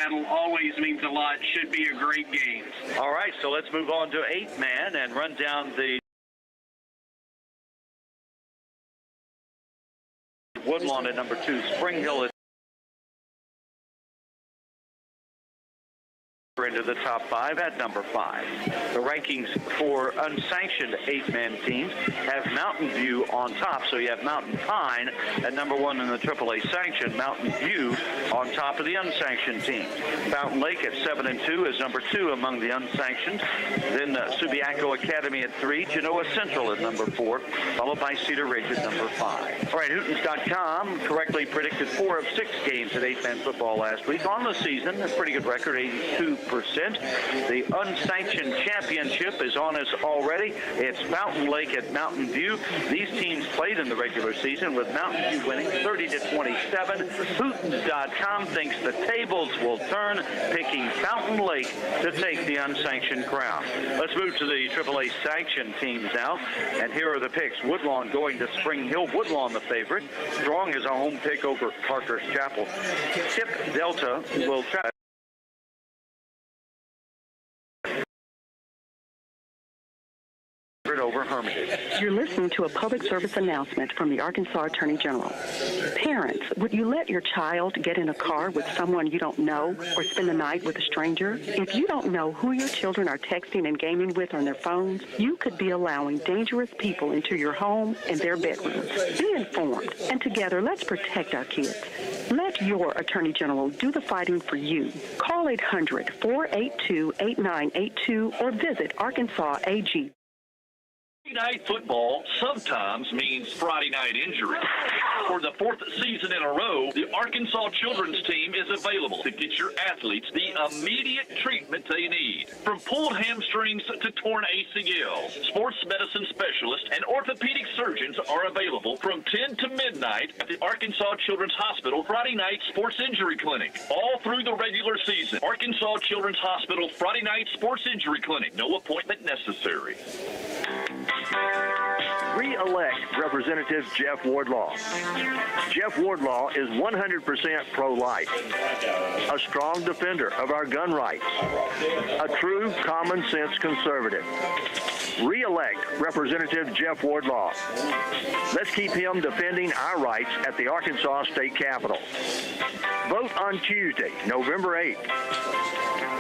Battle always means a lot. Should be a great game. All right, so let's move on to 8-man and run down the Woodlawn at number 2. Spring Hill is into the top 5 at number 5. The rankings for unsanctioned 8-man teams have Mountain View on top, so you have Mountain Pine at number 1 in the AAA sanctioned, Mountain View on top of the unsanctioned teams. Fountain Lake at 7-2 is number 2 among the unsanctioned. Then Subiaco Academy at 3, Genoa Central at number 4, followed by Cedar Ridge at number 5. All right, Hootens.com correctly predicted 4 of 6 games at 8-man football last week. On the season, a pretty good record, 82%. The unsanctioned championship is on us already. It's Fountain Lake at Mountain View. These teams played in the regular season with Mountain View winning 30-27. Hootens.com thinks the tables will turn, picking Fountain Lake to take the unsanctioned crown. Let's move to the AAA sanctioned teams now. And here are the picks. Woodlawn going to Spring Hill. Woodlawn the favorite. Strong is a home pick over Parker's Chapel. Tip Delta will try over Hermitage. You're listening to a public service announcement from the Arkansas Attorney General. Parents, would you let your child get in a car with someone you don't know or spend the night with a stranger? If you don't know who your children are texting and gaming with on their phones, you could be allowing dangerous people into your home and their bedrooms. Be informed, and together let's protect our kids. Let your Attorney General do the fighting for you. Call 800-482-8982 or visit Arkansas AG. Friday night football sometimes means Friday night injury. For the 4th season in a row, the Arkansas children's team is available to get your athletes the immediate treatment they need. From pulled hamstrings to torn ACLs, sports medicine specialists and orthopedic surgeons are available from 10 to midnight at the Arkansas Children's Hospital Friday night sports injury clinic. All through the regular season, Arkansas Children's Hospital Friday night sports injury clinic. No appointment necessary. Re-elect Representative Jeff Wardlaw. Jeff Wardlaw is 100% pro-life, a strong defender of our gun rights, a true common-sense conservative. Re-elect Representative Jeff Wardlaw. Let's keep him defending our rights at the Arkansas State Capitol. Vote on Tuesday, November 8th.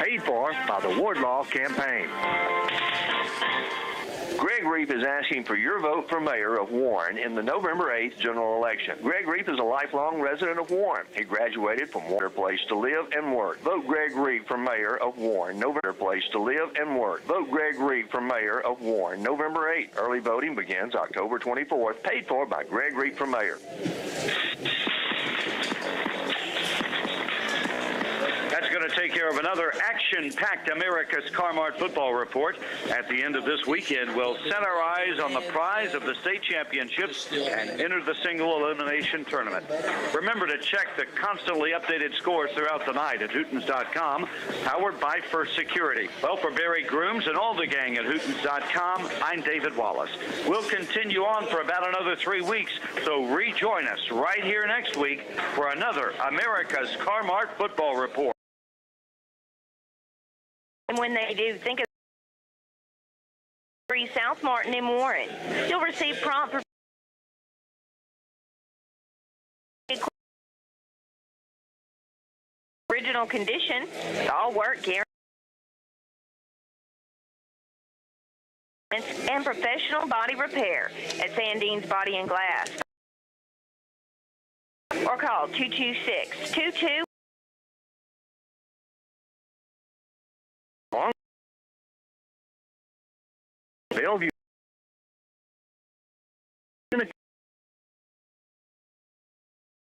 Paid for by the Wardlaw Campaign. Greg Reef is asking for your vote for mayor of Warren in the November 8th general election. Greg Reef is a lifelong resident of Warren. He graduated from Warren Place to live and work. Vote Greg Reef for mayor of Warren, November Place to live and work. Vote Greg Reef for mayor of Warren, November 8th. Early voting begins October 24th. Paid for by Greg Reef for mayor. That's going to take care of another action-packed America's Car Mart football report. At the end of this weekend, we'll set our eyes on the prize of the state championships and enter the single elimination tournament. Remember to check the constantly updated scores throughout the night at Hootens.com, powered by First Security. Well, for Barry Grooms and all the gang at Hootens.com, I'm David Wallace. We'll continue on for about another 3 weeks, so rejoin us right here next week for another America's Car Mart football report. And when they do, think of South Martin and Warren. You'll receive prompt original condition, all work guarantee, and professional body repair at Sandine's Body and Glass. Or call 226-22. Bellevue.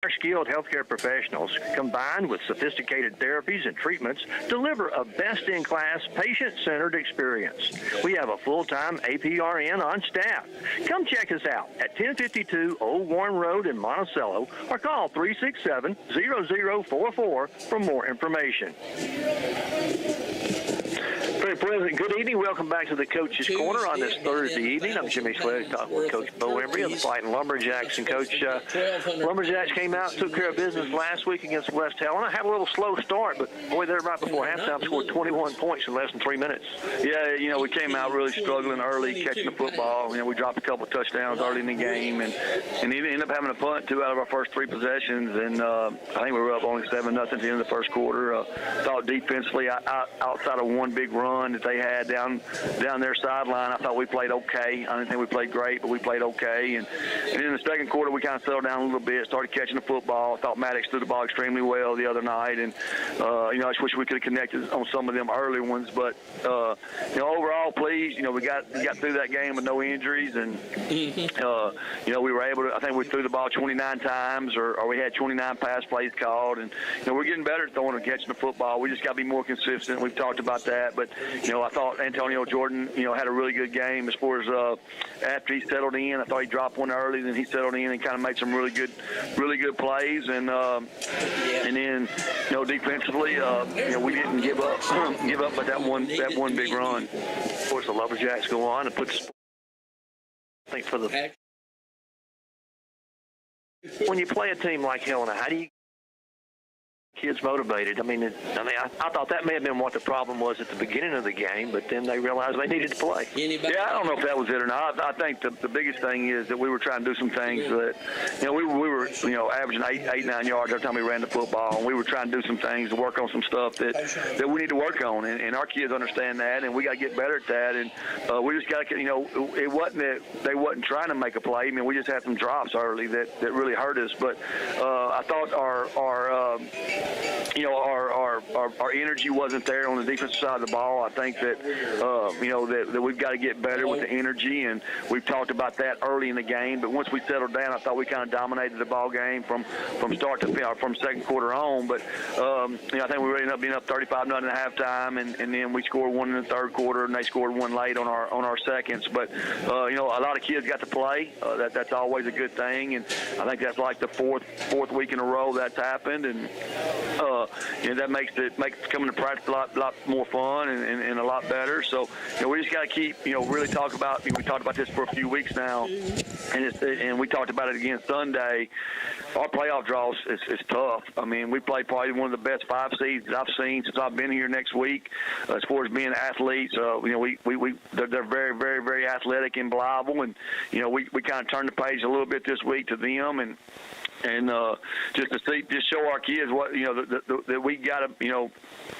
Our skilled healthcare professionals, combined with sophisticated therapies and treatments, deliver a best-in-class, patient-centered experience. We have a full-time APRN on staff. Come check us out at 1052 Old Warren Road in Monticello or call 367-0044 for more information. Very pleasant. Good evening. Welcome back to the Coach's Corner on this Thursday evening. I'm Jimmy Sledge talking with Coach Bo Embry of the Fighting Lumberjacks. And Coach, Lumberjacks came out and took care of business last week against West Helena. Had a little slow start, but boy, they're right before halftime, scored 21 points in less than 3 minutes. Yeah, you know, we came out really struggling early, catching the football. You know, we dropped a couple of touchdowns early in the game, and even ended up having a punt 2 out of our first 3 possessions. And I think we were up only 7-0 at the end of the first quarter. Thought defensively, outside of one big run that they had down their sideline, I thought we played okay. I didn't think we played great, but we played okay. And in the second quarter, we kind of settled down a little bit, started catching the football. I thought Maddox threw the ball extremely well the other night, and you know, I just wish we could have connected on some of them early ones. But you know, overall, pleased. You know, we got through that game with no injuries, and you know, we were able to. I think we threw the ball 29 times, or we had 29 pass plays called, and you know, we're getting better at throwing and catching the football. We just got to be more consistent. We've talked about that, but you know, I thought Antonio Jordan, you know, had a really good game as far as after he settled in. I thought he dropped one early, then he settled in and kind of made some really good plays, and then you know, defensively, you know, we didn't give up but that one big run. Of course, the Lumberjacks go on and put. I think for the when you play a team like Helena, how do you kids motivated? I I thought that may have been what the problem was at the beginning of the game, but then they realized they needed to play. Yeah, I don't know if that was it or not. I think the biggest thing is that we were trying to do some things that, you know, we were you know, averaging 8-9 yards every time we ran the football, and we were trying to do some things to work on some stuff that we need to work on, and our kids understand that, and we got to get better at that, and we just got to, you know, it wasn't that they wasn't trying to make a play. I mean, we just had some drops early that really hurt us, but I thought our you know, our energy wasn't there on the defensive side of the ball. I think that you know, that we've got to get better with the energy, and we've talked about that early in the game. But once we settled down, I thought we kind of dominated the ball game from start to finish, from second quarter on. But you know, I think we ended up being up 35-0 at halftime, and then we scored one in the third quarter, and they scored one late on our seconds. But you know, a lot of kids got to play. That's always a good thing, and I think that's like the fourth week in a row that's happened, and you know, that makes coming to practice a lot more fun and a lot better. So you know, we just got to keep, you know, really talk about. You know, we talked about this for a few weeks now, and we talked about it again Sunday. Our playoff draw is tough. I mean, we played probably one of the best 5 seeds that I've seen since I've been here next week. As far as being athletes, you know, they're very, very, very athletic and reliable, and you know, we kind of turned the page a little bit this week to them, and just show our kids what, you know, that we got to, you know,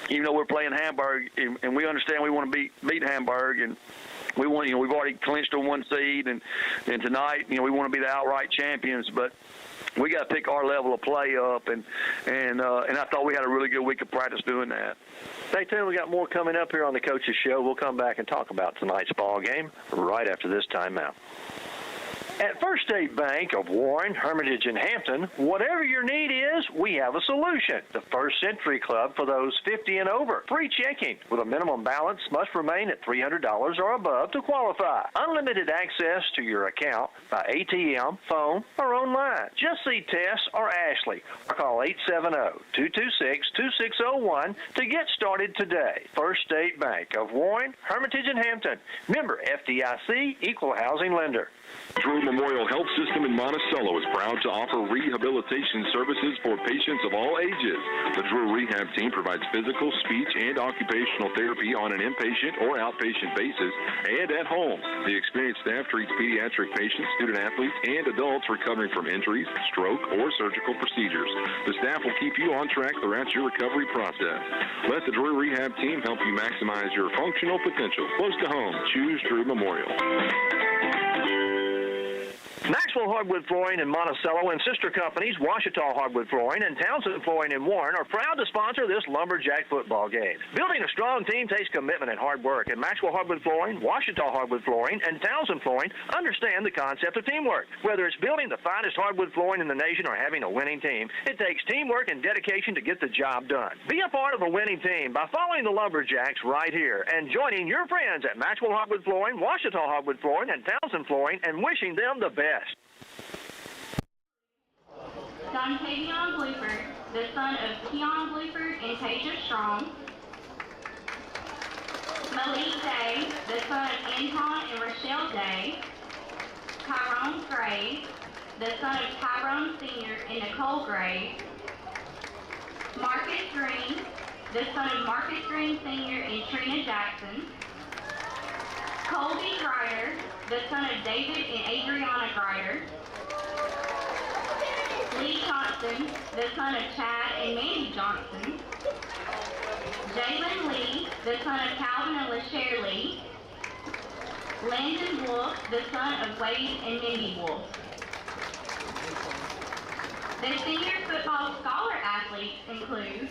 even though we're playing Hamburg, and we understand we want to beat Hamburg, and we want, you know, we've already clinched a 1 seed, and tonight, you know, we want to be the outright champions, but we got to pick our level of play up, and I thought we had a really good week of practice doing that. Stay tuned. We got more coming up here on the Coach's Show. We'll come back and talk about tonight's ball game right after this timeout. At First State Bank of Warren, Hermitage, and Hampton, whatever your need is, we have a solution. The First Century Club for those 50 and over. Free checking with a minimum balance must remain at $300 or above to qualify. Unlimited access to your account by ATM, phone, or online. Just see Tess or Ashley or call 870-226-2601 to get started today. First State Bank of Warren, Hermitage, and Hampton. Member FDIC, Equal Housing Lender. Drew Memorial Health System in Monticello is proud to offer rehabilitation services for patients of all ages. The Drew Rehab Team provides physical, speech, and occupational therapy on an inpatient or outpatient basis and at home. The experienced staff treats pediatric patients, student athletes, and adults recovering from injuries, stroke, or surgical procedures. The staff will keep you on track throughout your recovery process. Let the Drew Rehab Team help you maximize your functional potential. Close to home. Choose Drew Memorial. Maxwell Hardwood Flooring in Monticello and sister companies Washita Hardwood Flooring and Townsend Flooring in Warren are proud to sponsor this Lumberjack football game. Building a strong team takes commitment and hard work, and Maxwell Hardwood Flooring, Washita Hardwood Flooring, and Townsend Flooring understand the concept of teamwork. Whether it's building the finest hardwood flooring in the nation or having a winning team, it takes teamwork and dedication to get the job done. Be a part of a winning team by following the Lumberjacks right here and joining your friends at Maxwell Hardwood Flooring, Washita Hardwood Flooring, and Townsend Flooring and wishing them the best. Don Tavion Bluford, the son of Keon Bluford and Tasia Strong. Malik Day, the son of Anton and Rochelle Day. Tyrone Gray, the son of Tyrone Sr. and Nicole Gray. Marcus Green, the son of Marcus Green Sr. and Trina Jackson. Colby Grider, the son of David and Adriana Grider. Lee Johnson, the son of Chad and Mandy Johnson. Jalen Lee, the son of Calvin and LaShare Lee. Landon Wolf, the son of Wade and Mindy Wolf. The senior football scholar athletes include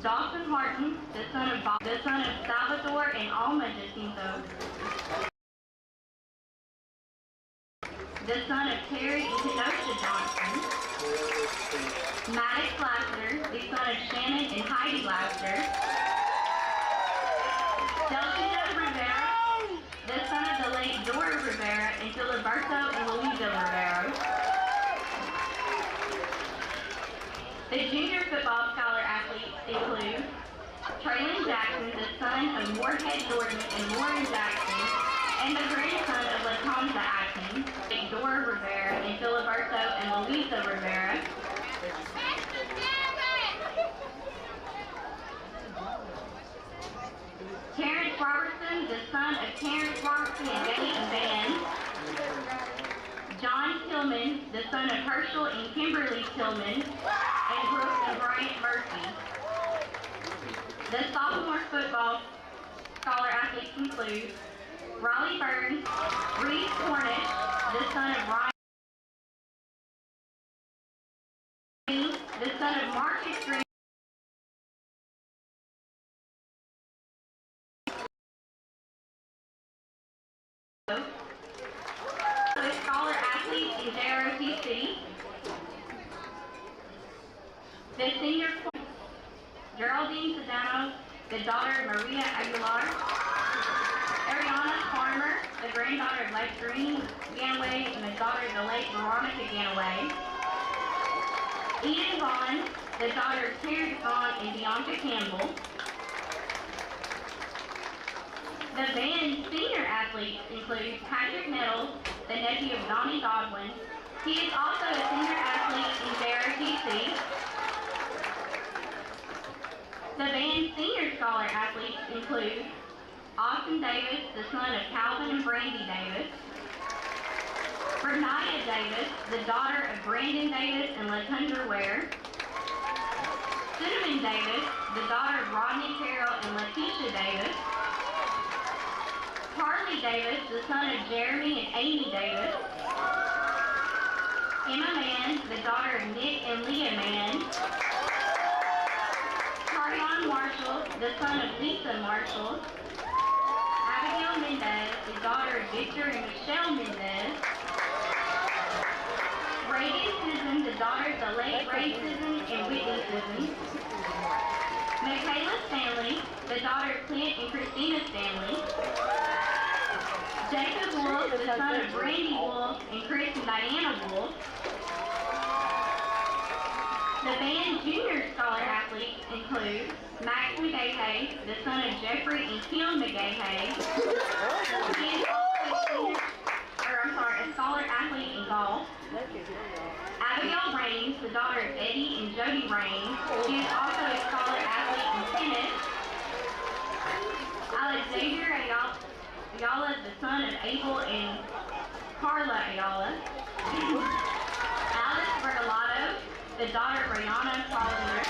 Dawson Harton, the son of Salvador and Alma Jacinto. The son of Terry and Kenosha Johnson. Maddox Lassiter, the son of Shannon and Heidi Lassiter. Delphina Rivera, the son of the late Dora Rivera and Filiberto and Luisa Rivera. The junior football scholar athletes include Traylon Jackson, the son of Moorhead Jordan and Warren Jackson, and the grandson of Latonza Atkins, Dora Rivera and Filiberto and Luisa Rivera. Terrence Robertson, the son of Terrence Robertson and Dayton Van. John Tillman, the son of Herschel and Kimberly Tillman, and Brooke and Bryant Murphy. The sophomore football scholar athletes include Raleigh Burns, Reese Cornish, the son of Ryan, the son of Marcus Green, the scholar athletes in JROTC. The senior Geraldine Sedano, the daughter of Maria Aguilar. Ariana Farmer, the granddaughter of Lake Green Ganaway and the daughter of the late Veronica Ganaway. Eden Vaughn, the daughter of Terrence Vaughn and Bianca Campbell. The band senior athletes include Patrick Nettles, the nephew of Donnie Godwin. He is also a senior athlete in JRTC. The band senior scholar athletes include Austin Davis, the son of Calvin and Brandy Davis. Bernaya Davis, the daughter of Brandon Davis and Latundra Ware. Cinnamon Davis, the daughter of Rodney Carroll and Letitia Davis. Harley Davis, the son of Jeremy and Amy Davis. Emma Mann, the daughter of Nick and Leah Mann. Tarion Marshall, the son of Lisa Marshall. Abigail Mendez, the daughter of Victor and Michelle Mendez. Brady Sisson, the daughter of the late Ray Sisson and Whitney Sisson. Michaela Stanley, the daughter of Clint and Christina Stanley. Jacob Wolf, the son of Brandy Wolf and Chris and Diana Wolf. The band junior scholar athletes include Max McGahey, the son of Jeffrey and Kim McGahey. He is also a scholar athlete in golf. Abigail Raines, the daughter of Eddie and Jody Raines. She is also a scholar athlete in tennis. Alexander Ayala, the son of Abel and Carla Ayala. Alice Bertolato, the daughter of Brianna Collins.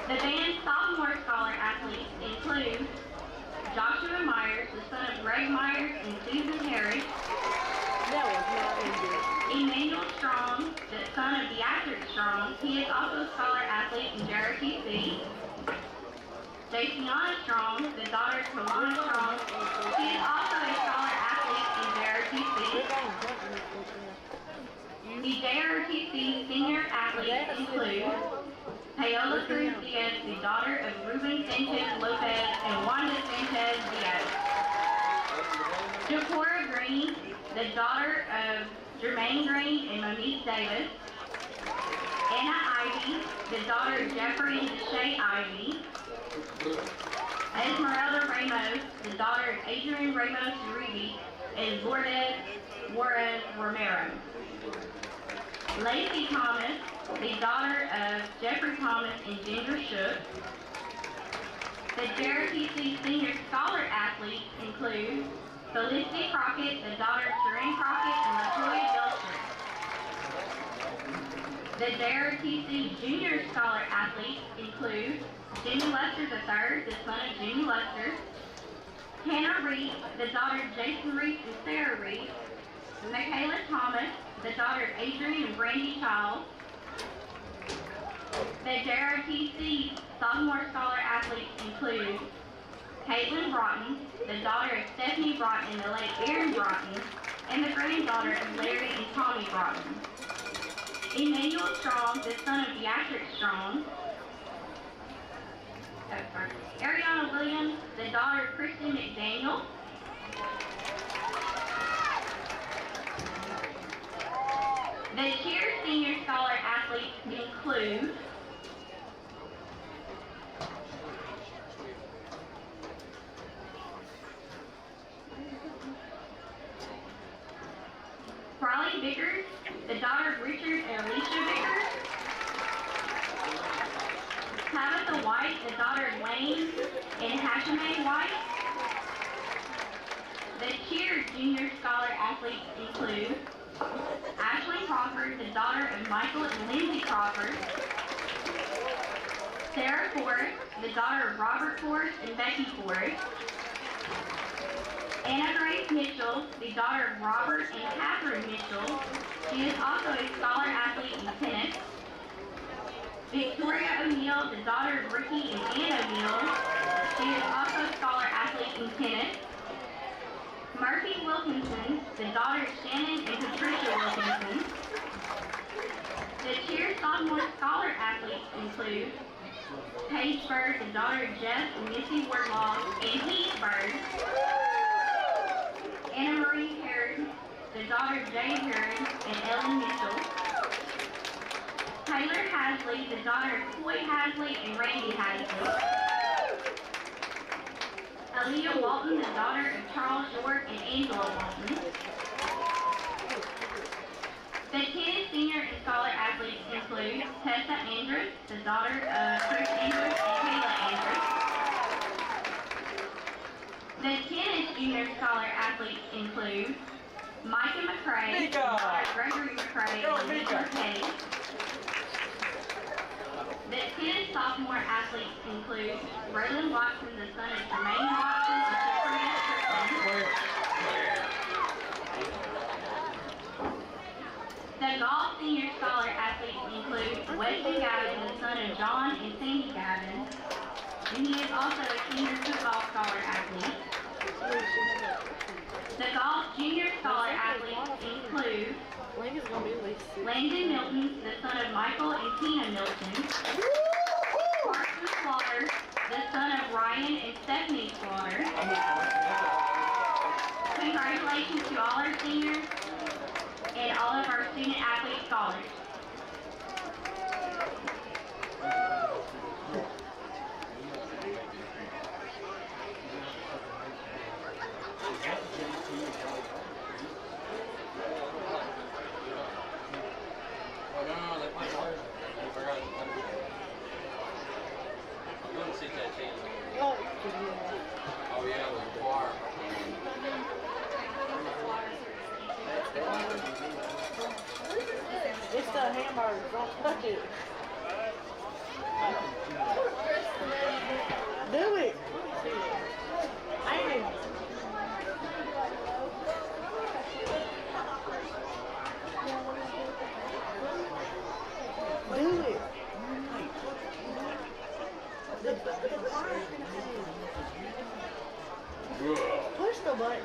The band's sophomore scholar athletes include Joshua Myers, the son of Greg Myers and Susan Harris. Emmanuel Strong, the son of Beatrice Strong. He is also a scholar athlete in JRTC. Jaciana Strong, the daughter of Tawana Strong. She is also a scholar athlete in JRTC. The JRTC senior athletes include Paola Cruz Diaz, the daughter of Ruben Sanchez Lopez and Wanda Sanchez Diaz. Jacora Green, the daughter of Jermaine Green and Monique Davis. Anna Ivy, the daughter of Jeffrey and Deshae Ivy. Esmeralda Ramos, the daughter of Adrian Ramos Uribe and Lourdes Juarez Romero. Lacey Thomas, the daughter of Jeffrey Thomas and Ginger Shook. The JRTC Senior Scholar athletes include Felicity Crockett, the daughter of Shereen Crockett and LaToya Belcher. The JRTC Junior Scholar athletes include Jimmy Lester III, the son of Jimmy Lester. Hannah Reed, the daughter of Jason Reed and Sarah Reed. Michaela Thomas, the daughter of Adrian and Brandy Child. The JRTC Sophomore Scholar athletes include Caitlin Broughton, the daughter of Stephanie Broughton and the late Aaron Broughton, and the granddaughter of Larry and Tommy Broughton. Emmanuel Strong, the son of Beatrix Strong. Ariana Williams, the daughter of Kristen McDaniel. The Cheer Senior Scholar athletes include Farley Vickers, the daughter of Richard and Alicia Vickers. Tabitha White, the daughter of Wayne and Hashime White. The Cheer Junior Scholar athletes include Ashley Crawford, the daughter of Michael and Lindsay Crawford. Sarah Forrest, the daughter of Robert Forrest and Becky Forrest. Anna Grace Mitchell, the daughter of Robert and Catherine Mitchell. She is also a scholar athlete in tennis. Victoria O'Neill, the daughter of Ricky and Ann O'Neill. She is also a scholar athlete in tennis. Murphy Wilkinson, the daughter of Shannon and Patricia Wilkinson. The Cheer Sophomore Scholar athletes include Paige Bird, the daughter of Jeff and Missy Wardlaw and Heath Bird. Anna Marie Heron, the daughter of Jay Heron and Ellen Mitchell. Taylor Hasley, the daughter of Coy Hasley and Randy Hasley. Aaliyah Walton, the daughter of Charles York and Angela Walton. The tennis senior and scholar athletes include Tessa Andrus, the daughter of Chris Andrus and Kayla Andrus. The tennis junior scholar athletes include Micah McCrae, the daughter of Gregory McCrae and Nicholas Petty. The tennis sophomore athletes include Braylon Watson, the son of Jermaine Watson and Sophia Strickland. The golf senior scholar athletes include Wesley Gavin, the son of John and Sandy Gavin, and he is also a senior football scholar athlete. The golf junior scholar athletes include Landon Milton, the son of Michael and Tina Milton. Carson Slaughter, the son of Ryan and Stephanie Slaughter. Congratulations to all our seniors and all of our student athlete scholars. Oh yeah, it was a bar. It's the hamburger. Don't touch it. Do it. Amen. Do it. Push the button.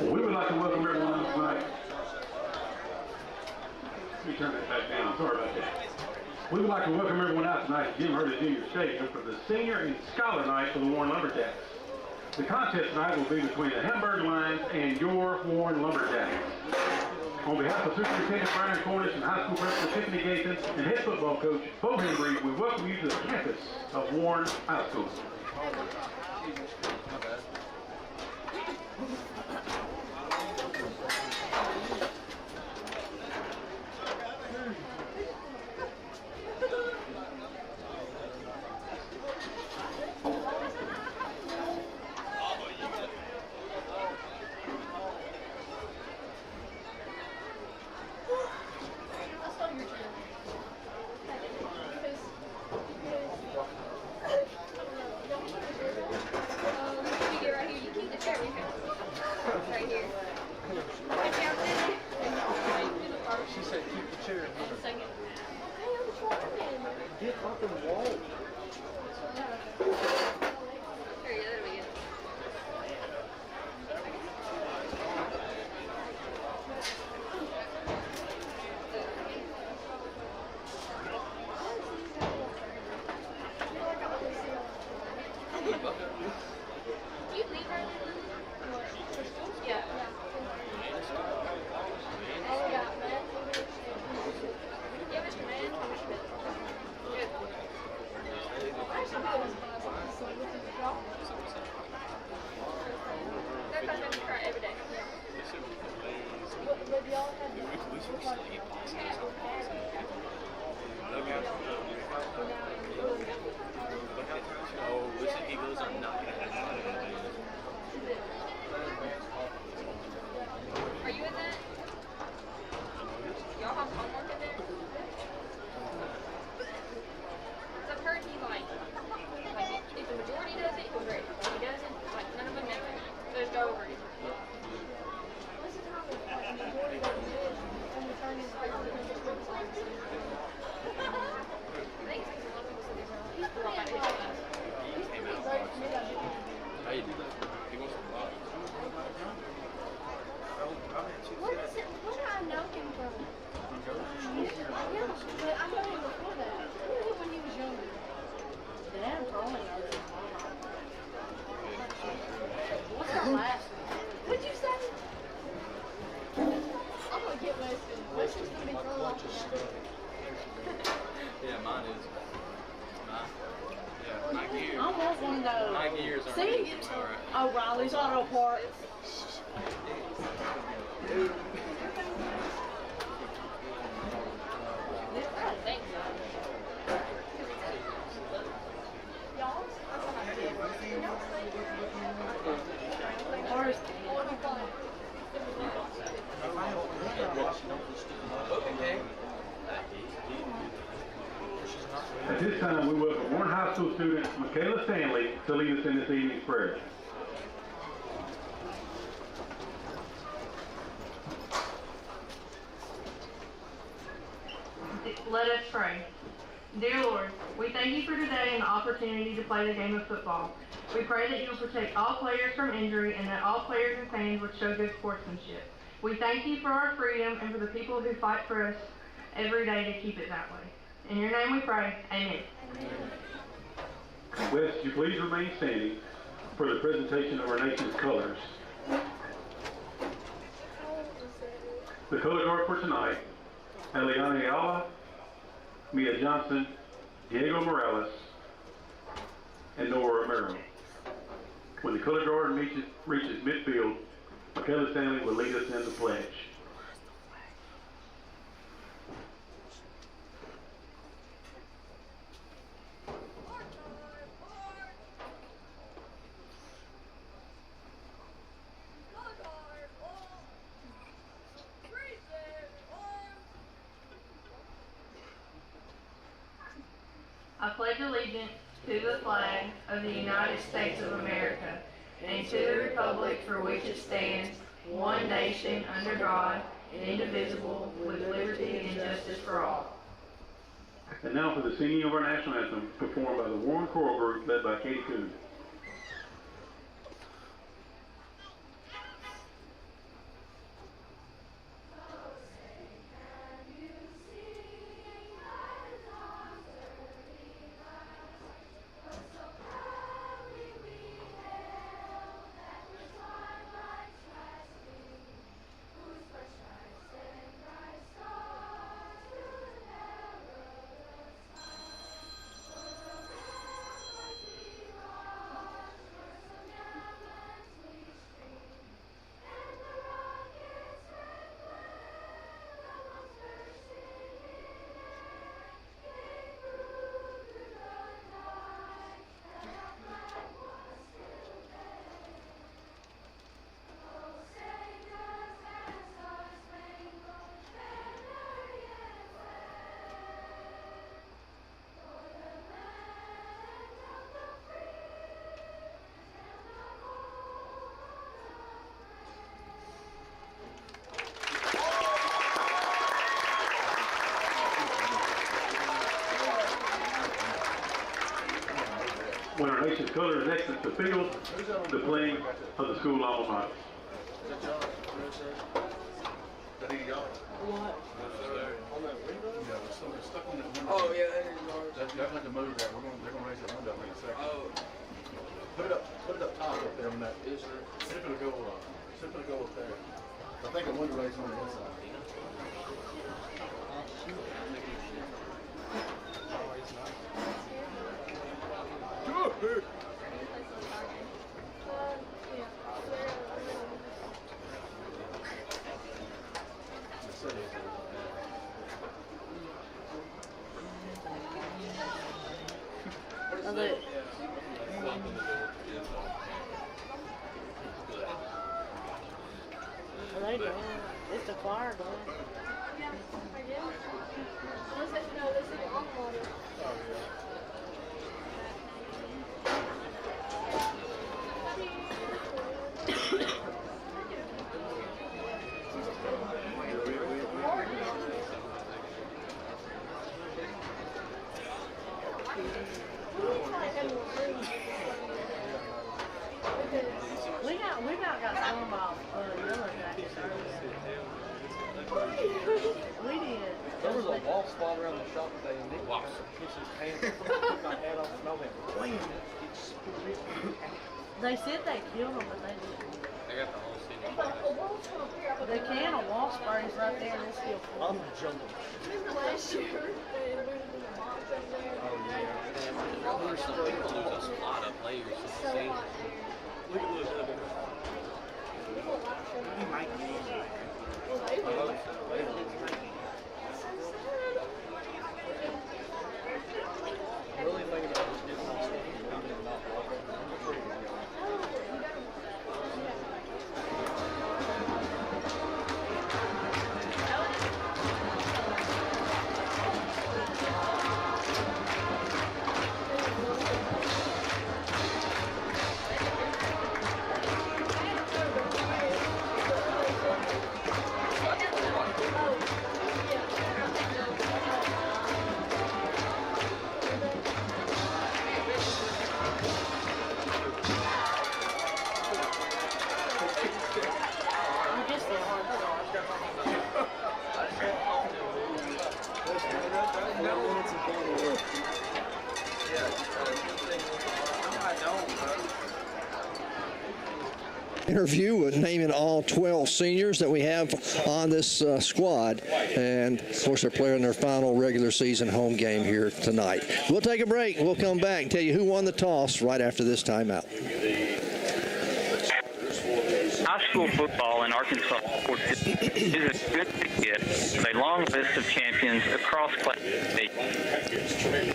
We would like to welcome everyone tonight. Let me turn that back down. Sorry about that. We would like to welcome everyone out tonight to Jim Hurley Junior Stadium for the Senior and Scholar Night for the Warren Lumberjacks. The contest tonight will be between the Hamburg Lions and your Warren Lumberjacks. On behalf of Superintendent Brian Cornish and High School Principal Tiffany Gason and head football coach Bo Henry, we welcome you to the campus of Warren High School. O'Reilly's Auto Parts. At this time, we welcome Warren High School student Michaela Stanley to lead us in this evening's prayer. Let us pray. Dear Lord, we thank you for today and the opportunity to play the game of football. We pray that you will protect all players from injury and that all players and fans would show good sportsmanship. We thank you for our freedom and for the people who fight for us every day to keep it that way. In your name we pray. Amen. Wes, would you please remain standing for the presentation of our nation's colors. The color guard for tonight, Eliana Ayala, Mia Johnson, Diego Morales, and Nora Romero. When the color guard reaches midfield, Michaela Stanley will lead us in the pledge. I pledge allegiance to the flag of the United States of America and to the republic for which it stands, one nation under God, indivisible, with liberty and justice for all. And now for the singing of our national anthem, performed by the Warren Choral Group led by Katie Coon. when our nation's colors exit the field, the playing of the school alma mater. Oh, yeah, that's definitely to move that. They're gonna raise that window up in a second. Oh. Put it up top up there on that. Yes, sir. See if it'll go up there. I think a window raise on the inside. It's the choir going. We about got some about Lumberjacks. We did. There was a wall spot around the shop today, and Nick kissed his pants. Took my hat off, and I went, wham! They said they killed them, but they didn't. They got the whole city. The can of wall sprays right there, and it's still full. I'm jumping. Remember last year, they moved the bombs over there? Oh, yeah. I wonder some people lose a lot of players in the season. Look at those other guys. He might be. Really thinking about just getting on stage and not walking. Interview with naming all 12 seniors that we have on this squad, and of course they're playing their final regular season home game here tonight. We'll take a break. We'll come back and tell you who won the toss right after this timeout. High school football in Arkansas is a good get with a long list of champions across classes.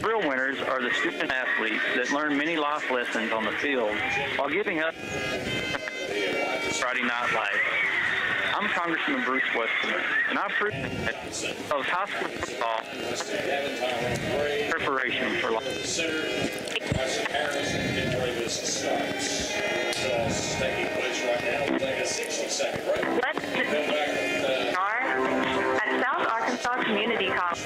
Real winners are the student athletes that learn many life lessons on the field while giving up Friday night life. I'm Congressman Bruce Westman, and I appreciate of high school football preparation for life. At South Arkansas Community College,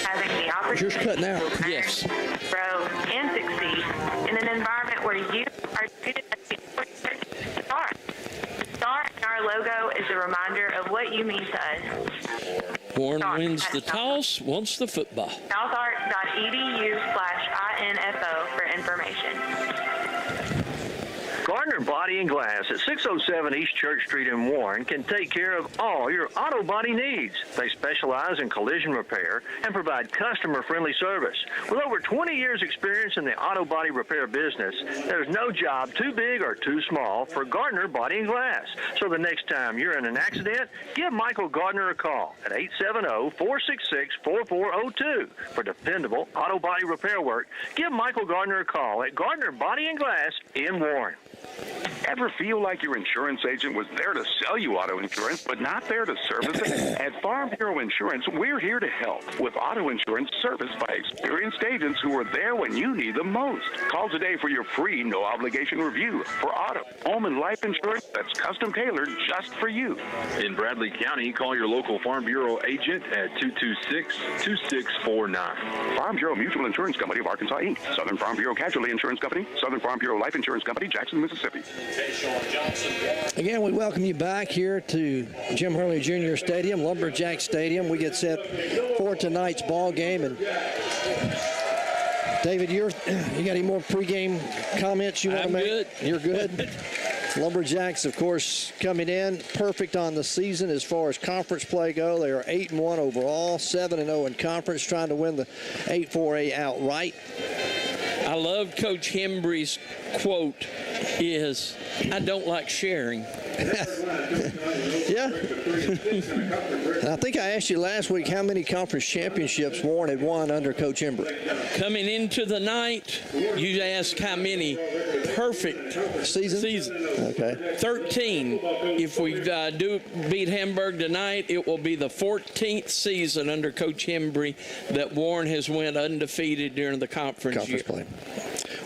having the opportunity to yes. grow and succeed in an environment where you are treated as a star. The star in our logo is a reminder of what you mean to us. Warren wins the toss, wants the football. southark.edu/info for information. Gardner Body and Glass at 607 East Church Street in Warren can take care of all your auto body needs. They specialize in collision repair and provide customer-friendly service. With over 20 years' experience in the auto body repair business, there's no job too big or too small for Gardner Body and Glass. So the next time you're in an accident, give Michael Gardner a call at 870-466-4402. For dependable auto body repair work, give Michael Gardner a call at Gardner Body and Glass in Warren. Ever feel like your insurance agent was there to sell you auto insurance, but not there to service it? At Farm Bureau Insurance, we're here to help with auto insurance serviced by experienced agents who are there when you need them most. Call today for your free, no-obligation review for auto, home, and life insurance that's custom-tailored just for you. In Bradley County, call your local Farm Bureau agent at 226-2649. Farm Bureau Mutual Insurance Company of Arkansas, Inc. Southern Farm Bureau Casualty Insurance Company. Southern Farm Bureau Life Insurance Company, Jackson, Mississippi. Again, we welcome you back here to Jim Hurley Jr. Stadium, Lumberjack Stadium. We get set for tonight's ball game. And David, you got any more pregame comments you want to make? Good. You're good. Lumberjacks, of course, coming in perfect on the season as far as conference play go. They are 8-1 overall, 7-0 in conference, trying to win the 8-4A outright. I love Coach Hembry's quote is, "I don't like sharing." Yeah. I think I asked you last week how many conference championships Warren had won under Coach Hembry. Coming into the night, you asked how many perfect seasons. Okay. 13. If we do beat Hamburg tonight, it will be the 14th season under Coach Hembry that Warren has went undefeated during the conference year. Play.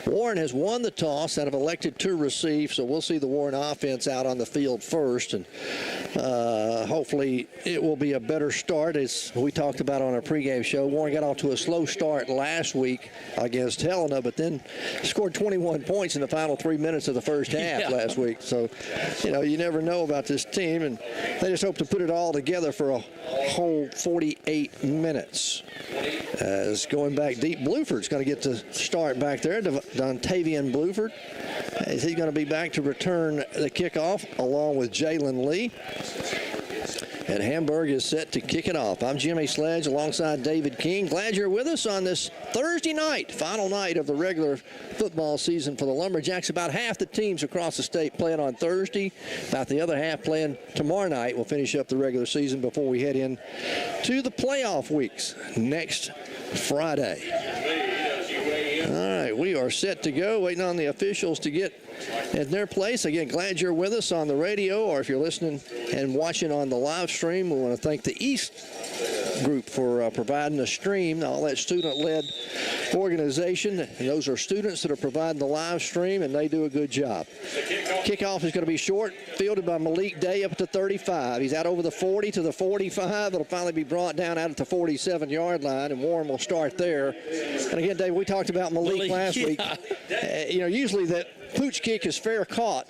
Warren has won the toss and have elected to receive, so we'll see the Warren offense out on the field first, and hopefully it will be a better start. As we talked about on our pregame show, Warren got off to a slow start last week against Helena, but then scored 21 points in the final 3 minutes of the first half last week. So, you never know about this team, and they just hope to put it all together for a whole 48 minutes. As going back deep, Bluford's going to get to start back there. Dontavian Bluford. Is he going to be back to return the kickoff along with Jalen Lee? And Hamburg is set to kick it off. I'm Jimmy Sledge alongside David King. Glad you're with us on this Thursday night, final night of the regular football season for the Lumberjacks. About half the teams across the state playing on Thursday, about the other half playing tomorrow night. We'll finish up the regular season before we head in to the playoff weeks next Friday. All right, we are set to go, waiting on the officials to get at their place. Again, glad you're with us on the radio, or if you're listening and watching on the live stream, we want to thank the East Group for providing the stream, all that student-led organization. And those are students that are providing the live stream, and they do a good job. Kickoff is going to be short, fielded by Malik Day up to 35. He's out over the 40 to the 45. It'll finally be brought down out at the 47-yard line, and Warren will start there. And again, Dave, we talked about Malik last week. Usually that pooch kick is fair caught.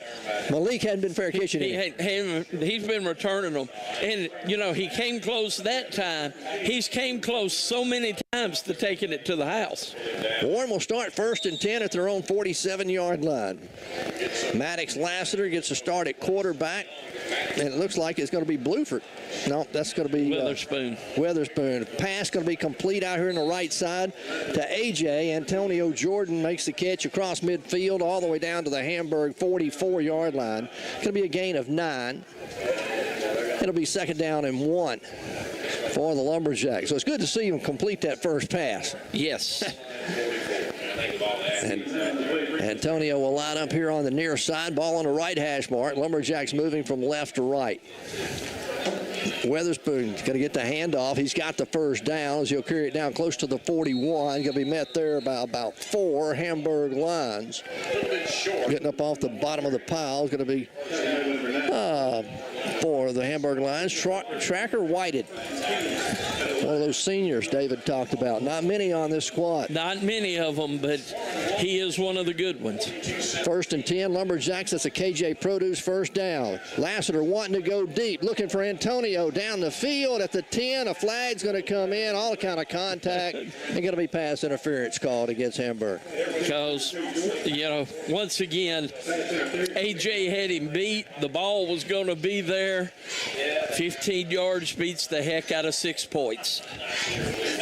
Malik hadn't been fair catching it. He's been returning them. And, he came close that time. He's came close so many times to taking it to the house. Warren will start 1st and 10 at their own 47-yard line. Maddox Lassiter gets a start at quarterback. And it looks like it's going to be Bluford. No, that's going to be Witherspoon. Pass going to be complete out here on the right side to A.J. Antonio Jordan makes the catch across midfield all the way down to the Hamburg 44-yard line. Going to be a gain of 9. It'll be 2nd down and 1 for the Lumberjacks. So it's good to see him complete that first pass. Yes. And Antonio will line up here on the near side. Ball on the right hash mark. Lumberjacks moving from left to right. Witherspoon's going to get the handoff. He's got the first down as he'll carry it down close to the 41. Going to be met there by about 4 Hamburg lines. Getting up off the bottom of the pile is going to be for the Hamburg lines. Tracker Whited. One of those seniors David talked about. Not many on this squad. Not many of them, but he is one of the good ones. 1st and 10, Lumberjacks. That's a KJ Produce first down. Lassiter wanting to go deep, looking for Antonio down the field at the 10. A flag's going to come in, all kind of contact, and going to be pass interference called against Hamburg. Because, once again, AJ had him beat. The ball was going to be there. 15 yards beats the heck out of 6 points.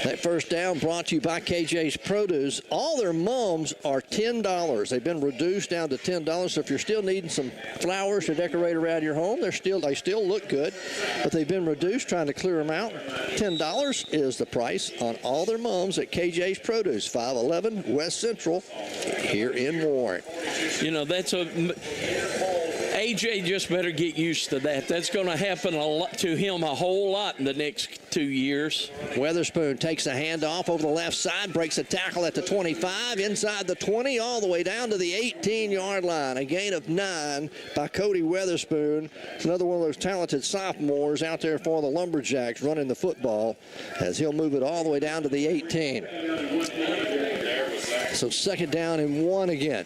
That first down brought to you by KJ's Produce. All their mums are $10. They've been reduced down to $10. So if you're still needing some flowers to decorate around your home, they still look good, but they've been reduced, trying to clear them out. $10 is the price on all their mums at KJ's Produce, 511 West Central here in Warren. AJ just better get used to that. That's going to happen a lot to him a whole lot in the next 2 years. Weatherspoon takes a handoff over the left side, breaks a tackle at the 25, inside the 20, all the way down to the 18-yard line. A gain of 9 by Cody Weatherspoon. Another one of those talented sophomores out there for the Lumberjacks running the football as he'll move it all the way down to the 18. So second down and 1 again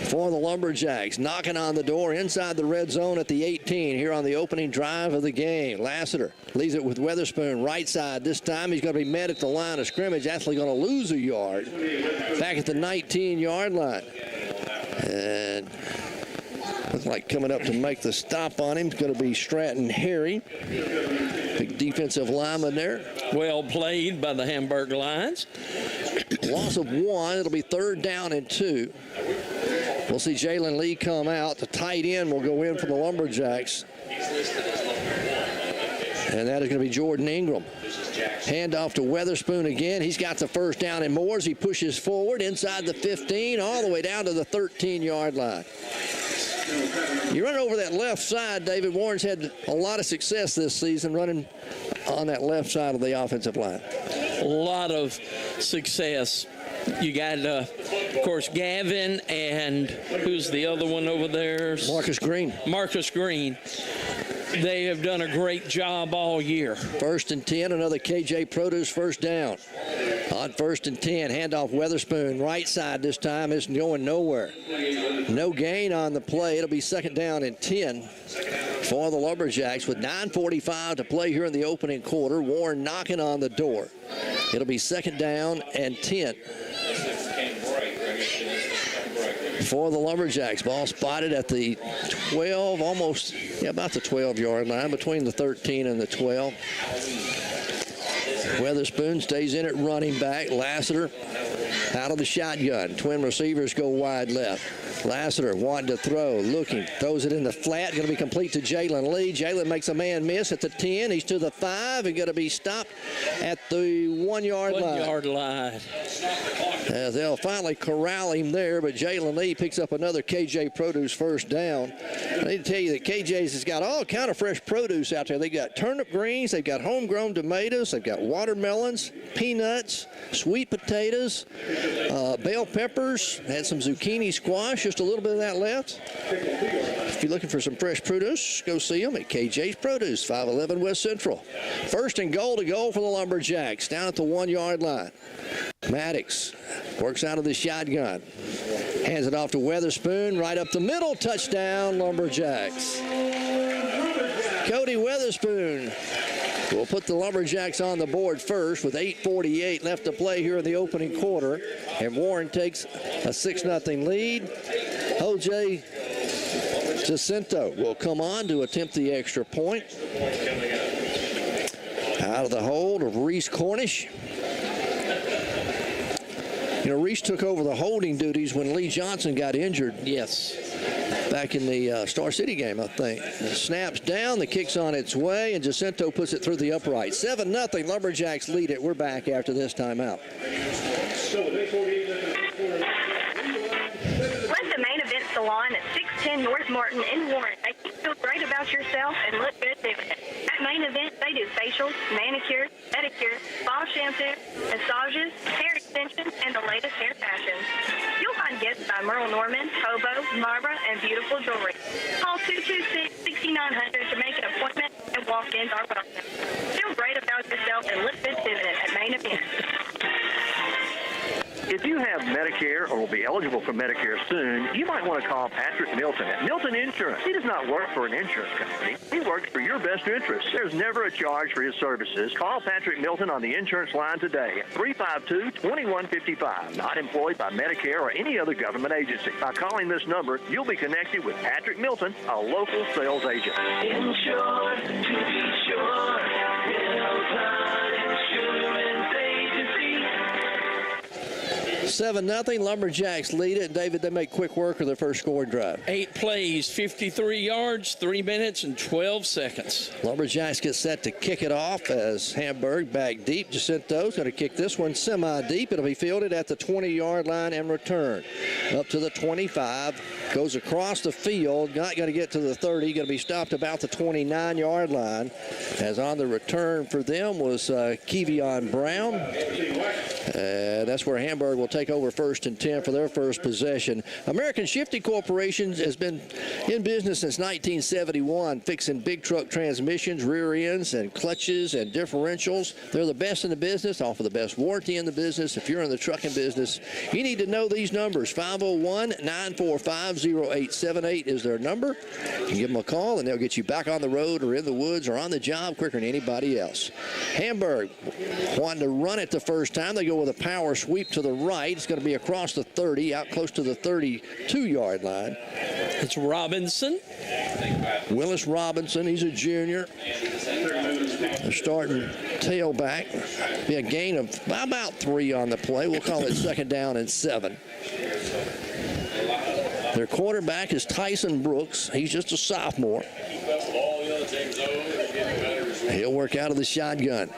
for the Lumberjacks. Knocking on the door inside the red zone at the 18 here on the opening drive of the game. Lassiter leaves it with Weatherspoon right side. This time he's going to be met at the line of scrimmage. Actually going to lose a yard back at the 19-yard line. And looks like coming up to make the stop on him is going to be Stratton Harry. Big defensive lineman there. Well played by the Hamburg Lions. Loss of 1. It'll be third down and 2. We'll see Jalen Lee come out. The tight end will go in for the Lumberjacks. And that is going to be Jordan Ingram. Handoff to Weatherspoon again. He's got the first down and more as he pushes forward inside the 15, all the way down to the 13-yard line. You run over that left side, David. Warren's had a lot of success this season running on that left side of the offensive line. A lot of success. You got, of course, Gavin and who's the other one over there? Marcus Green. Marcus Green. They have done a great job all year. First and 10, another KJ Produce first down. On first and 10, handoff Weatherspoon. Right side this time is going nowhere. No gain on the play. It'll be second down and 10 for the Lumberjacks with 9:45 to play here in the opening quarter. Warren knocking on the door. It'll be second down and 10 for the Lumberjacks. Ball spotted at the 12, almost, about the 12-yard line, between the 13 and the 12. Weatherspoon stays in at running back. Lassiter out of the shotgun. Twin receivers go wide left. Lassiter wanting to throw, looking, throws it in the flat, going to be complete to Jalen Lee. Jalen makes a man miss at the 10. He's to the 5 and going to be stopped at the 1-yard line. 1-yard line. They'll finally corral him there, but Jalen Lee picks up another KJ Produce first down. I need to tell you that KJ's has got all kind of fresh produce out there. They got turnip greens, they've got homegrown tomatoes, they've got watermelons, peanuts, sweet potatoes, bell peppers, had some zucchini squash, just a little bit of that left. If you're looking for some fresh produce, go see them at KJ's Produce, 511 West Central. First and goal to go for the Lumberjacks, down at the 1-yard line. Maddox works out of the shotgun. Hands it off to Weatherspoon, right up the middle, touchdown, Lumberjacks. Cody Weatherspoon will put the Lumberjacks on the board first with 8:48 left to play here in the opening quarter. And Warren takes a 6-0 lead. O.J. Jacinto will come on to attempt the extra point. Out of the hold of Reese Cornish. You know, Reese took over the holding duties when Lee Johnson got injured. Yes. Back in the Star City game, I think. The snap's down, the kick's on its way, and Jacinto puts it through the upright. 7-0, Lumberjacks lead it. We're back after this timeout. Let the Main Event Salon at 610 North Morton in Warren make you feel great about yourself and look good doing it. At Main Event, they do facials, manicures, pedicures, spa shampoo, massages, hair extensions, and the latest hair fashions. You'll find gifts by Merle Norman, Hobo, Marbra, and beautiful jewelry. Call 226-6900 to make an appointment, and walk-ins are welcome. Feel great about yourself and look good doing it at Main Event. If you have Medicare or will be eligible for Medicare soon, you might want to call Patrick Milton at Milton Insurance. He does not work for an insurance company. He works for your best interest. There's never a charge for his services. Call Patrick Milton on the insurance line today at 352-2155. Not employed by Medicare or any other government agency. By calling this number, you'll be connected with Patrick Milton, a local sales agent. Insured to be sure. Middletown Insurance Agency. 7-0. Lumberjacks lead it. David, they make quick work of their first scoring drive. 8 plays, 53 yards, 3 minutes and 12 seconds. Lumberjacks get set to kick it off as Hamburg back deep. Jacinto's going to kick this one semi-deep. It'll be fielded at the 20-yard line and return. Up to the 25. Goes across the field. Not going to get to the 30. Going to be stopped about the 29-yard line. As on the return for them was Kevion Brown. That's where Hamburg will take over 1st and 10 for their first possession. American Shifting Corporation has been in business since 1971, fixing big truck transmissions, rear ends, and clutches and differentials. They're the best in the business, offer the best warranty in the business. If you're in the trucking business, you need to know these numbers. 501-945-0878 is their number. You can give them a call, and they'll get you back on the road or in the woods or on the job quicker than anybody else. Hamburg wanting to run it the first time. They go with a power sweep to the right. It's going to be across the 30, out close to the 32-yard line. It's Robinson. Willis Robinson, he's a junior. They're starting tailback. Be a gain of about 3 on the play. We'll call it 2nd down and 7. Their quarterback is Tyson Brooks. He's just a sophomore. He'll work out of the shotgun.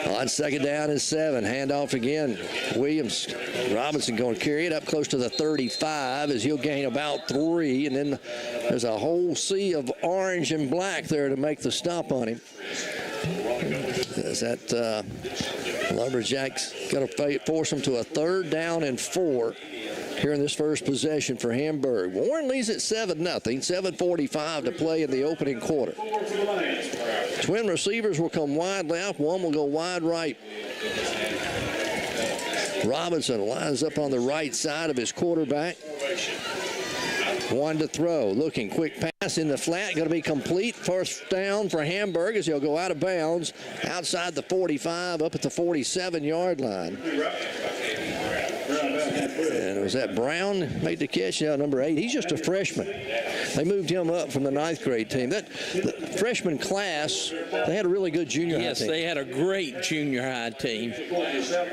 On 2nd down and 7, handoff again. Robinson going to carry it up close to the 35 as he'll gain about 3. And then there's a whole sea of orange and black there to make the stop on him. Is that Lumberjacks going to force him to a 3rd down and 4 here in this first possession for Hamburg. Warren leads at 7-0. 7:45 to play in the opening quarter. Twin receivers will come wide left. One will go wide right. Robinson lines up on the right side of his quarterback. One to throw. Looking, quick pass in the flat. Going to be complete. First down for Hamburg as he'll go out of bounds outside the 45 up at the 47-yard line. And was that Brown made the catch? Yeah, number 8. He's just a freshman. They moved him up from the 9th grade team. The freshman class, they had a really good junior high team. Yes, they had a great junior high team.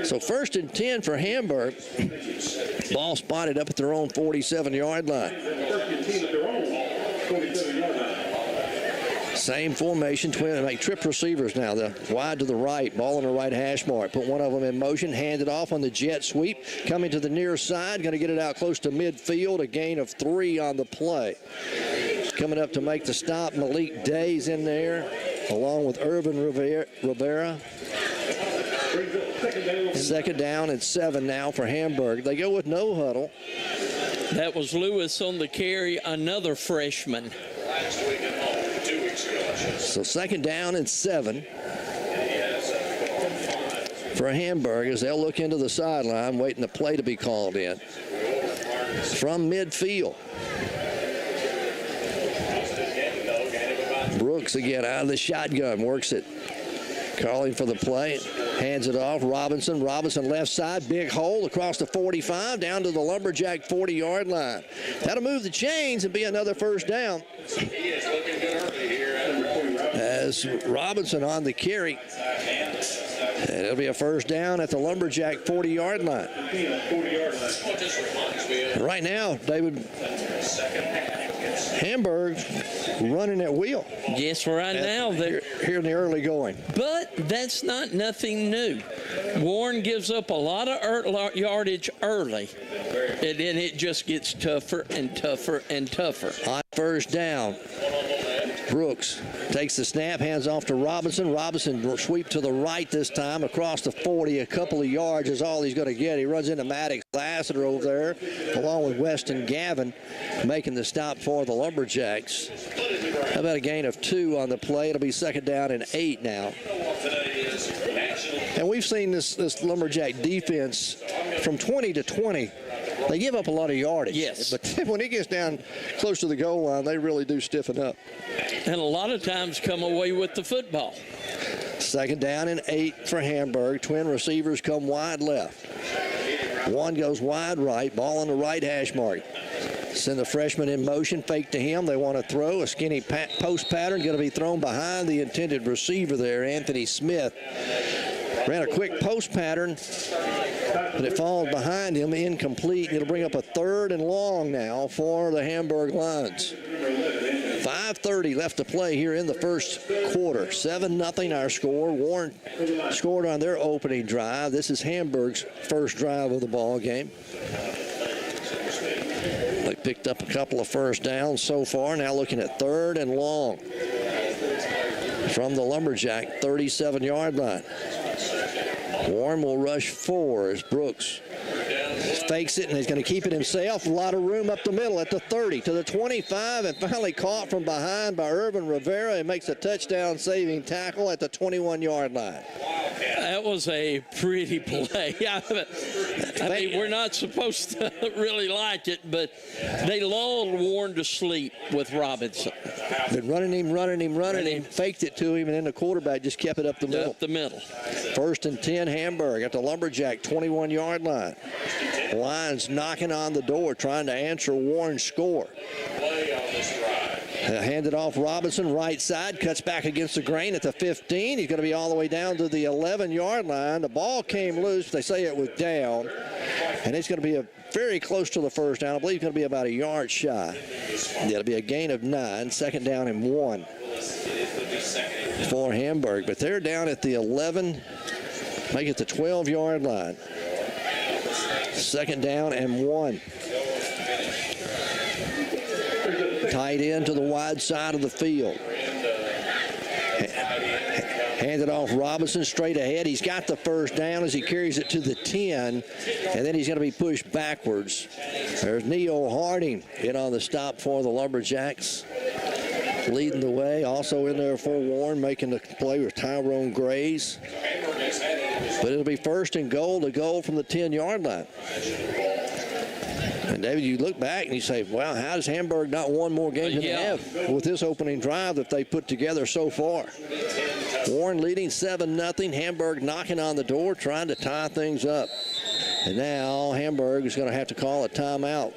So 1st and 10 for Hamburg. Ball spotted up at their own 47-yard line. Same formation, make trip receivers now. The wide to the right, ball on the right hash mark. Put one of them in motion, hand it off on the jet sweep. Coming to the near side, going to get it out close to midfield. A gain of 3 on the play. Coming up to make the stop, Malik Day's in there, along with Irvin Rivera. 2nd down and 7 now for Hamburg. They go with no huddle. That was Lewis on the carry, another freshman. So 2nd down and 7 for Hamburg as they'll look into the sideline, waiting the play to be called in. From midfield. Brooks again out of the shotgun, works it. Calling for the play, hands it off. Robinson left side, big hole across the 45 down to the Lumberjack 40-yard line. That'll move the chains and be another first down. As Robinson on the carry. And it'll be a first down at the Lumberjack 40-yard line. Right now, David, Hamburg running at will. Yes, right now. Here in the early going. But that's not nothing new. Warren gives up a lot of yardage early, and then it just gets tougher and tougher and tougher. On 1st down, Brooks takes the snap, hands off to Robinson. Robinson sweep to the right this time across the 40. A couple of yards is all he's going to get. He runs into Maddox Lassiter over there, along with Weston Gavin, making the stop for the Lumberjacks. How about a gain of 2 on the play? It'll be 2nd down and 8 now. And we've seen this Lumberjack defense from 20 to 20. They give up a lot of yardage. Yes. But when it gets down close to the goal line, they really do stiffen up. And a lot of times come away with the football. 2nd down and 8 for Hamburg. Twin receivers come wide left. One goes wide right, ball on the right hash mark. Send the freshman in motion, fake to him. They want to throw a skinny post pattern, going to be thrown behind the intended receiver there, Anthony Smith. Ran a quick post pattern, but it falls behind him, incomplete. It'll bring up a 3rd and long now for the Hamburg Lions. 5:30 left to play here in the first quarter. 7-0 our score. Warren scored on their opening drive. This is Hamburg's first drive of the ball game. They picked up a couple of first downs so far. Now looking at 3rd and long from the Lumberjack 37-yard line. Warren will rush 4 as Brooks fakes it, and he's going to keep it himself. A lot of room up the middle at the 30 to the 25, and finally caught from behind by Urban Rivera, and makes a touchdown-saving tackle at the 21-yard line. That was a pretty play. I mean, we're not supposed to really like it, but they lulled Warren to sleep with Robinson. Been running him, faked it to him, and then the quarterback just kept it up the middle. 1st and 10, Hamburg at the Lumberjack 21-yard line. Lions knocking on the door, trying to answer Warren's score. Handed off Robinson, right side, cuts back against the grain at the 15. He's going to be all the way down to the 11-yard line. The ball came loose. They say it was down, and it's going to be very close to the first down. I believe it's going to be about a yard shy. It'll be a gain of 9, 2nd down and 1 for Hamburg. But they're down at the 11, make it the 12-yard line. 2nd down and 1. Tight end to the wide side of the field. Handed off Robinson straight ahead. He's got the first down as he carries it to the 10, and then he's going to be pushed backwards. There's Neo Harding in on the stop for the Lumberjacks, leading the way. Also in there for Warren, making the play with Tyrone Grays. But it'll be 1st and goal to go from the 10-yard line. And David, you look back and you say, wow, how does Hamburg not one more game than they have with this opening drive that they put together so far? Warren leading 7-0. Hamburg knocking on the door, trying to tie things up. And now Hamburg is going to have to call a timeout.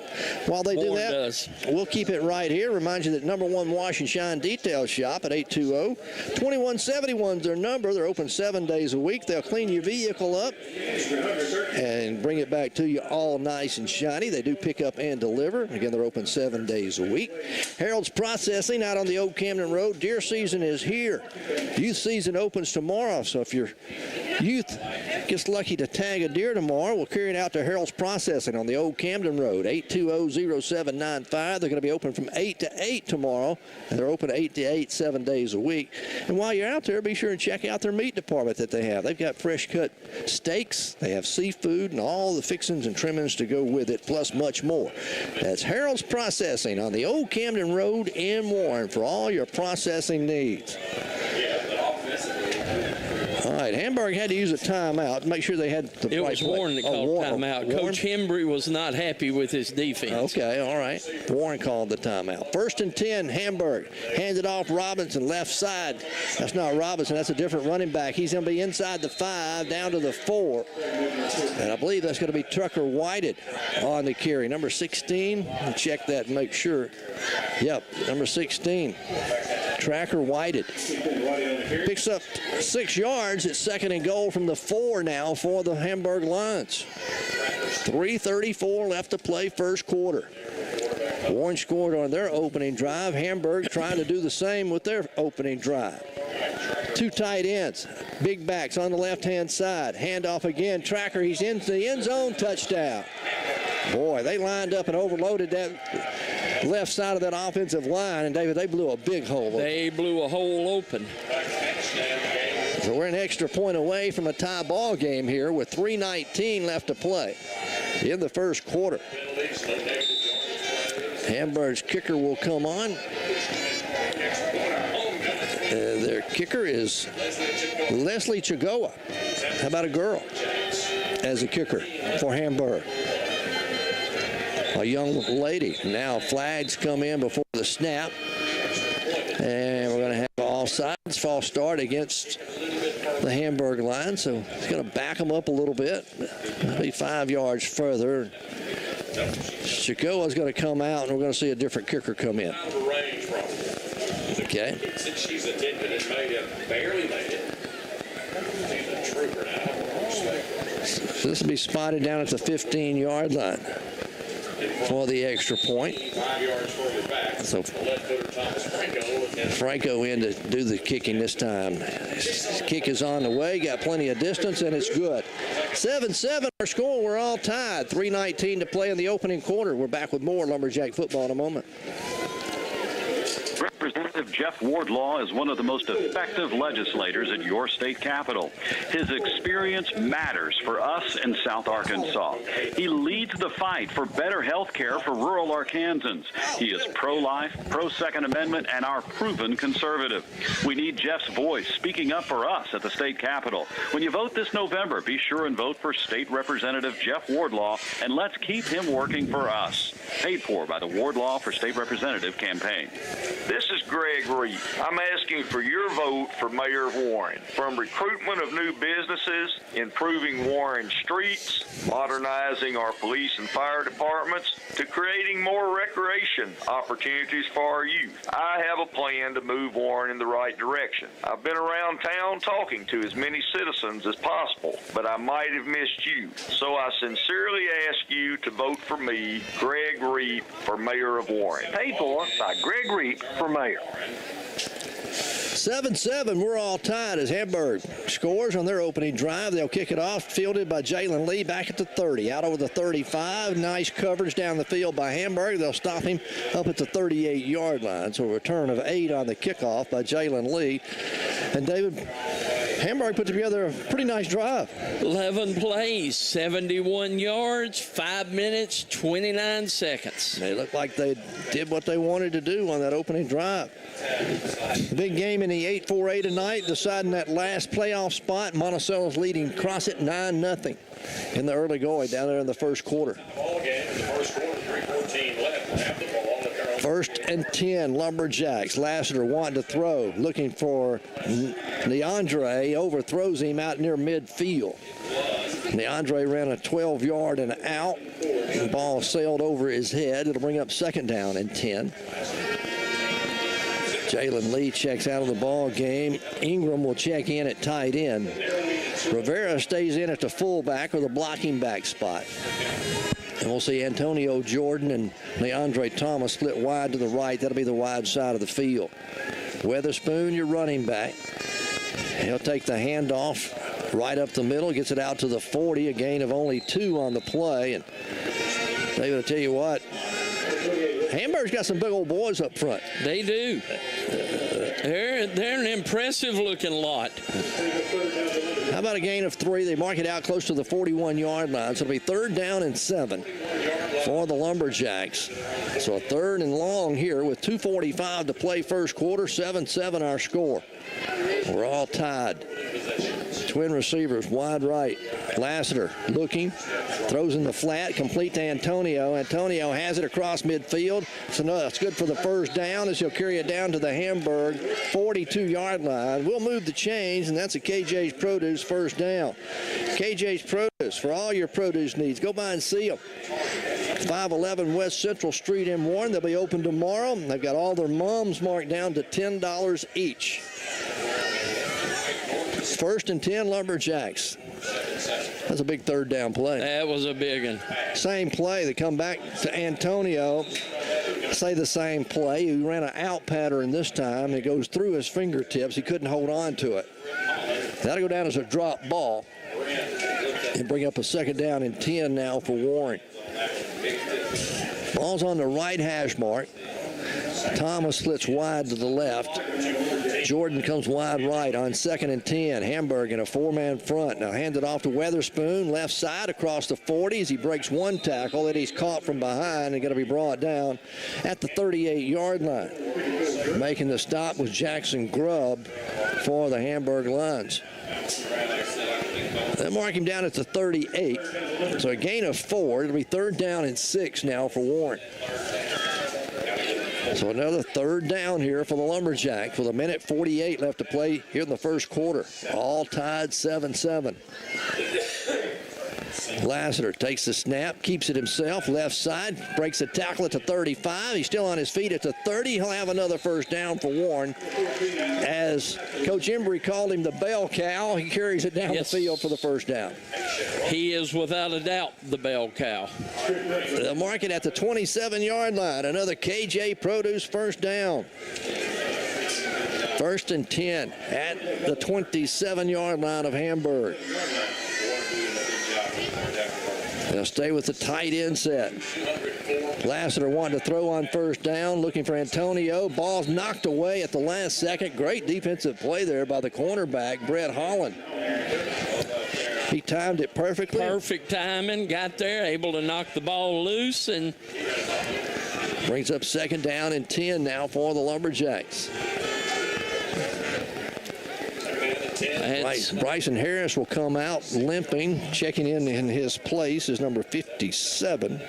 While they do that, we'll keep it right here. Remind you that #1 Wash and Shine Detail Shop at 820-2171 is their number. They're open 7 days a week. They'll clean your vehicle up and bring it back to you all nice and shiny. They do pick up and deliver. Again, they're open 7 days a week. Harold's Processing out on the Old Camden Road. Deer season is here. Youth season opens tomorrow, so if your youth gets lucky to tag a deer tomorrow, we'll carry it out to Harold's Processing on the Old Camden Road, 820-0795. They're going to be open from 8 to 8 tomorrow, and they're open 8 to 8, 7 days a week. And while you're out there, be sure and check out their meat department that they have. They've got fresh-cut steaks, they have seafood, and all the fixings and trimmings to go with it, plus much more. That's Harold's Processing on the Old Camden Road in Warren for all your processing needs. All right, Hamburg had to use a timeout to make sure they had the right play. It was Warren that called timeout. Warren? Coach Hembry was not happy with his defense. Okay, all right. Warren called the timeout. 1st and 10, Hamburg. Handed off Robinson, left side. That's not Robinson. That's a different running back. He's going to be inside the 5, down to the 4. And I believe that's going to be Trucker Whited on the carry. Number 16. I'll check that and make sure. Yep, number 16. Tracker Whited. Picks up 6 yards. It's 2nd and goal from the 4 now for the Hamburg Lions. 3:34 left to play first quarter. Warren scored on their opening drive. Hamburg trying to do the same with their opening drive. 2 tight ends. Big backs on the left-hand side. Handoff again. Tracker, he's into the end zone. Touchdown. Boy, they lined up and overloaded that left side of that offensive line, and David, they blew a big hole open. They blew a hole open. So we're an extra point away from a tie ball game here with 3:19 left to play in the first quarter. Hamburg's kicker will come on. Their kicker is Leslie Chagoa. How about a girl as a kicker for Hamburg? A young lady. Now flags come in before the snap. And we're going to have offsides, false start against the Hamburg line. So it's going to back them up a little bit. It'll be 5 yards further. Chagoa's going to come out, and we're going to see a different kicker come in. Okay. Since she's attempted and barely made it. So this will be spotted down at the 15-yard line for the extra point. So Franco in to do the kicking this time. His kick is on the way, got plenty of distance, and it's good. 7-7 our score. We're all tied. 3:19 to play in the opening quarter. We're back with more Lumberjack football in a moment. Representative Jeff Wardlaw is one of the most effective legislators at your state capitol. His experience matters for us in South Arkansas. He leads the fight for better health care for rural Arkansans. He is pro-life, pro-Second Amendment, and our proven conservative. We need Jeff's voice speaking up for us at the state capitol. When you vote this November, be sure and vote for State Representative Jeff Wardlaw, and let's keep him working for us. Paid for by the Wardlaw for State Representative campaign. This is Greg Reed. I'm asking for your vote for Mayor of Warren. From recruitment of new businesses, improving Warren streets, modernizing our police and fire departments, to creating more recreation opportunities for our youth, I have a plan to move Warren in the right direction. I've been around town talking to as many citizens as possible, but I might have missed you. So I sincerely ask you to vote for me, Greg Reed, for Mayor of Warren. Paid for by Greg Reed for Mayor. 7-7, we're all tied as Hamburg scores on their opening drive. They'll kick it off, fielded by Jalen Lee back at the 30, out over the 35. Nice coverage down the field by Hamburg. They'll stop him up at the 38-yard line. So a return of 8 on the kickoff by Jalen Lee. And David, Hamburg put together a pretty nice drive. 11 plays, 71 yards, 5 minutes, 29 seconds. They look like they did what they wanted to do on that opening drive. Big game in the 8-4A tonight, deciding that last playoff spot. Monticello's leading Crossett 9-0 in the early going down there in the first quarter. First and 10, Lumberjacks. Lassiter wanting to throw, looking for Neandre, overthrows him out near midfield. Neandre ran a 12-yard and out. The ball sailed over his head. It'll bring up second down and 10. Jalen Lee checks out of the ball game. Ingram will check in at tight end. Rivera stays in at the fullback or the blocking back spot. And we'll see Antonio Jordan and Leandre Thomas split wide to the right. That'll be the wide side of the field. Weatherspoon, your running back. He'll take the handoff right up the middle, gets it out to the 40, a gain of only 2 on the play. And David, I'll tell you what, Hamburg's got some big old boys up front. They do. They're an impressive-looking lot. How about a gain of 3? They mark it out close to the 41-yard line. So it'll be 3rd down and 7 for the Lumberjacks. So a 3rd and long here with 2:45 to play first quarter. 7-7 our score. We're all tied. Twin receivers, wide right. Lassiter looking, throws in the flat, complete to Antonio. Antonio has it across midfield. So no, that's good for the first down as he'll carry it down to the Hamburg 42-yard line. We'll move the chains, and that's a KJ's Produce first down. KJ's Produce, for all your produce needs, go by and see them. 511 West Central Street in Warren. They'll be open tomorrow. They've got all their mums marked down to $10 each. First and 10, Lumberjacks. That's a big 3rd down play. That was a big one. Same play. They come back to Antonio. Say the same play. He ran an out pattern this time. It goes through his fingertips. He couldn't hold on to it. That'll go down as a drop ball. And bring up a 2nd down and 10 now for Warren. Ball's on the right hash mark. Thomas splits wide to the left. Jordan comes wide right on 2nd and 10. Hamburg in a 4-man front. Now handed off to Weatherspoon, left side across the 40s. He breaks one tackle that he's caught from behind and going to be brought down at the 38-yard line. Making the stop was Jackson Grubb for the Hamburg Lions. They mark him down at the 38. So a gain of 4. It'll be 3rd down and 6 now for Warren. So another 3rd down here for the Lumberjacks with 1:48 left to play here in the first quarter. All tied 7-7. Lassiter takes the snap, keeps it himself, left side, breaks a tackle at the 35. He's still on his feet at the 30. He'll have another first down for Warren. As Coach Embry called him the bell cow, he carries it down the field for the first down. He is without a doubt the bell cow. They'll mark it at the 27-yard line. Another KJ Produce first down. First and 10 at the 27-yard line of Hamburg. They'll stay with the tight end set. Lassiter wanting to throw on first down, looking for Antonio. Ball's knocked away at the last second. Great defensive play there by the cornerback, Brett Holland. He timed it perfectly. Perfect timing, got there, able to knock the ball loose, and brings up second down and 10 now for the Lumberjacks. Bryson Harris will come out limping. Checking in his place is number 57.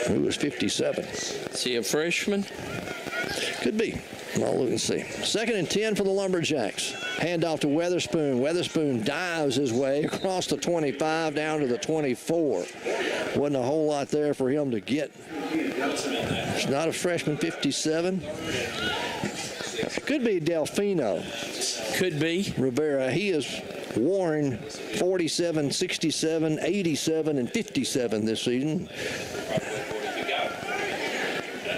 Who was 57? Is he a freshman? Could be. I'll look and see. Second and 10 for the Lumberjacks. Handoff to Weatherspoon. Weatherspoon dives his way across the 25 down to the 24. Wasn't a whole lot there for him to get. It's not a freshman, 57. Could be Delfino. Could be. Rivera. He is Warren 47, 67, 87, and 57 this season.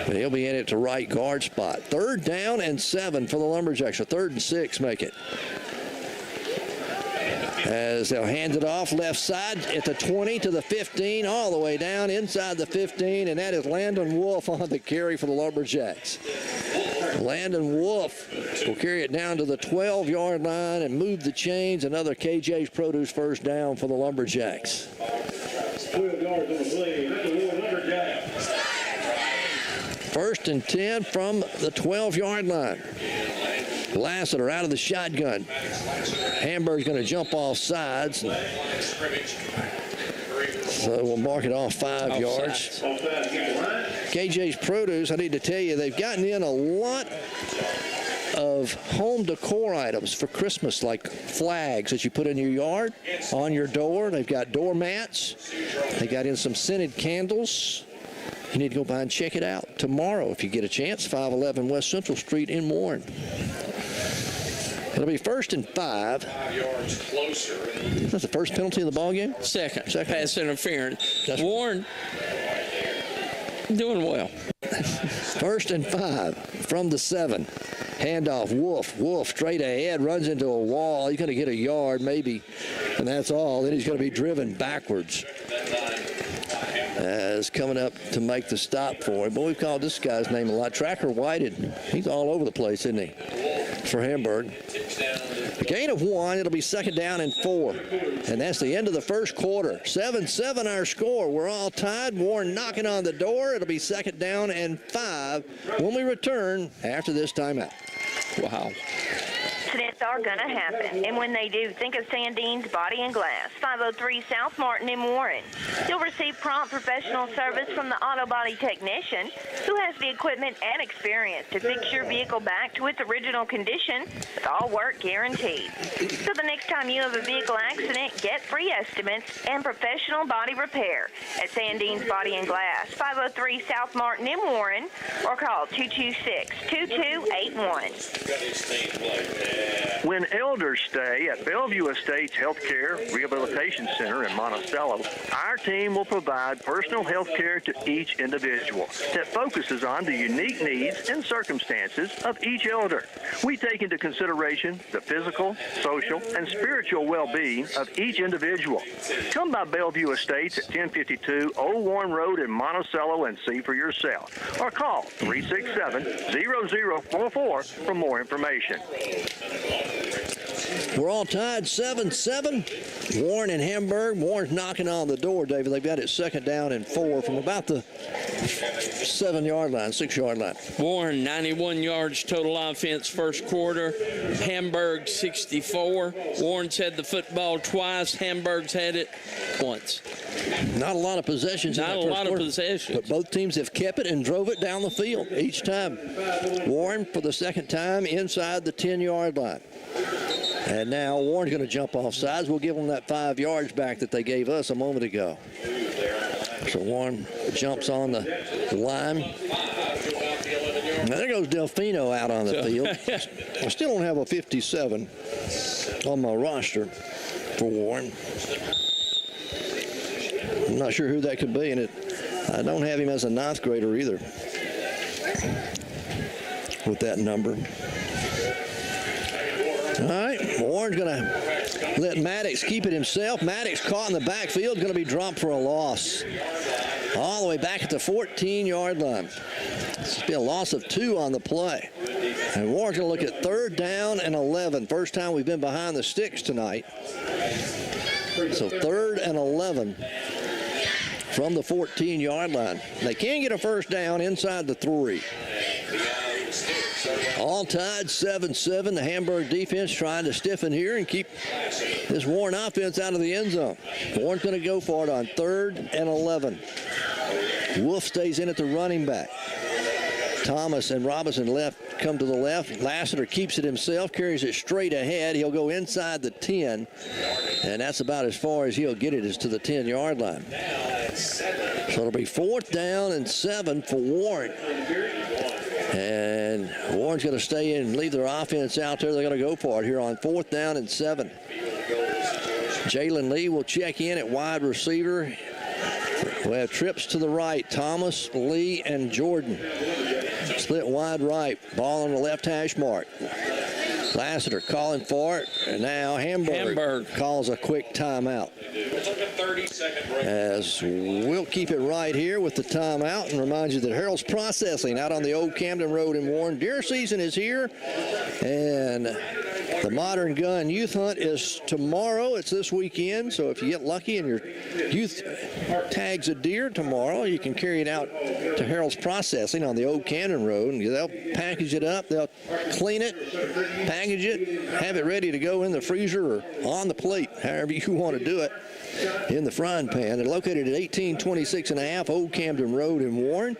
But he'll be in it to right guard spot. Third down and 7 for the Lumberjacks. A third and 6 make it. As they'll hand it off left side at the 20 to the 15, all the way down inside the 15, and that is Landon Wolf on the carry for the Lumberjacks. Landon Wolf will carry it down to the 12-yard line and move the chains. Another KJ's Produce first down for the Lumberjacks. 12 yards on the play. That's the Lumberjacks. First and 10 from the 12-yard line. Lassiter out of the shotgun. Hamburg's going to jump off sides. So we'll mark it off 5 yards. KJ's Produce, I need to tell you, they've gotten in a lot of home decor items for Christmas, like flags that you put in your yard, on your door. They've got doormats. They got in some scented candles. You need to go by and check it out tomorrow if you get a chance. 511 West Central Street in Warren. It'll be first and 5. 5 yards closer. Is that the first penalty of the ball game? Second. Pass interference. Warren doing well. First and 5 from the 7. Handoff, Wolf. Wolf straight ahead, runs into a wall. He's going to get a yard maybe, and that's all. Then he's going to be driven backwards. As coming up to make the stop for him. But we've called this guy's name a lot. Tracker Whited. He's all over the place, isn't he? For Hamburg. A gain of 1. It'll be second down and 4. And that's the end of the first quarter. 7-7 our score. We're all tied. Warren knocking on the door. It'll be second down and 5 when we return after this timeout. Wow. Accidents are going to happen, and when they do, think of Sandine's Body and Glass, 503 South Martin in Warren. You'll receive prompt professional service from the auto body technician who has the equipment and experience to fix your vehicle back to its original condition with all work guaranteed. So the next time you have a vehicle accident, get free estimates and professional body repair at Sandine's Body and Glass, 503 South Martin in Warren, or call 226-2281. When elders stay at Bellevue Estates Healthcare Rehabilitation Center in Monticello, our team will provide personal health care to each individual that focuses on the unique needs and circumstances of each elder. We take into consideration the physical, social, and spiritual well-being of each individual. Come by Bellevue Estates at 1052 Old Warren Road in Monticello and see for yourself. Or call 367-0044 for more information. We're all tied 7-7. Warren and Hamburg. Warren's knocking on the door, David. They've got it second down and 4 from about the 7-yard line, 6-yard line. Warren, 91 yards total offense first quarter. Hamburg, 64. Warren's had the football twice. Hamburg's had it once. Not a lot of possessions. Not a lot of possessions. But both teams have kept it and drove it down the field each time. Warren for the second time inside the 10-yard line. And now Warren's going to jump off sides. We'll give them that 5 yards back that they gave us a moment ago. So Warren jumps on the line. Now there goes Delfino out on the field. I still don't have a 57 on my roster for Warren. I'm not sure who that could be, and I don't have him as a 9th grader either with that number. All right, Warren's going to let Maddox keep it himself. Maddox caught in the backfield, going to be dropped for a loss. All the way back at the 14-yard line. It's been a loss of 2 on the play. And Warren's going to look at 3rd down and 11. First time we've been behind the sticks tonight. So 3rd and 11 from the 14-yard line. They can get a first down inside the 3. All tied 7-7. The Hamburg defense trying to stiffen here and keep this Warren offense out of the end zone. Warren's going to go for it on 3rd and 11. Wolf stays in at the running back. Thomas and Robinson come to the left. Lassiter keeps it himself, carries it straight ahead. He'll go inside the 10, and that's about as far as he'll get it, is to the 10-yard line. So it'll be 4th down and 7 for Warren. And Warren's going to stay in and leave their offense out there. They're going to go for it here on 4th down and 7. Jalen Lee will check in at wide receiver. We have trips to the right. Thomas, Lee, and Jordan. Split wide right. Ball on the left hash mark. Lassiter calling for it. And now Hamburg calls a quick timeout. As we'll keep it right here with the timeout and remind you that Harold's Processing out on the Old Camden Road in Warren. Deer season is here, and the Modern Gun Youth Hunt is tomorrow. It's this weekend, so if you get lucky and your youth tags a deer tomorrow, you can carry it out to Harold's Processing on the Old Camden Road, and they'll package it up. They'll clean it, package it, have it ready to go in the freezer or on the plate, however you want to do it, in the frying pan. They're located at 1826.5 Old Camden Road in Warren.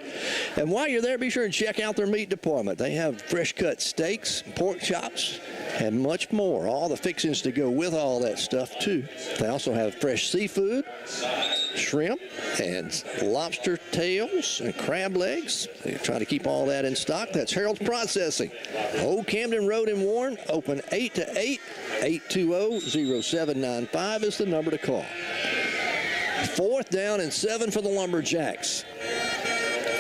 And while you're there, be sure and check out their meat department. They have fresh-cut steaks, pork chops, and much more. All the fixings to go with all that stuff, too. They also have fresh seafood, shrimp, and lobster tails, and crab legs. They try to keep all that in stock. That's Harold's Processing. Old Camden Road in Warren, open 8 to 8. 820-0795 is the number to call. 4th down and 7 for the Lumberjacks.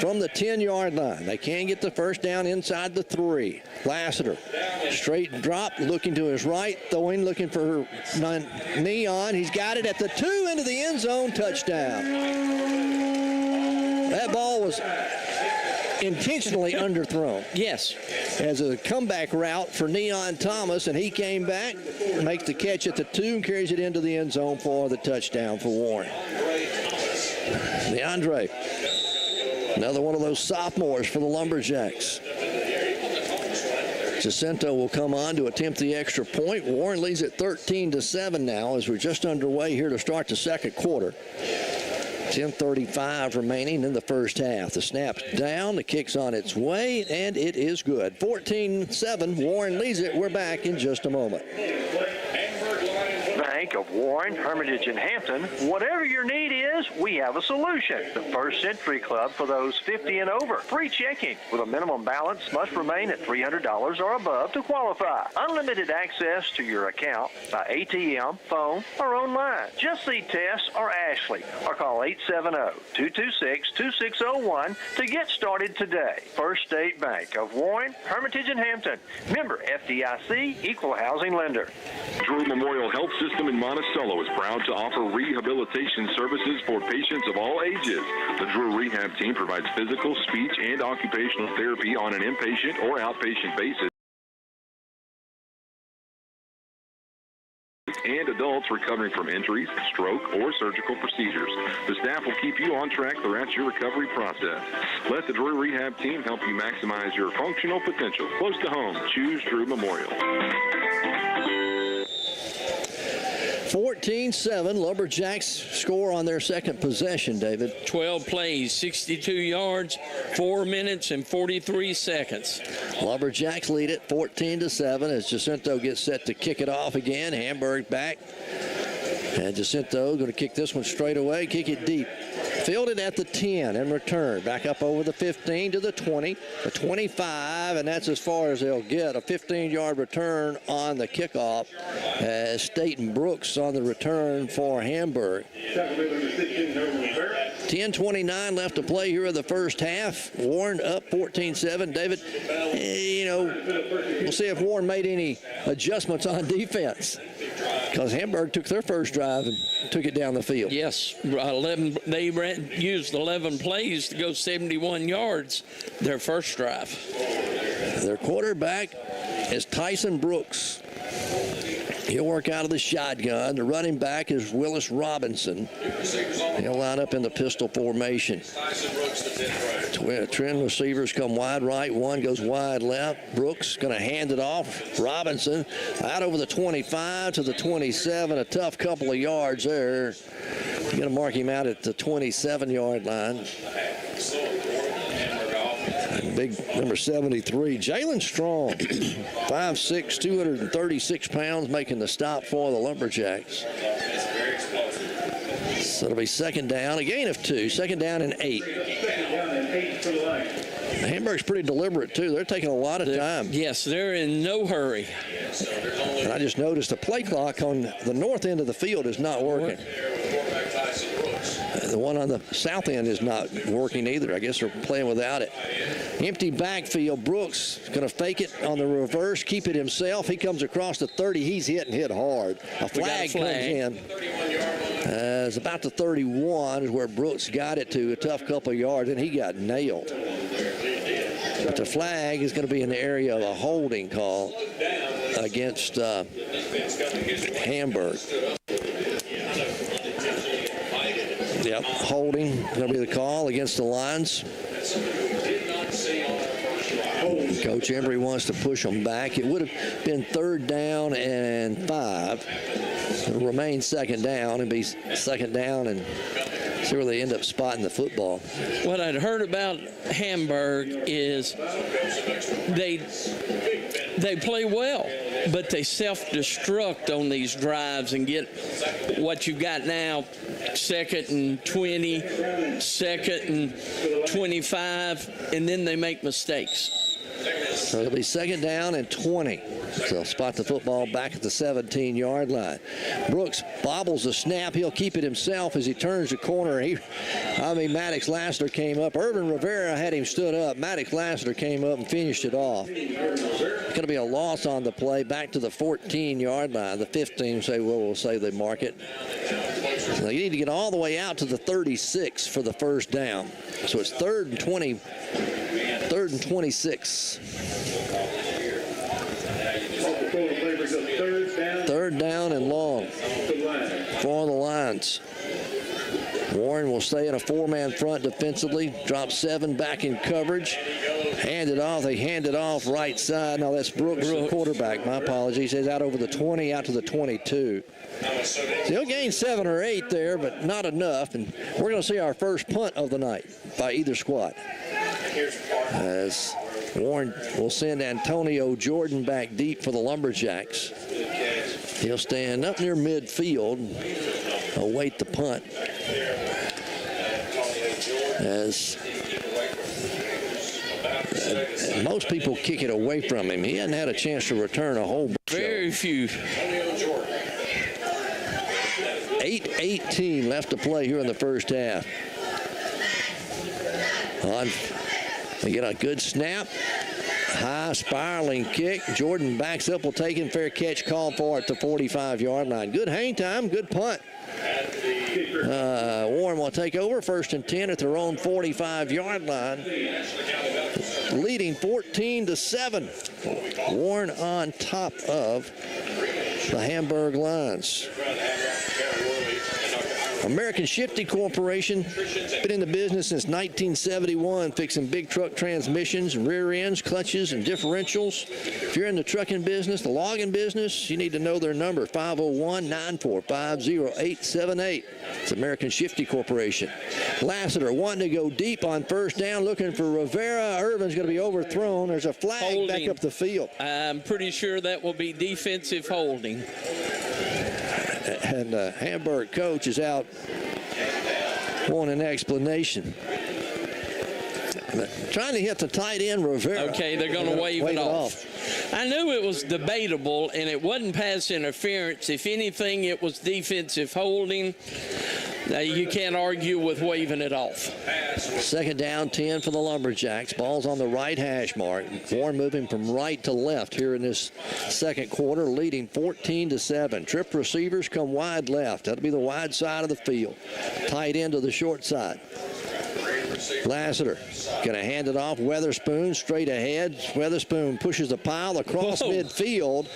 From the 10-yard line, they can get the first down inside the 3. Lassiter, straight drop, looking to his right, throwing, looking for Neon. He's got it at the 2 into the end zone, touchdown. That ball was intentionally underthrown. Yes. As a comeback route for Neon Thomas, and he came back, makes the catch at the 2, and carries it into the end zone for the touchdown for Warren. DeAndre, another one of those sophomores for the Lumberjacks. Jacinto will come on to attempt the extra point. Warren leads at 13-7 now as we're just underway here to start the second quarter. 10:35 remaining in the first half. The snap's down, the kick's on its way, and it is good. 14-7, Warren leads it. We're back in just a moment. Bank of Warren, Hermitage, and Hampton. Whatever your need is, we have a solution. The First Century Club for those 50 and over. Free checking with a minimum balance must remain at $300 or above to qualify. Unlimited access to your account by ATM, phone, or online. Just see Tess or Ashley or call 870-226-2601 to get started today. First State Bank of Warren, Hermitage, and Hampton. Member FDIC, Equal Housing Lender. Drew Memorial Health System in Monticello is proud to offer rehabilitation services for patients of all ages. The Drew Rehab Team provides physical, speech, and occupational therapy on an inpatient or outpatient basis, and adults recovering from injuries, stroke, or surgical procedures. The staff will keep you on track throughout your recovery process. Let the Drew Rehab Team help you maximize your functional potential. Close to home, choose Drew Memorial. 14-7, Lumberjacks score on their second possession, David. 12 plays, 62 yards, 4 minutes and 43 seconds. Lumberjacks lead it 14-7 as Jacinto gets set to kick it off again. Hamburg back. And Jacinto going to kick this one straight away, kick it deep. Fielded at the 10 and return. Back up over the 15 to the 20, the 25, and that's as far as they'll get. A 15-yard return on the kickoff as Staten Brooks on the return for Hamburg. 10:29 left to play here in the first half. Warren up 14-7. David, we'll see if Warren made any adjustments on defense, because Hamburg took their first drive and took it down the field. Yes, 11. They used 11 plays to go 71 yards their first drive. Their quarterback is Tyson Brooks. He'll work out of the shotgun. The running back is Willis Robinson. He'll line up in the pistol formation. Trend receivers come wide right. One goes wide left. Brooks going to hand it off. Robinson out over the 25 to the 27. A tough couple of yards there. You're going to mark him out at the 27-yard line. Big number 73, Jalen Strong, 5'6", 236 pounds, making the stop for the Lumberjacks. So it'll be second down, a gain of 2, second down and 8. Hamburg's pretty deliberate, too. They're taking a lot of time. Yes, they're in no hurry. And I just noticed the play clock on the north end of the field is not working. The one on the south end is not working either. I guess they're playing without it. Empty backfield. Brooks is going to fake it on the reverse, keep it himself. He comes across the 30. He's hit hard. A flag comes in. It's about the 31 is where Brooks got it to, a tough couple of yards, and he got nailed. But the flag is going to be in the area of a holding call against Hamburg. Yep, holding going to be the call against the Lions. Coach Embry wants to push them back. It would have been 3rd down and 5. It'll remain second down and be second down and see where they end up spotting the football. What I'd heard about Hamburg is they play well, but they self-destruct on these drives and get what you've got now, 2nd and 20, 2nd and 25, and then they make mistakes. So it'll be second down and 20. So they'll spot the football back at the 17-yard line. Brooks bobbles the snap. He'll keep it himself as he turns the corner. Maddox Lassiter came up. Irvin Rivera had him stood up. Maddox Lassiter came up and finished it off. It's going to be a loss on the play back to the 14-yard line. The 15 we'll say they mark it. So you need to get all the way out to the 36 for the first down. So it's 3rd and 20. 3rd and 26. 3rd down and long for the Lions. Warren will stay in a 4-man front defensively. Drop 7 back in coverage. Hand it off. They hand it off right side. No, that's Brooks, the quarterback. My apologies. He's out over the 20, out to the 22. So he'll gain 7 or 8 there, but not enough. And we're going to see our first punt of the night by either squad. As Warren will send Antonio Jordan back deep for the Lumberjacks. He'll stand up near midfield and await the punt. As most people kick it away from him. He hasn't had a chance to return a whole bunch. Very few. 8:18 left to play here in the first half. They get a good snap. High spiraling kick. Jordan backs up, will take it. Fair catch called for at the 45-yard line. Good hang time, good punt. Warren will take over, 1st and 10 at their own 45-yard line, leading 14-7. Warren on top of the Hamburg Lions. American Shifty Corporation, been in the business since 1971, fixing big truck transmissions, rear ends, clutches, and differentials. If you're in the trucking business, the logging business, you need to know their number, 501-945-0878. It's American Shifty Corporation. Lassiter wanting to go deep on first down, looking for Rivera. Irvin's going to be overthrown. There's a flag holding back up the field. I'm pretty sure that will be defensive holding. And the Hamburg coach is out wanting an explanation. Trying to hit the tight end, Rivera. Okay, they're going to wave it off. I knew it was debatable, and it wasn't pass interference. If anything, it was defensive holding. You can't argue with waving it off. Second down, 10 for the Lumberjacks. Ball's on the right hash mark. Warren moving from right to left here in this second quarter, leading 14-7. Trip receivers come wide left. That'll be the wide side of the field. Tight end to the short side. Lassiter going to hand it off. Weatherspoon straight ahead. Weatherspoon pushes the pile across midfield.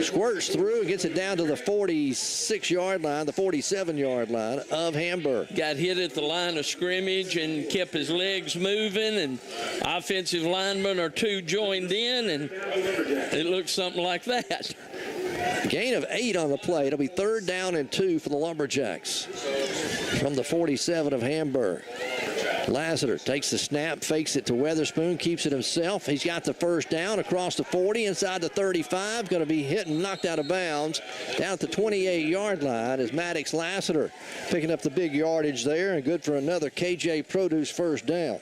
Squirts through, gets it down to the 46-yard line, the 47-yard line of Hamburg. Got hit at the line of scrimmage and kept his legs moving, and offensive linemen or two joined in, and it looks something like that. Gain of 8 on the play. It'll be 3rd down and 2 for the Lumberjacks from the 47 of Hamburg. Lassiter takes the snap, fakes it to Weatherspoon, keeps it himself. He's got the first down across the 40, inside the 35. Going to be hit and knocked out of bounds down at the 28-yard line as Maddox Lassiter picking up the big yardage there, and good for another KJ Produce first down.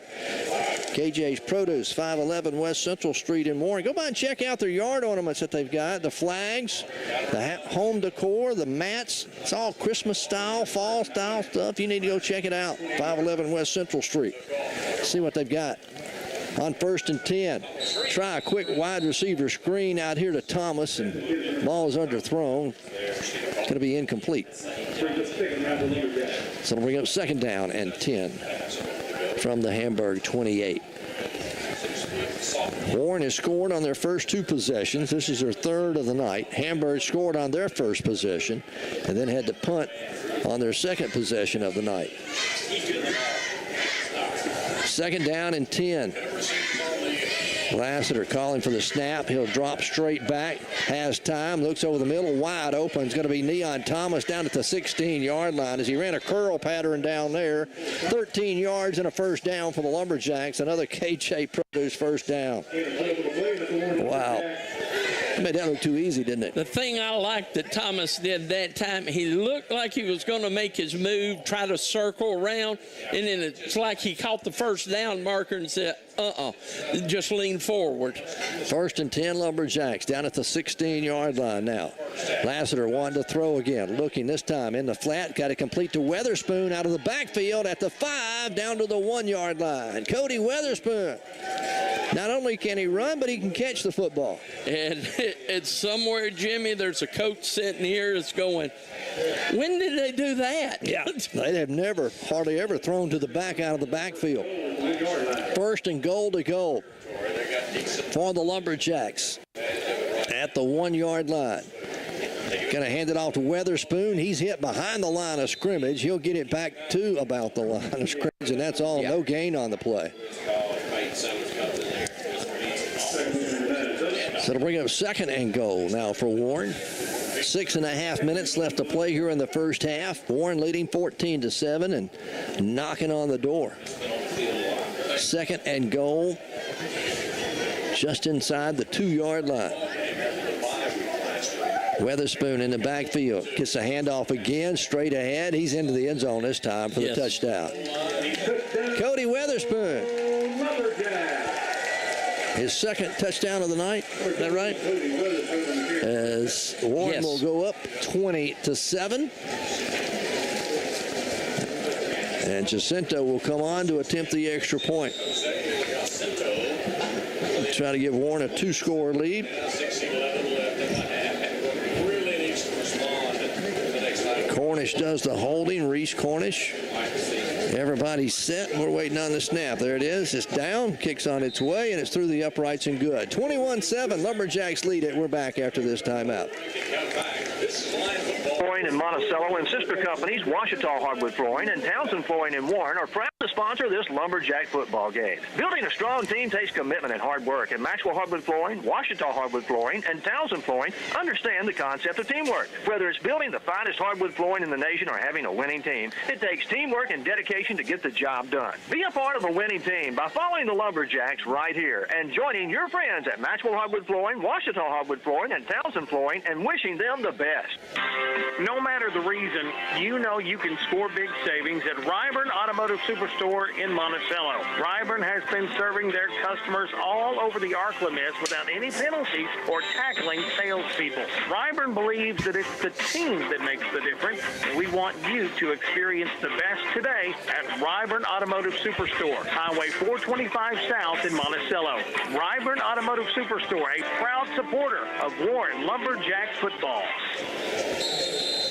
KJ's Produce, 511 West Central Street in Warren. Go by and check out their yard ornaments that they've got. The flags, the home decor, the mats. It's all Christmas style, fall style stuff. You need to go check it out. 511 West Central Street. See what they've got. On 1st and 10. Try a quick wide receiver screen out here to Thomas, and ball is underthrown. It's going to be incomplete. So it'll bring up 2nd down and 10. From the Hamburg 28. Warren has scored on their first 2 possessions. This is their 3rd of the night. Hamburg scored on their first possession and then had to punt on their 2nd possession of the night. 2nd down and 10. Lassiter calling for the snap. He'll drop straight back. Has time. Looks over the middle. Wide open. It's going to be Neon Thomas down at the 16-yard line as he ran a curl pattern down there. 13 yards and a first down for the Lumberjacks. Another KJ Produce first down. Wow. Made that look too easy, didn't it? The thing I liked that Thomas did that time, he looked like he was going to make his move, try to circle around, and then it's like he caught the first down marker and said, just lean forward. 1st and 10 Lumberjacks down at the 16-yard line now. Lassiter wanting to throw again. Looking this time in the flat. Got it complete to Weatherspoon out of the backfield at the 5 down to the 1-yard line. Cody Weatherspoon. Not only can he run, but he can catch the football. And it's somewhere, Jimmy, there's a coach sitting here that's going, when did they do that? Yeah, they have never, hardly ever thrown to the back out of the backfield. 1st and goal to go for the Lumberjacks at the 1-yard line. Going to hand it off to Weatherspoon. He's hit behind the line of scrimmage. He'll get it back to about the line of scrimmage, and that's all. No gain on the play. So it'll bring up 2nd and goal now for Warren. 6.5 minutes left to play here in the first half. Warren leading 14-7 and knocking on the door. 2nd and goal just inside the 2-yard line. Weatherspoon in the backfield. Gets the handoff again, straight ahead. He's into the end zone this time for the touchdown. Cody Weatherspoon. His 2nd touchdown of the night. Is that right? As Warren will go up 20-7. And Jacinto will come on to attempt the extra point. Try to give Warren a 2-score lead. Cornish does the holding. Reese Cornish. Everybody's set. We're waiting on the snap. There it is. It's down. Kicks on its way, and it's through the uprights and good. 21-7. Lumberjacks lead it. We're back after this timeout. Flooring in Monticello and sister companies Washita Hardwood Flooring and Townsend Flooring in Warren are proud to sponsor this Lumberjack football game. Building a strong team takes commitment and hard work, and Maxwell Hardwood Flooring, Washita Hardwood Flooring, and Townsend Flooring understand the concept of teamwork. Whether it's building the finest hardwood flooring in the nation or having a winning team, it takes teamwork and dedication to get the job done. Be a part of a winning team by following the Lumberjacks right here and joining your friends at Maxwell Hardwood Flooring, Washita Hardwood Flooring, and Townsend Flooring, and wishing them the best. No matter the reason, you know you can score big savings at Ryburn Automotive Superstore in Monticello. Ryburn has been serving their customers all over the ArcLaMiss without any penalties or tackling salespeople. Ryburn believes that it's the team that makes the difference, and we want you to experience the best today at Ryburn Automotive Superstore, Highway 425 South in Monticello. Ryburn Automotive Superstore, a proud supporter of Warren Lumberjack football.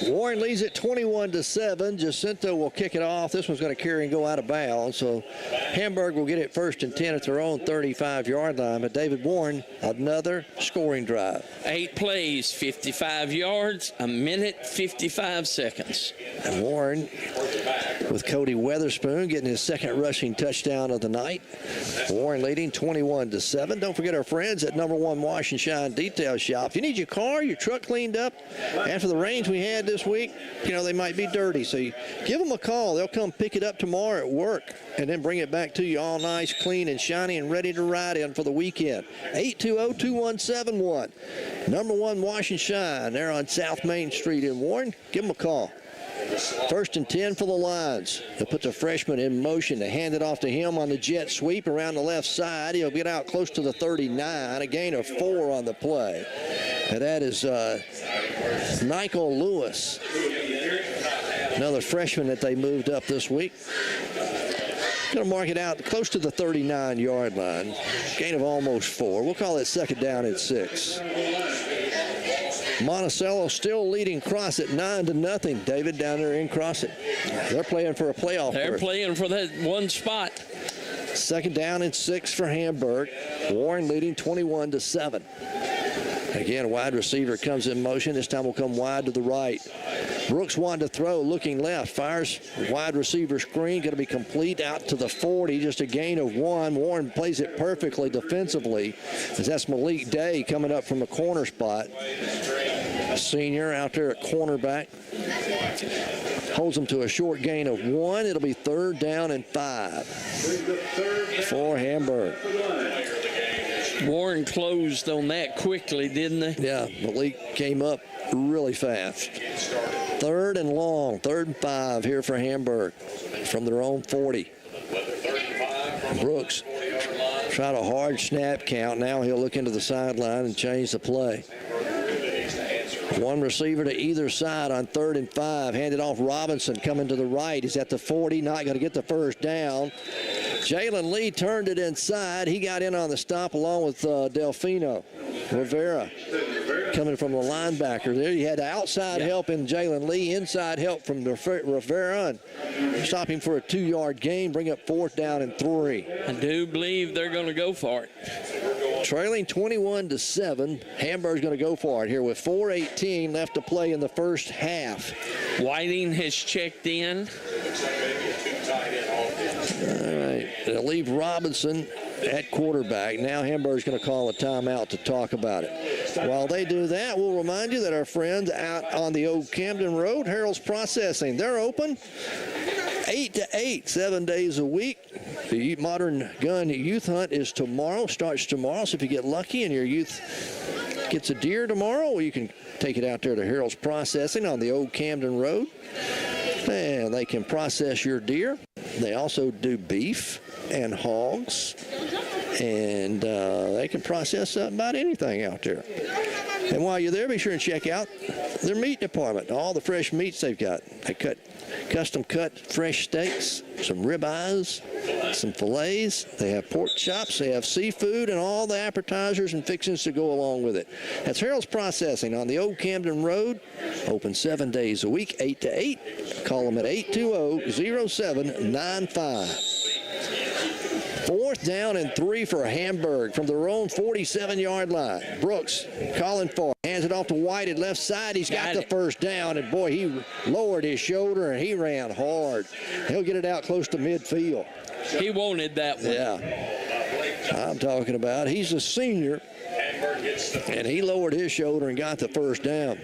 Warren leads it 21-7. Jacinto will kick it off. This one's going to carry and go out of bounds. So Hamburg will get it 1st and 10 at their own 35-yard line. But David Warren, another scoring drive. 8 plays, 55 yards, a minute, 55 seconds. And Warren with Cody Weatherspoon getting his second rushing touchdown of the night. Warren leading 21-7. Don't forget our friends at number 1 Wash and Shine Detail Shop. If you need your car, your truck cleaned up after the rains we had this week, you know, they might be dirty. So you give them a call. They'll come pick it up tomorrow at work and then bring it back to you all nice, clean, and shiny and ready to ride in for the weekend. 820-2171. Number 1 Wash and Shine. They're on South Main Street in Warren. Give them a call. 1st and 10 for the Lions. They'll put the freshman in motion to hand it off to him on the jet sweep around the left side. He'll get out close to the 39, a gain of 4 on the play. And that is Michael Lewis, another freshman that they moved up this week. Going to mark it out close to the 39-yard line. Gain of almost 4. We'll call it 2nd down at 6. Monticello still leading Crossett 9-0. David down there in Crossett. They're playing for a playoff. They're playing for that one spot. 2nd down and 6 for Hamburg. Warren leading 21-7. Again, wide receiver comes in motion. This time will come wide to the right. Brooks wanted to throw, looking left. Fires wide receiver screen. Going to be complete out to the 40. Just a gain of 1. Warren plays it perfectly defensively, as that's Malik Day coming up from a corner spot. A senior out there at cornerback. Holds them to a short gain of 1. It'll be 3rd down and 5 for Hamburg. Warren closed on that quickly, didn't they? Yeah, Malik came up really fast. 3rd and long, 3rd and 5 here for Hamburg from their own 40. Brooks tried a hard snap count. Now he'll look into the sideline and change the play. 1 receiver to either side on 3rd and 5. Handed off Robinson coming to the right. He's at the 40, not going to get the 1st down. Jalen Lee turned it inside. He got in on the stop along with Delfino Rivera coming from the linebacker there. You had outside help in Jalen Lee, inside help from Rivera, and stop him for a 2-yard gain, bring up 4th down and 3. I do believe they're going to go for it. Trailing 21-7. Hamburg's going to go for it here with 4:18 left to play in the first half. Whiting has checked in. All right, they'll leave Robinson at quarterback. Now Hamburg's going to call a timeout to talk about it. While they do that, we'll remind you that our friends out on the old Camden Road, Harold's Processing, they're open 8 to 8, 7 days a week. The Modern Gun Youth Hunt is tomorrow, starts tomorrow. So if you get lucky and your youth gets a deer tomorrow, you can take it out there to Harold's Processing on the old Camden Road. And they can process your deer. They also do beef and hogs. And they can process about anything out there. And while you're there, be sure and check out their meat department. All the fresh meats they've got. They cut custom cut fresh steaks, some ribeyes, some fillets. They have pork chops. They have seafood and all the appetizers and fixings to go along with it. That's Harold's Processing on the Old Camden Road. Open 7 days a week, 8 to 8. Call them at 820-0795. 4th down and 3 for Hamburg from their own 47-yard line. Brooks calling for it. Hands it off to White at left side. He's got the first down, and boy, he lowered his shoulder and he ran hard. He'll get it out close to midfield. He wanted that one. Yeah. I'm talking about. He's a senior, and he lowered his shoulder and got the first down.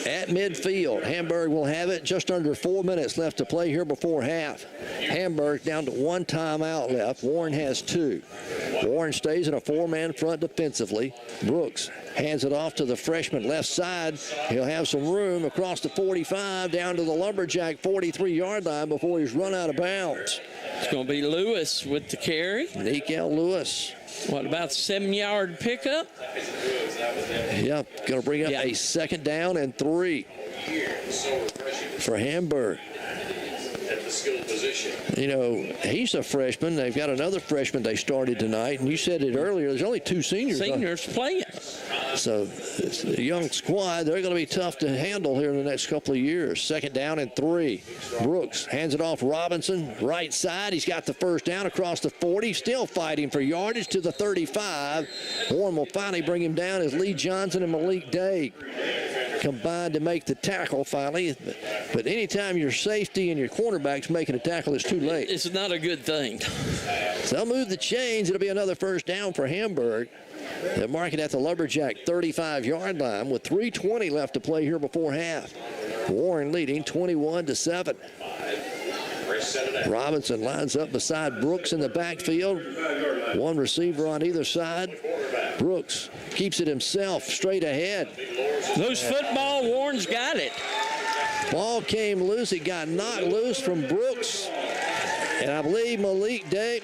At midfield, Hamburg will have it. Just under 4 minutes left to play here before half. Hamburg down to 1 timeout left. Warren has 2. Warren stays in a 4-man front defensively. Brooks hands it off to the freshman left side. He'll have some room across the 45 down to the Lumberjack 43-yard line before he's run out of bounds. It's going to be Lewis with the carry. Nikel Lewis. What, about 7-yard pickup? Yeah, going to bring up a 2nd down and 3 for Hamburg. You know, he's a freshman. They've got another freshman they started tonight, and you said it earlier, there's only 2 seniors. Seniors playing. So it's a young squad. They're going to be tough to handle here in the next couple of years. 2nd down and 3. Brooks hands it off Robinson, right side. He's got the first down across the 40. Still fighting for yardage to the 35. Warren will finally bring him down as Lee Johnson and Malik Day combined to make the tackle finally. But anytime your safety and your cornerback's making a tackle, it's too late. It's not a good thing. So they'll move the chains. It'll be another first down for Hamburg. They'll mark it at the Lumberjack 35-yard line with 3:20 left to play here before half. Warren leading 21-7. Robinson lines up beside Brooks in the backfield. 1 receiver on either side. Brooks keeps it himself straight ahead. Loose football, Warren's got it. Ball came loose. It got knocked loose from Brooks. And I believe Malik Day,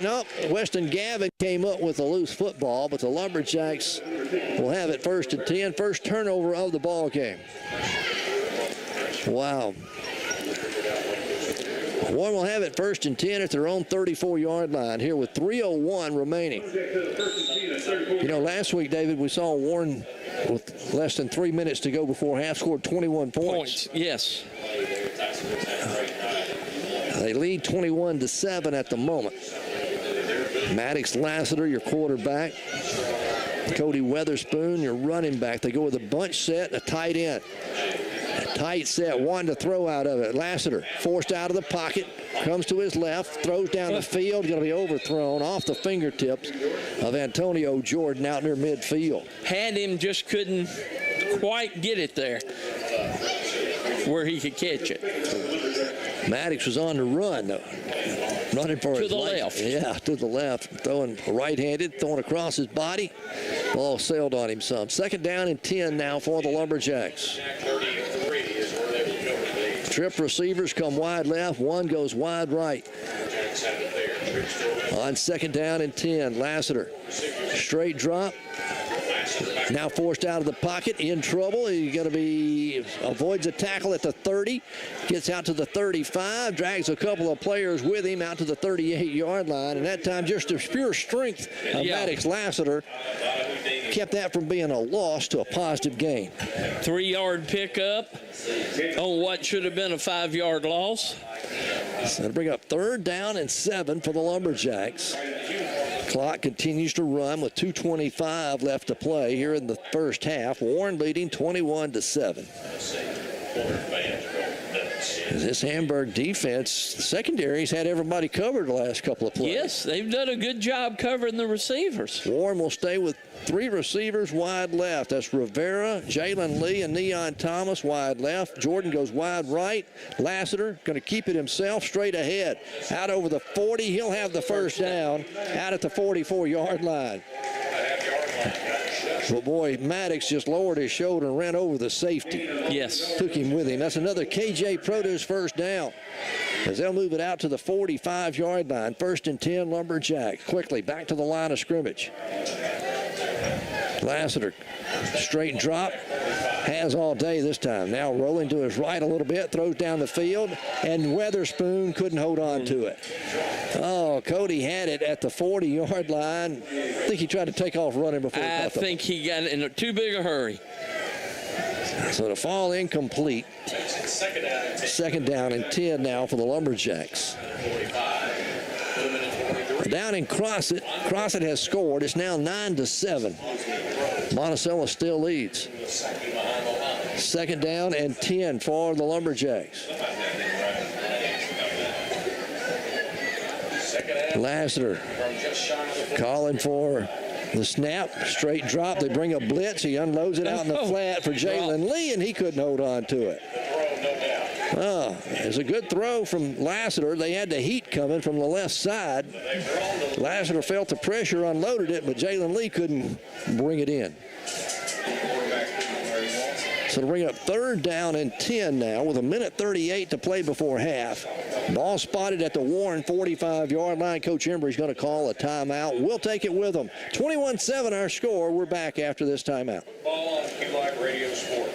Weston Gavin came up with a loose football, but the Lumberjacks will have it 1st and 10. First turnover of the ball game. Wow. Warren will have it 1st and 10 at their own 34-yard line here with 3:01 remaining. You know, last week, David, we saw Warren with less than 3 minutes to go before half scored 21 points. Yes. They lead 21-7 at the moment. Maddox Lassiter, your quarterback. Cody Weatherspoon, your running back. They go with a bunch set and a tight end. A tight set, 1 to throw out of it. Lassiter forced out of the pocket, comes to his left, throws down the field, going to be overthrown off the fingertips of Antonio Jordan out near midfield. Had him, just couldn't quite get it there where he could catch it. Maddox was on the run, though. Running for his life. Left. Yeah, to the left. Throwing right-handed, throwing across his body. Ball sailed on him some. 2nd down and 10 now for the Lumberjacks. Trip receivers come wide left. 1 goes wide right. On 2nd down and 10, Lassiter. Straight drop. Now forced out of the pocket, in trouble. He's going to be, avoids a tackle at the 30, gets out to the 35, drags a couple of players with him out to the 38-yard line, and that time just the pure strength of Maddox Lassiter kept that from being a loss to a positive gain. 3-yard pickup on what should have been a 5-yard loss. So that'll bring up 3rd down and 7 for the Lumberjacks. Clock continues to run with 2:25 left to play here in the first half. Warren leading 21-7. This Hamburg defense, the secondary's had everybody covered the last couple of plays. Yes, they've done a good job covering the receivers. Warren will stay with 3 receivers wide left. That's Rivera, Jalen Lee, and Neon Thomas wide left. Jordan goes wide right. Lassiter going to keep it himself straight ahead. Out over the 40, he'll have the first down out at the 44-yard line. But boy, Maddox just lowered his shoulder and ran over the safety. Yes. Took him with him. That's another KJ Produce first down. As they'll move it out to the 45-yard line. 1st and 10, Lumberjacks. Quickly back to the line of scrimmage. Lassiter, straight drop, has all day this time. Now rolling to his right a little bit, throws down the field, and Weatherspoon couldn't hold on to it. Oh, Cody had it at the 40-yard line. I think he tried to take off running before he I think he got in too big a hurry. So the fall incomplete. 2nd down and 10 now for the Lumberjacks. Down in Crossett. Crossett has scored. It's now 9-7. Monticello still leads. Second down and 10 for the Lumberjacks. Lassiter calling for the snap, straight drop. They bring a blitz. He unloads it out in the flat for Jalen Lee, and he couldn't hold on to it. Oh, it's a good throw from Lassiter. They had the heat coming from the left side. Lassiter felt the pressure, unloaded it, but Jalen Lee couldn't bring it in. So to bring up third down and 10 now with 1:38 to play before half. Ball spotted at the Warren 45-yard line. Coach Embry's going to call a timeout. We'll take it with them. 21-7 our score. We're back after this timeout.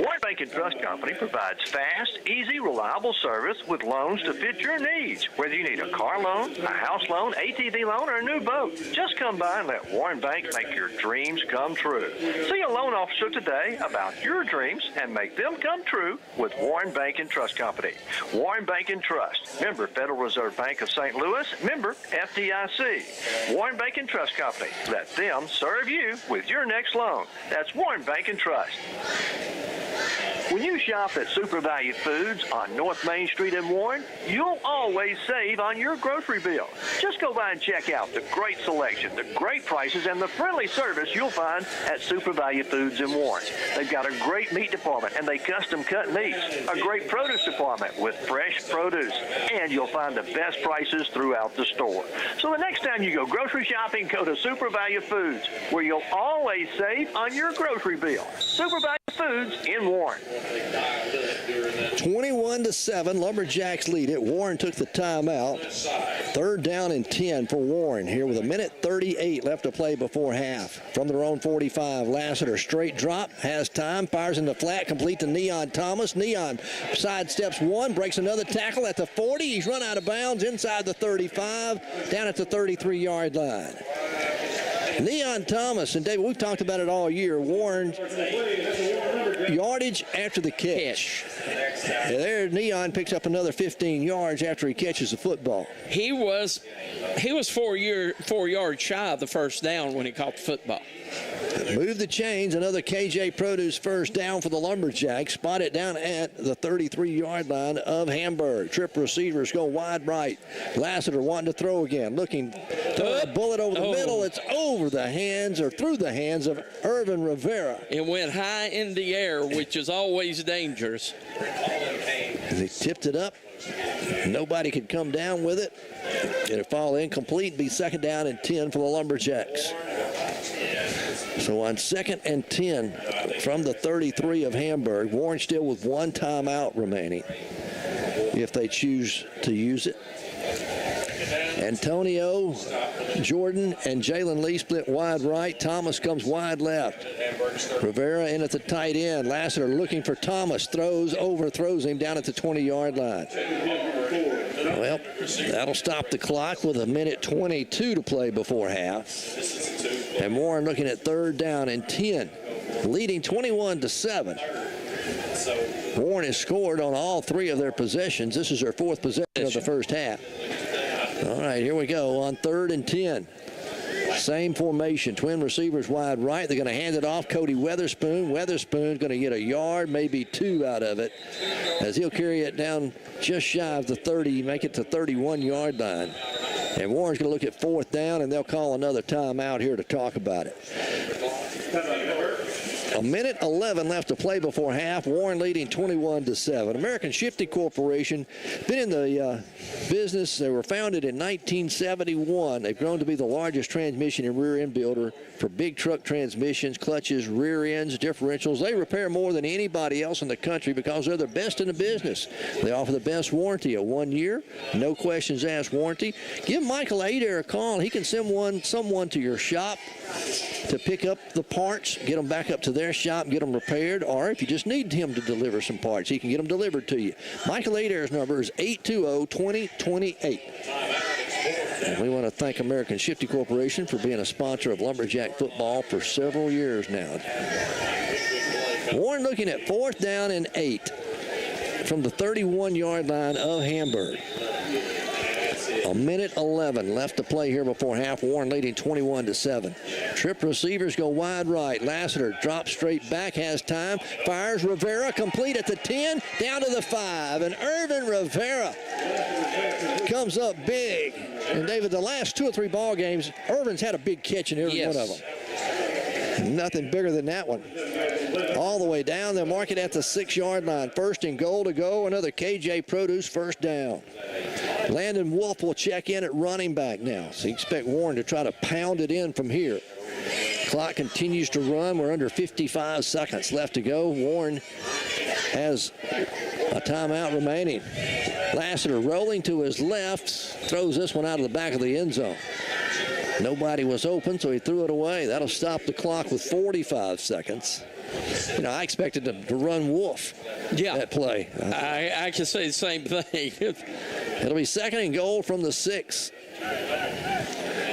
Warren Bank and Trust Company provides fast, easy, reliable service with loans to fit your needs. Whether you need a car loan, a house loan, ATV loan, or a new boat, just come by and let Warren Bank make your dreams come true. See a loan officer today about your dreams and make them come true with Warren Bank and Trust Company. Warren Bank and Trust, member Federal Reserve Bank of St. Louis, member FDIC. Warren Bank and Trust Company. Let them serve you with your next loan. That's Warren Bank and Trust. When you shop at Super Value Foods on North Main Street in Warren, you'll always save on your grocery bill. Just go by and check out the great selection, the great prices, and the friendly service you'll find at Super Value Foods in Warren. They've got a great meat department, and they custom cut meats, a great produce department with fresh produce, and you'll find the best prices throughout the store. So the next time you go grocery shopping, go to Super Value Foods, where you'll always save on your grocery bill. Super Value Foods in Warren. 21-7, Lumberjacks lead it. Warren took the timeout. Third down and 10 for Warren here with 1:38 left to play before half. From their own 45, Lassiter straight drop, has time, fires in the flat, complete to Neon Thomas. Neon sidesteps one, breaks another tackle at the 40. He's run out of bounds inside the 35, down at the 33-yard line. Neon Thomas, and David, we've talked about it all year. Warren yardage after the catch. There, Neon picks up another 15 yards after he catches the football. He was 4 yards shy of the first down when he caught the football. Move the chains. Another KJ Produce first down for the Lumberjacks. Spot it down at the 33-yard line of Hamburg. Trip receivers go wide right. Lassiter wanting to throw again. Looking to a bullet over the middle. It's over the hands or through the hands of Irvin Rivera. It went high in the air, which is always dangerous. They tipped it up. Nobody could come down with it. It'll fall incomplete, be second down and 10 for the Lumberjacks. So on second and 10 from the 33 of Hamburg, Warren still with one timeout remaining if they choose to use it. Antonio, Jordan, and Jalen Lee split wide right. Thomas comes wide left. Rivera in at the tight end. Lassiter looking for Thomas. Overthrows him down at the 20-yard line. Well, that'll stop the clock with 1:22 to play before half. And Warren looking at third down and 10, leading 21-7. Warren has scored on all three of their possessions. This is their fourth possession of the first half. All right, here we go on third and 10. Same formation, twin receivers wide right. They're going to hand it off. Cody Weatherspoon. Weatherspoon's going to get a yard, maybe two out of it, as he'll carry it down just shy of the 30, make it to 31-yard line. And Warren's going to look at fourth down, and they'll call another timeout here to talk about it. 1:11 left to play before half. Warren leading 21-7. American Shifting Corporation, been in the business. They were founded in 1971. They've grown to be the largest transmission and rear end builder for big truck transmissions, clutches, rear ends, differentials. They repair more than anybody else in the country because they're the best in the business. They offer the best warranty, a 1 year, no questions asked warranty. Give Michael Adair a call. He can send someone to your shop to pick up the parts, get them back up to their shop, get them repaired, or if you just need him to deliver some parts, he can get them delivered to you. Michael Adair's number is 820-2028. And we want to thank American Shifty Corporation for being a sponsor of Lumberjack football for several years now. Warren looking at fourth down and 8 from the 31-yard line of Hamburg. A minute 11 left to play here before half. Warren leading 21-7. Trip receivers go wide right. Lassiter drops straight back, has time, fires. Rivera complete at the 10, down to the 5. And Irvin Rivera comes up big. And David, the last 2 or 3 ball games, Irvin's had a big catch in every one of them. Nothing bigger than that one. All the way down, they'll mark it at the 6-yard line. First and goal to go. Another KJ Produce first down. Landon Wolf will check in at running back now. So you expect Warren to try to pound it in from here. Clock continues to run. We're under 55 seconds left to go. Warren has a timeout remaining. Lassiter rolling to his left. Throws this one out of the back of the end zone. Nobody was open, so he threw it away. That'll stop the clock with 45 seconds. You know, I expected them to run Wolf that play. I can say the same thing. It'll be second and goal from the 6.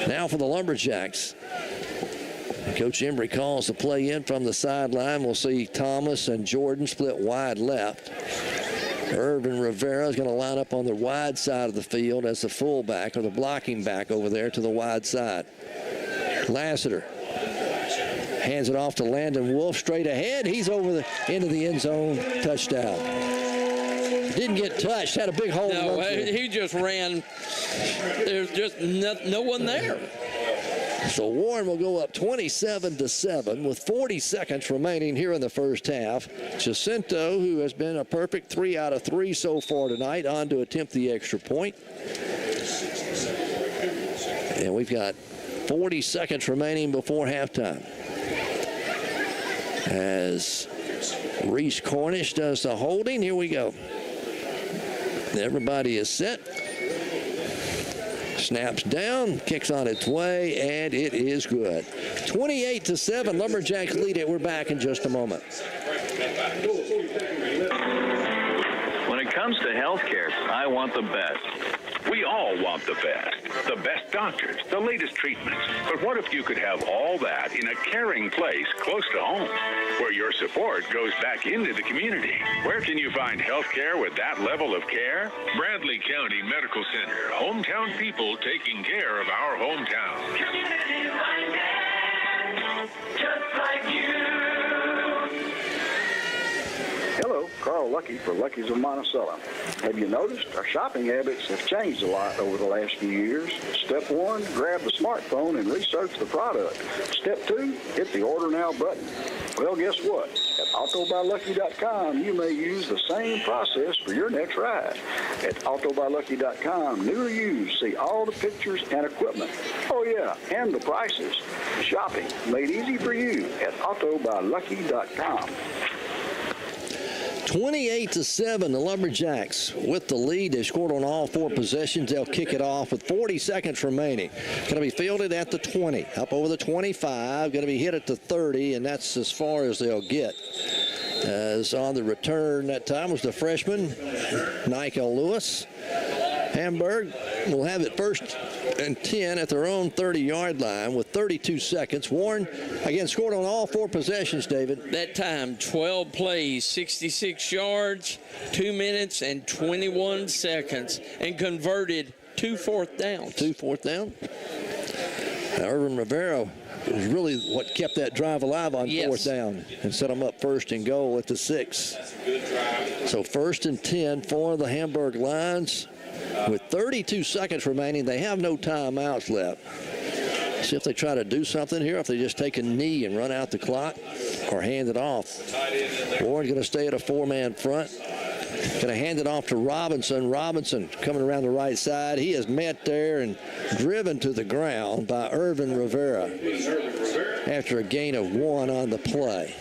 Now for the Lumberjacks. Coach Embry calls the play in from the sideline. We'll see Thomas and Jordan split wide left. Irvin Rivera is going to line up on the wide side of the field as the fullback, or the blocking back over there to the wide side. Lassiter hands it off to Landon Wolf straight ahead. He's over the into the end zone. Touchdown. Didn't get touched. Had a big hole. No, he just ran. There's just no one there. So Warren will go up 27-7 with 40 seconds remaining here in the first half. Jacinto, who has been a perfect 3 out of 3 so far tonight, on to attempt the extra point. And we've got 40 seconds remaining before halftime. As Reese Cornish does the holding, here we go. Everybody is set. Snaps down, kicks on its way, and it is good. 28-7, Lumberjacks lead it. We're back in just a moment. When it comes to health care, I want the best. We all want the best doctors, the latest treatments. But what if you could have all that in a caring place close to home, where your support goes back into the community? Where can you find health care with that level of care? Bradley County Medical Center, hometown people taking care of our hometown. Community finance, just like you. Hello, Carl Lucky for Lucky's of Monticello. Have you noticed our shopping habits have changed a lot over the last few years? Step 1, grab the smartphone and research the product. Step 2, hit the order now button. Well, guess what? At AutoBuyLucky.com, you may use the same process for your next ride. At AutoBuyLucky.com, new or used, see all the pictures and equipment. Oh, yeah, and the prices. Shopping made easy for you at AutoBuyLucky.com. 28-7, the Lumberjacks with the lead. They scored on all 4 possessions. They'll kick it off with 40 seconds remaining. Going to be fielded at the 20, up over the 25, going to be hit at the 30, and that's as far as they'll get. As on the return that time was the freshman, Nikel Lewis. Hamburg will have it first and 10 at their own 30-yard line with 32 seconds. Warren, again, scored on all 4 possessions, David. That time, 12 plays, 66 yards, 2 minutes and 21 seconds, and converted 2 fourth downs. 2 fourth down. Irvin Rivera was really what kept that drive alive on fourth down and set them up first and goal at the 6. So first and 10 for the Hamburg Lions. With 32 seconds remaining, they have no timeouts left. See if they try to do something here, if they just take a knee and run out the clock or hand it off. Warren's going to stay at a 4-man front. Going to hand it off to Robinson. Robinson coming around the right side. He is met there and driven to the ground by Irvin Rivera after a gain of 1 on the play.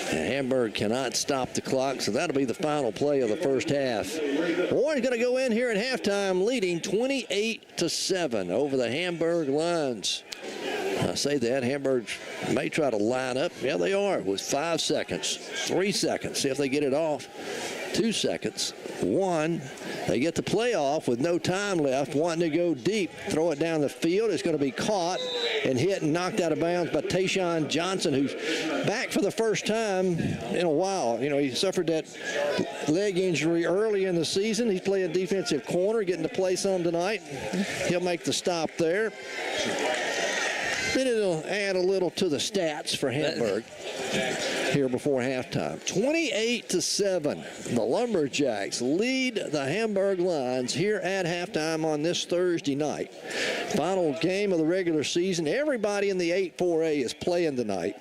And Hamburg cannot stop the clock, so that'll be the final play of the first half. Warren's going to go in here at halftime leading 28-7 over the Hamburg Lions. I say that, Hamburg may try to line up. Yeah, they are, with 5 seconds, 3 seconds. See if they get it off. 2 seconds, 1. They get the play off with no time left, wanting to go deep. Throw it down the field. It's going to be caught and hit and knocked out of bounds by Tayshawn Johnson, who's back for the first time in a while. You know, he suffered that leg injury early in the season. He's playing defensive corner, getting to play some tonight. He'll make the stop there. Then it'll add a little to the stats for Hamburg here before halftime. 28-7. The Lumberjacks lead the Hamburg Lions here at halftime on this Thursday night. Final game of the regular season. Everybody in the 8-4A is playing tonight.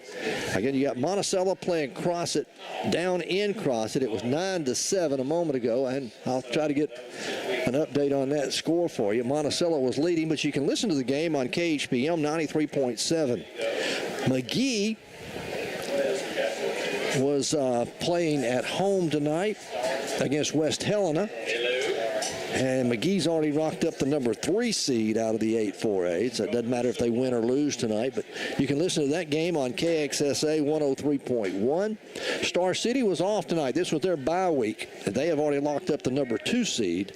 Again, you got Monticello playing Crossett down in Crossett. It was 9-7 a moment ago, and I'll try to get an update on that score for you. Monticello was leading, but you can listen to the game on KHPM 93.7. McGee was playing at home tonight against West Helena. And McGee's already rocked up the number 3 seed out of the 8-4A. So it doesn't matter if they win or lose tonight. But you can listen to that game on KXSA 103.1. Star City was off tonight. This was their bye week. They have already locked up the number 2 seed.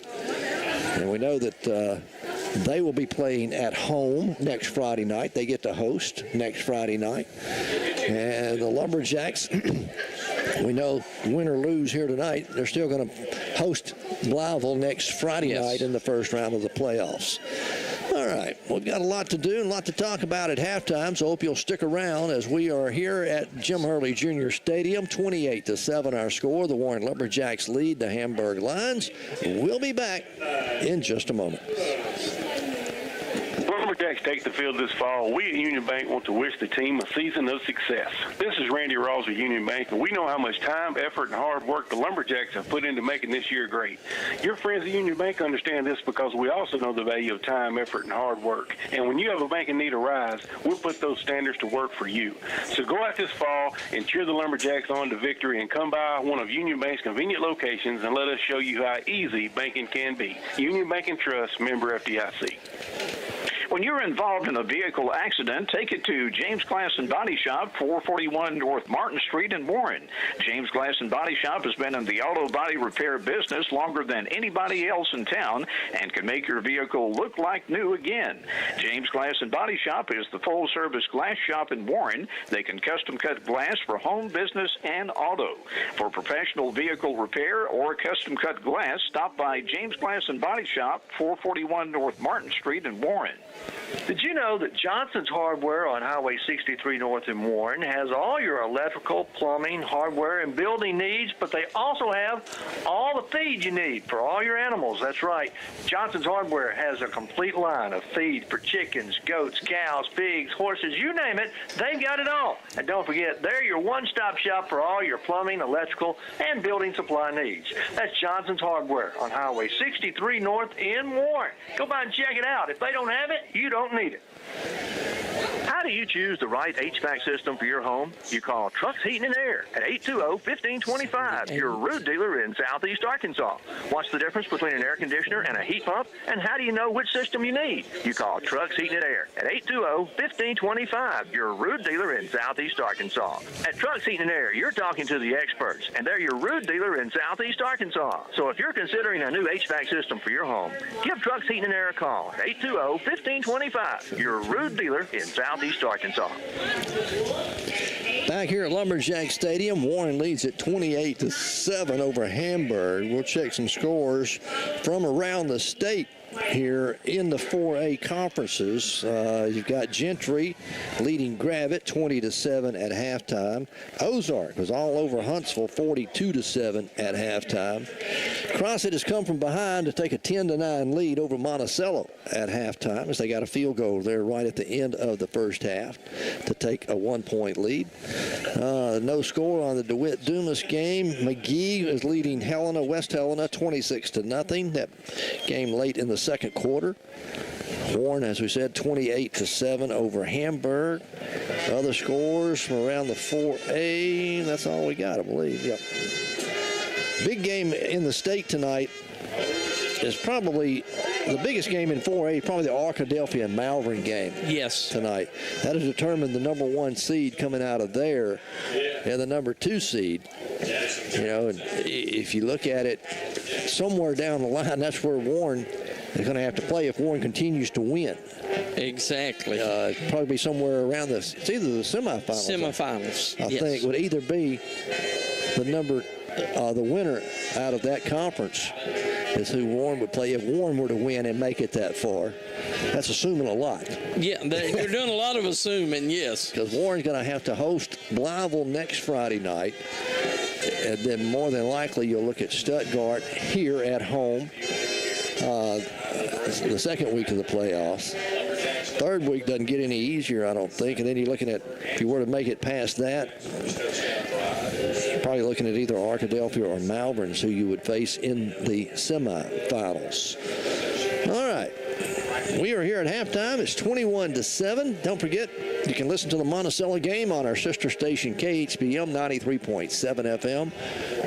And we know that they will be playing at home next Friday night. They get to host next Friday night. And the Lumberjacks, we know win or lose here tonight, they're still going to host Blytheville next Friday night in the first round of the playoffs. All right, we've got a lot to do and a lot to talk about at halftime, so I hope you'll stick around as we are here at Jim Hurley Jr. Stadium. 28-7 our score. The Warren Lumberjacks lead the Hamburg Lions. We'll be back in just a moment. Lumberjacks take the field this fall. We at Union Bank want to wish the team a season of success. This is Randy Rawls with Union Bank, and we know how much time, effort, and hard work the Lumberjacks have put into making this year great. Your friends at Union Bank understand this because we also know the value of time, effort, and hard work. And when you have a bank in need of rise, we'll put those standards to work for you. So go out this fall and cheer the Lumberjacks on to victory and come by one of Union Bank's convenient locations and let us show you how easy banking can be. Union Bank and Trust, member FDIC. When you're involved in a vehicle accident, take it to James Glass and Body Shop, 441 North Martin Street in Warren. James Glass and Body Shop has been in the auto body repair business longer than anybody else in town and can make your vehicle look like new again. James Glass and Body Shop is the full-service glass shop in Warren. They can custom-cut glass for home, business, and auto. For professional vehicle repair or custom-cut glass, stop by James Glass and Body Shop, 441 North Martin Street in Warren. Did you know that Johnson's Hardware on Highway 63 North in Warren has all your electrical, plumbing, hardware, and building needs, but they also have all the feed you need for all your animals. That's right. Johnson's Hardware has a complete line of feed for chickens, goats, cows, pigs, horses, you name it, they've got it all. And don't forget, they're your one-stop shop for all your plumbing, electrical, and building supply needs. That's Johnson's Hardware on Highway 63 North in Warren. Go by and check it out. If they don't have it, you don't need it. How do you choose the right HVAC system for your home? You call Trucks Heating and Air at 820-1525, your root dealer in Southeast Arkansas. What's the difference between an air conditioner and a heat pump? And how do you know which system you need? You call Trucks Heating and Air at 820-1525, your root dealer in Southeast Arkansas. At Trucks Heating and Air, you're talking to the experts, and they're your root dealer in Southeast Arkansas. So if you're considering a new HVAC system for your home, give Trucks Heating and Air a call at 820-1525, your root dealer in Southeast Arkansas. Back here at Lumberjack Stadium, Warren leads at 28-7 over Hamburg. We'll check some scores from around the state here in the 4A conferences. You've got Gentry leading Gravett 20-7 at halftime. Ozark was all over Huntsville 42-7 at halftime. Crossett has come from behind to take a 10-9 lead over Monticello at halftime as they got a field goal there right at the end of the first half to take a 1-point lead. No score on the DeWitt Dumas game. McGee is leading West Helena 26-0. That game late in the second quarter. Warren, as we said, 28-7 over Hamburg. Other scores from around the 4A. That's all we got, I believe. Yep. Big game in the state tonight is probably the biggest game in 4A, probably the Arkadelphia and Malvern game. Yes. Tonight. That has determined the number 1 seed coming out of there and the number 2 seed. You know, and if you look at it somewhere down the line, that's where Warren they're going to have to play if Warren continues to win. Exactly. Probably be somewhere around it's either the semifinals. Semifinals, I think would either be the winner out of that conference is who Warren would play if Warren were to win and make it that far. That's assuming a lot. Yeah, you're doing a lot of assuming, yes. Because Warren's going to have to host Blytheville next Friday night. And then more than likely you'll look at Stuttgart here at home the second week of the playoffs. Third week doesn't get any easier, I don't think. And then you're looking at, if you were to make it past that, you're probably looking at either Arkadelphia or Malverns, who you would face in the semifinals. All right. We are here at halftime. It's 21-7. Don't forget, you can listen to the Monticello game on our sister station, KHBM 93.7 FM.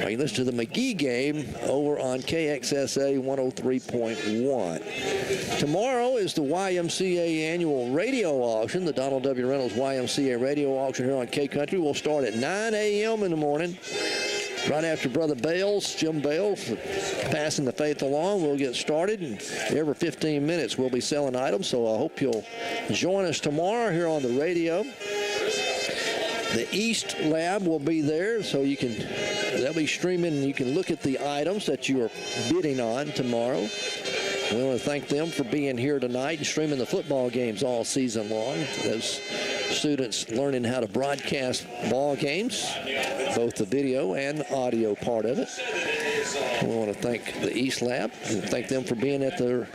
Or you listen to the McGee game over on KXSA 103.1. Tomorrow is the YMCA annual radio auction, the Donald W. Reynolds YMCA radio auction here on K-Country. We'll start at 9 a.m. in the morning. Right after Brother Bales, Jim Bales, passing the faith along, we'll get started. And every 15 minutes, we'll be selling items. So I hope you'll join us tomorrow here on the radio. The East Lab will be there, so they'll be streaming, and you can look at the items that you are bidding on tomorrow. We want to thank them for being here tonight and streaming the football games all season long. Those students learning how to broadcast ball games, both the video and audio part of it. We want to thank the East Lab and thank them for being at the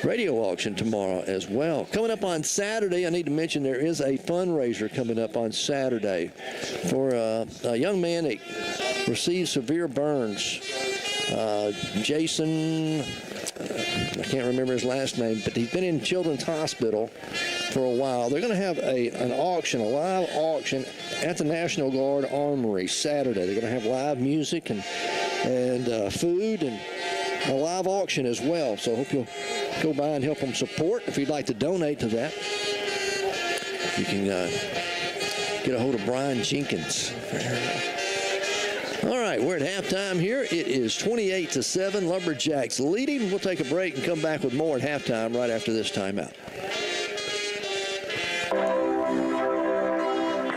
radio auction tomorrow as well. Coming up on Saturday, I need to mention there is a fundraiser coming up on Saturday for a young man that received severe burns. Jason, I can't remember his last name, but he's been in Children's Hospital for a while. They're going to have an auction, a live auction at the National Guard Armory Saturday. They're going to have live music and food and a live auction as well. So I hope you'll go by and help them support. If you'd like to donate to that, you can get a hold of Brian Jenkins. All right, we're at halftime here. It is 28-7. Lumberjacks leading. We'll take a break and come back with more at halftime right after this timeout.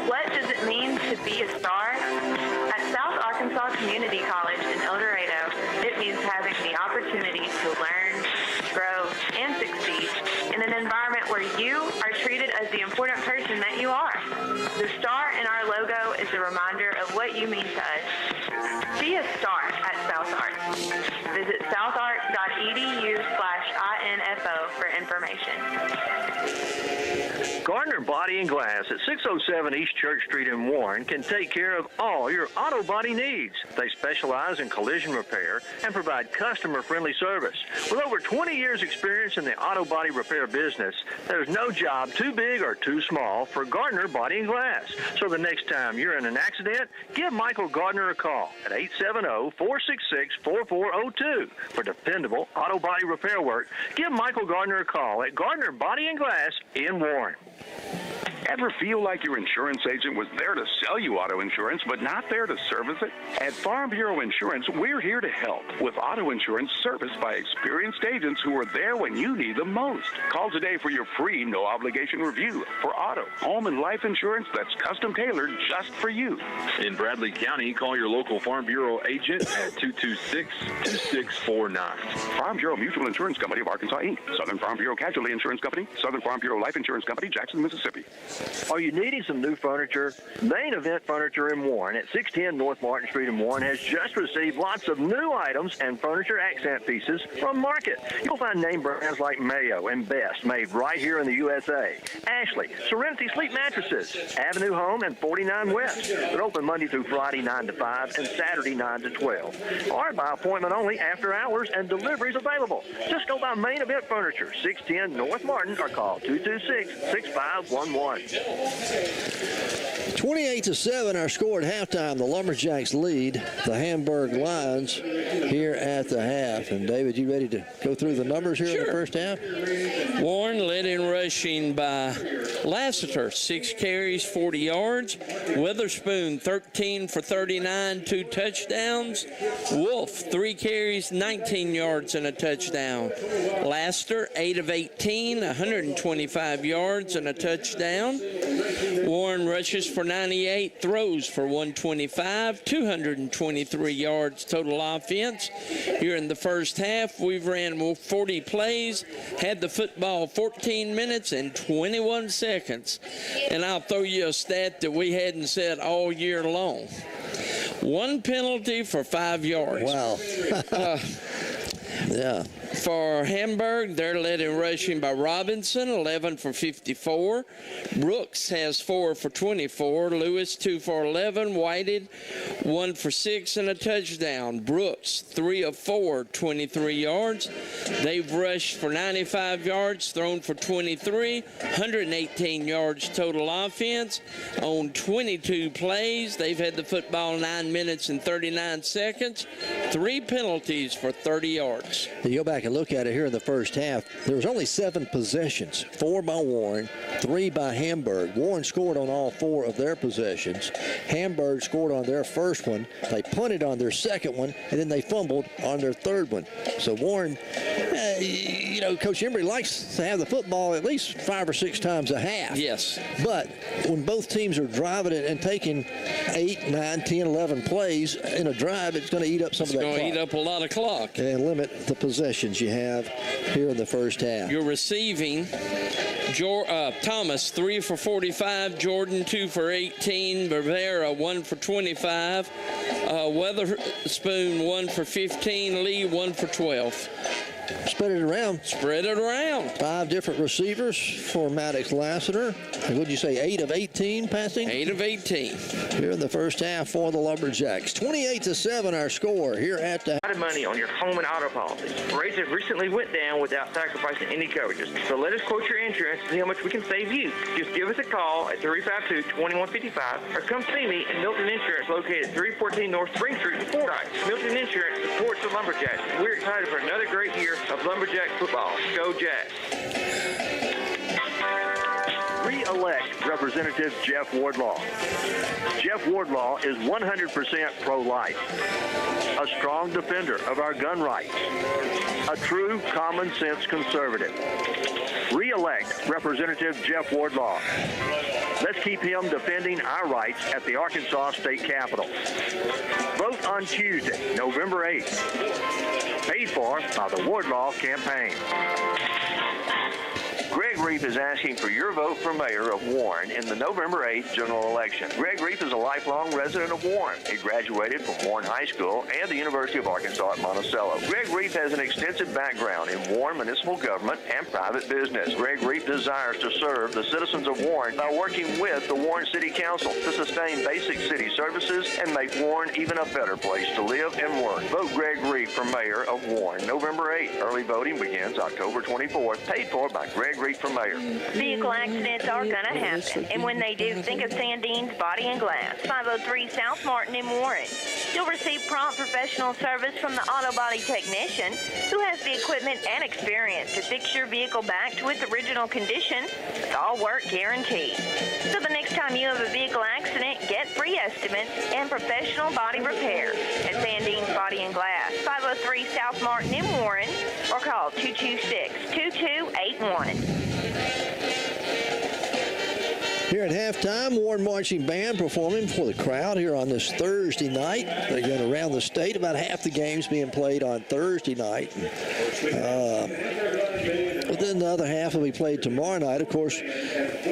What does it mean to be a star? At South Arkansas Community College in El Dorado, it means having the opportunity to learn, grow, and succeed in an environment where you are treated as the important person that you are. The star in our logo is a reminder of what you mean to us. Be a star at South Ark. Visit southark.edu/info for information. Gardner Body and Glass at 607 East Church Street in Warren can take care of all your auto body needs. They specialize in collision repair and provide customer-friendly service. With over 20 years experience in the auto body repair business, there's no job too big or too small for Gardner Body and Glass. So the next time you're in an accident, give Michael Gardner a call at 870-466-4402 for dependable auto body repair work. Give Michael Gardner a call at Gardner Body and Glass in Warren. Ever feel like your insurance agent was there to sell you auto insurance, but not there to service it? At Farm Bureau Insurance, we're here to help with auto insurance serviced by experienced agents who are there when you need them most. Call today for your free, no-obligation review for auto, home, and life insurance that's custom-tailored just for you. In Bradley County, call your local Farm Bureau agent at 226-2649. Farm Bureau Mutual Insurance Company of Arkansas, Inc., Southern Farm Bureau Casualty Insurance Company, Southern Farm Bureau Life Insurance Company, Jackson, Mississippi. Are you needing some new furniture? Main Event Furniture in Warren at 610 North Martin Street in Warren has just received lots of new items and furniture accent pieces from market. You'll find name brands like Mayo and Best made right here in the USA. Ashley, Serenity Sleep Mattresses, Avenue Home and 49 West. They're open Monday through Friday 9 to 5 and Saturday 9 to 12. Or by appointment only after hours and deliveries available. Just go by Main Event Furniture, 610 North Martin or call 226-6511. 28-7, our score at halftime. The Lumberjacks lead the Hamburg Lions here at the half. And David, you ready to go through the numbers here in the first half? Warren led in rushing by Lassiter, 6 carries, 40 yards. Witherspoon, 13 for 39, 2 touchdowns. Wolf, 3 carries, 19 yards and a touchdown. Lassiter, 8 of 18, 125 yards and a touchdown. Warren rushes for 98, throws for 125, 223 yards total offense. Here in the first half, we've ran 40 plays, had the football 14 minutes and 21 seconds. And I'll throw you a stat that we hadn't said all year long. 1 penalty for 5 yards. Wow. Yeah. For Hamburg, they're led in rushing by Robinson, 11 for 54. Brooks has 4 for 24. Lewis, 2 for 11. Whited, 1 for 6 and a touchdown. Brooks, 3 of 4, 23 yards. They've rushed for 95 yards, thrown for 23, 118 yards total offense. On 22 plays, they've had the football 9 minutes and 39 seconds. 3 penalties for 30 yards. You go back and look at it here in the first half, there was only 7 possessions, 4 by Warren, 3 by Hamburg. Warren scored on all 4 of their possessions. Hamburg scored on their first one. They punted on their second one, and then they fumbled on their third one. So Warren, you know, Coach Embry likes to have the football at least 5 or 6 times a half. Yes. But when both teams are driving it and taking 8, 9, 10, 11 plays in a drive, it's going to eat up some of that clock. It's going to eat up a lot of clock. And limit the possessions you have here in the first half. You're receiving Thomas, 3 for 45. Jordan, 2 for 18. Rivera, 1 for 25. Witherspoon, 1 for 15. Lee, 1 for 12. Spread it around. Spread it around. 5 different receivers for Maddox Lassiter. And would you say 8 of 18 passing? 8 of 18. Here in the first half for the Lumberjacks. 28-7 our score here at the... Money on your home and auto policies. Rates have recently went down without sacrificing any coverages. So let us quote your insurance and see how much we can save you. Just give us a call at 352-2155 or come see me at Milton Insurance located at 314 North Spring Street in Fordyce. Milton Insurance supports the Lumberjacks. We're excited for another great year of Lumberjack football. Go Jacks. Re-elect Representative Jeff Wardlaw. Jeff Wardlaw is 100% pro-life, a strong defender of our gun rights, a true common-sense conservative. Re-elect Representative Jeff Wardlaw. Let's keep him defending our rights at the Arkansas State Capitol. Vote on Tuesday, November 8th. Paid for by the Wardlaw Campaign. Greg Reef is asking for your vote for mayor of Warren in the November 8th general election. Greg Reef is a lifelong resident of Warren. He graduated from Warren High School and the University of Arkansas at Monticello. Greg Reef has an extensive background in Warren municipal government and private business. Greg Reef desires to serve the citizens of Warren by working with the Warren City Council to sustain basic city services and make Warren even a better place to live and work. Vote Greg Reef for mayor of Warren November 8th. Early voting begins October 24th. Paid for by Greg Reef for mayor. Vehicle accidents are going to happen, and when they do, think of Sandine's Body and Glass, 503 South Martin in Warren. You'll receive prompt professional service from the auto body technician who has the equipment and experience to fix your vehicle back to its original condition with all work guaranteed. So the next time you have a vehicle accident, get free estimates and professional body repair at Sandine's Body and Glass, 503 South Martin in Warren, or call 226-2281. Here at halftime, Warren Marching Band performing for the crowd here on this Thursday night. They're going around the state. About half the games being played on Thursday night. But then the other half will be played tomorrow night. Of course,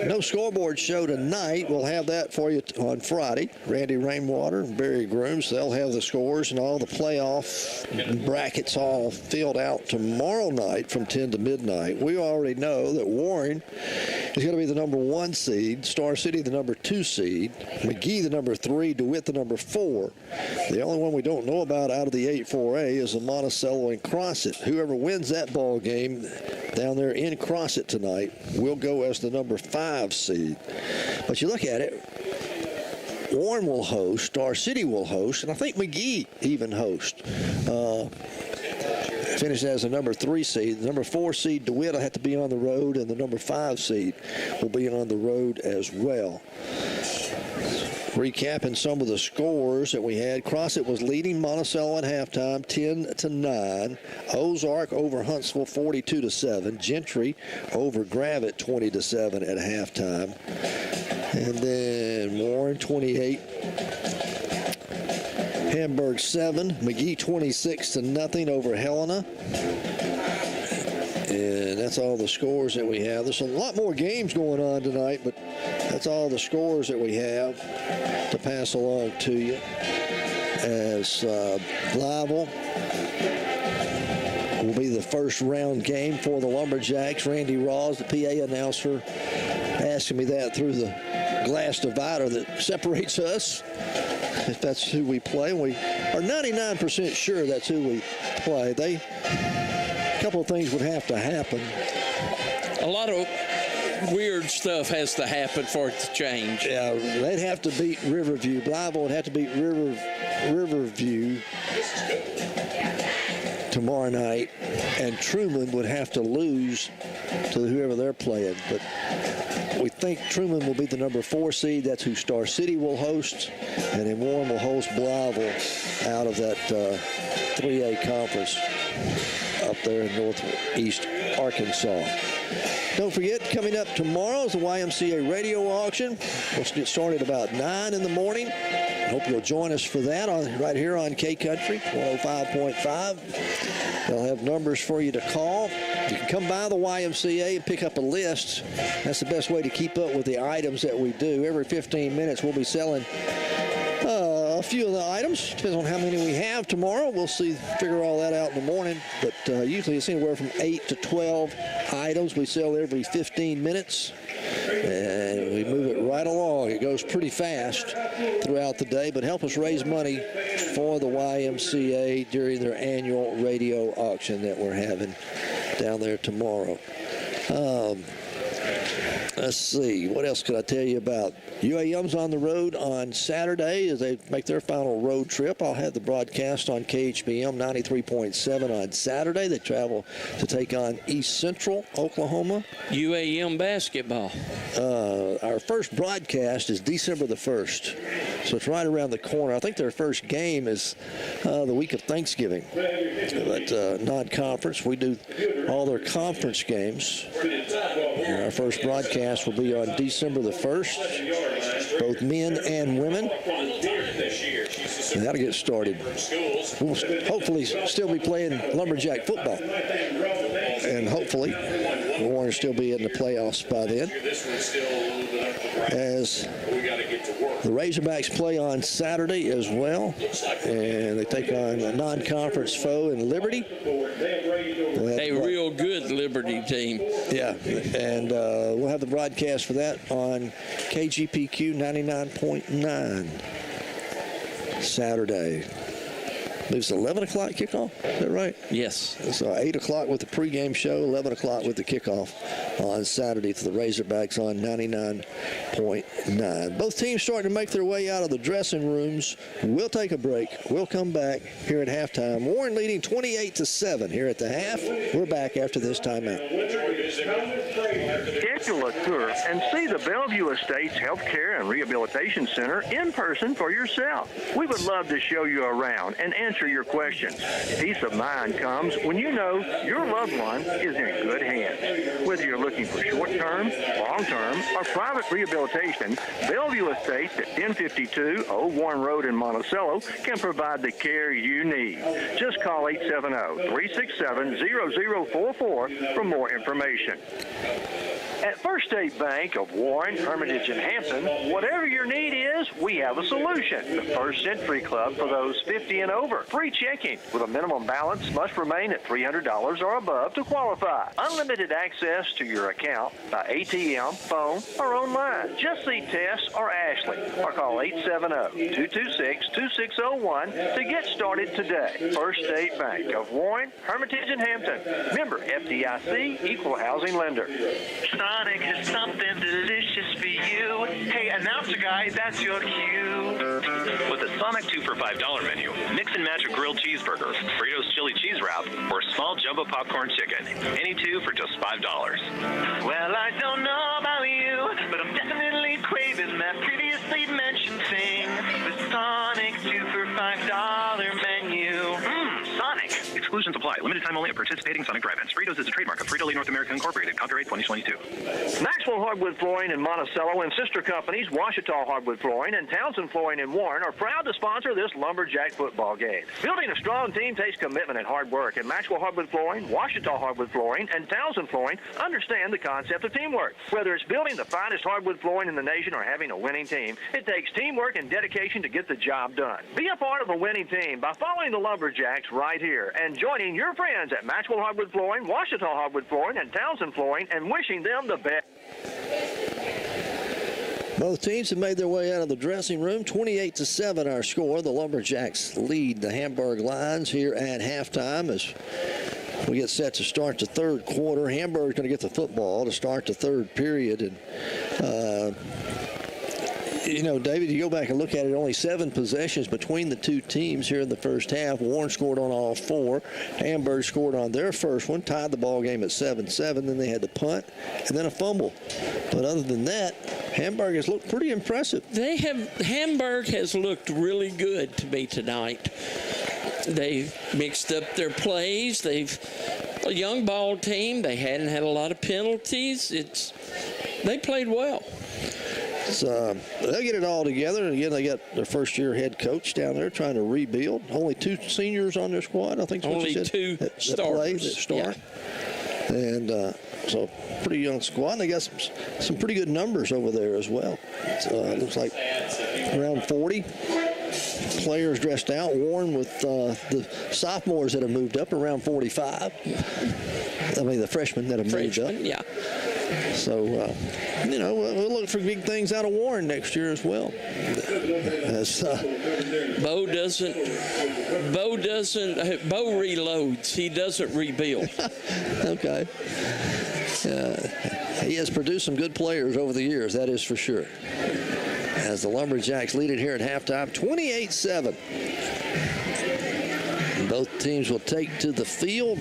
no scoreboard show tonight. We'll have that for you on Friday. Randy Rainwater and Barry Grooms, they'll have the scores and all the playoff brackets all filled out tomorrow night from 10 to midnight. We already know that Warren is going to be the number 1 seed, Star City the number 2 seed, McGee the number 3, DeWitt the number 4. The only one we don't know about out of the 8-4A is the Monticello and Crossett. Whoever wins that ball game down there in Crossett tonight will go as the number 5 seed. But you look at it, Warren will host, Star City will host, and I think McGee even host. Finished as the number 3 seed. The number 4 seed, DeWitt, will have to be on the road, and the number 5 seed will be on the road as well. Recapping some of the scores that we had. Crossett was leading Monticello at halftime, 10-9. Ozark over Huntsville, 42-7. Gentry over Gravett, 20-7 at halftime. And then Warren, 28. Hamburg 7, McGee 26-0 over Helena. And that's all the scores that we have. There's a lot more games going on tonight, but that's all the scores that we have to pass along to you. As Blytheville will be the first round game for the Lumberjacks. Randy Rawls, the PA announcer, asking me that through the glass divider that separates us, if that's who we play. We are 99% sure that's who we play. A couple of things would have to happen. A lot of weird stuff has to happen for it to change. Yeah, they'd have to beat Riverview. Blytheville would have to beat Riverview tomorrow night, and Truman would have to lose to whoever they're playing. But we think Truman will be the number 4 seed. That's who Star City will host. And then Warren will host Blytheville out of that 3A conference up there in northeast Arkansas. Don't forget, coming up tomorrow is the YMCA radio auction. We'll get started about 9 in the morning. Hope you'll join us for that right here on K-Country 105.5. They'll have numbers for you to call. You can come by the YMCA and pick up a list. That's the best way to keep up with the items that we do. Every 15 minutes we'll be selling a few of the items. Depends on how many we have tomorrow. We'll figure all that out in the morning. But usually it's anywhere from 8 to 12 items we sell every 15 minutes. And we move it right along. It goes pretty fast throughout the day, but help us raise money for the YMCA during their annual radio auction that we're having down there tomorrow. Let's see, what else could I tell you about? UAM's on the road on Saturday as they make their final road trip. I'll have the broadcast on KHBM 93.7 on Saturday. They travel to take on East Central, Oklahoma. UAM basketball. Our first broadcast is December the 1st, so it's right around the corner. I think their first game is the week of Thanksgiving. But non-conference, we do all their conference games. And our first broadcast will be on December the 1st, both men and women. And that'll get started. We'll hopefully still be playing Lumberjack football. And hopefully Warren will still be in the playoffs by then. As the Razorbacks play on Saturday as well, and they take on a non-conference foe in Liberty. A real good Liberty team. Yeah, and we'll have the broadcast for that on KGPQ 99.9 Saturday. It's 11 o'clock kickoff, is that right? Yes. So 8 o'clock with the pregame show, 11 o'clock with the kickoff on Saturday to the Razorbacks on 99.9. Both teams starting to make their way out of the dressing rooms. We'll take a break. We'll come back here at halftime. Warren leading 28-7 here at the half. We're back after this timeout. Schedule a tour and see the Bellevue Estates Healthcare and Rehabilitation Center in person for yourself. We would love to show you around and answer your questions. Peace of mind comes when you know your loved one is in good hands. Whether you're looking for short-term, long-term, or private rehabilitation, Bellevue Estates at 1052 Old Warren Road in Monticello can provide the care you need. Just call 870-367-0044 for more information. At First State Bank of Warren, Hermitage, and Hampton, whatever your need is, we have a solution. The First Century Club for those 50 and over. Free checking with a minimum balance must remain at $300 or above to qualify. Unlimited access to your account by ATM, phone, or online. Just see Tess or Ashley or call 870-226-2601 to get started today. First State Bank of Warren, Hermitage, and Hampton. Member FDIC, Equal Housing Lender. Sonic has something delicious for you. Hey, announcer guy, that's your cue. With a Sonic 2 for $5 menu, mix and match a grilled cheeseburger, Fritos chili cheese wrap, or small jumbo popcorn chicken. Any two for just $5. Well, I don't know about you, but I'm definitely craving that previously mentioned thing. The Sonic 2 for $5 menu. Sonic. Exclusions apply. Limited time only at participating Sonic drive-ins. Fritos is a trademark of Frito-Lay North America Incorporated. Copyright 2022. Maxwell Hardwood Flooring in Monticello and sister companies Washita Hardwood Flooring and Townsend Flooring in Warren are proud to sponsor this Lumberjack football game. Building a strong team takes commitment and hard work, and Maxwell Hardwood Flooring, Washita Hardwood Flooring, and Townsend Flooring understand the concept of teamwork. Whether it's building the finest hardwood flooring in the nation or having a winning team, it takes teamwork and dedication to get the job done. Be a part of a winning team by following the Lumberjacks right here and joining your friends at Maxwell Hardwood Flooring, Washita Hardwood Flooring, and Townsend Flooring, and wishing them the best. Both teams have made their way out of the dressing room. 28-7 our score. The Lumberjacks lead the Hamburg Lions here at halftime as we get set to start the third quarter. Hamburg's going to get the football to start the third period. And, you know, David, you go back and look at it, only 7 possessions between the two teams here in the first half. Warren scored on all 4. Hamburg scored on their first one, tied the ball game at 7-7. Then they had to punt and then a fumble. But other than that, Hamburg has looked pretty impressive. Hamburg has looked really good to me tonight. They've mixed up their plays. They've a young ball team. They hadn't had a lot of penalties. They played well. So they'll get it all together. And again, they got their first-year head coach down there trying to rebuild. Only 2 seniors on their squad, I think. Only what you said, 2 starters. That start. Yeah. And so pretty young squad. And they got some pretty good numbers over there as well. It looks like around 40 players dressed out. Warren with the sophomores that have moved up around 45. I mean, the freshmen that have moved up. Yeah. So, you know, we'll look for big things out of Warren next year as well. Bo reloads. He doesn't rebuild. Okay. He has produced some good players over the years, that is for sure. As the Lumberjacks lead it here at halftime, 28-7. Both teams will take to the field.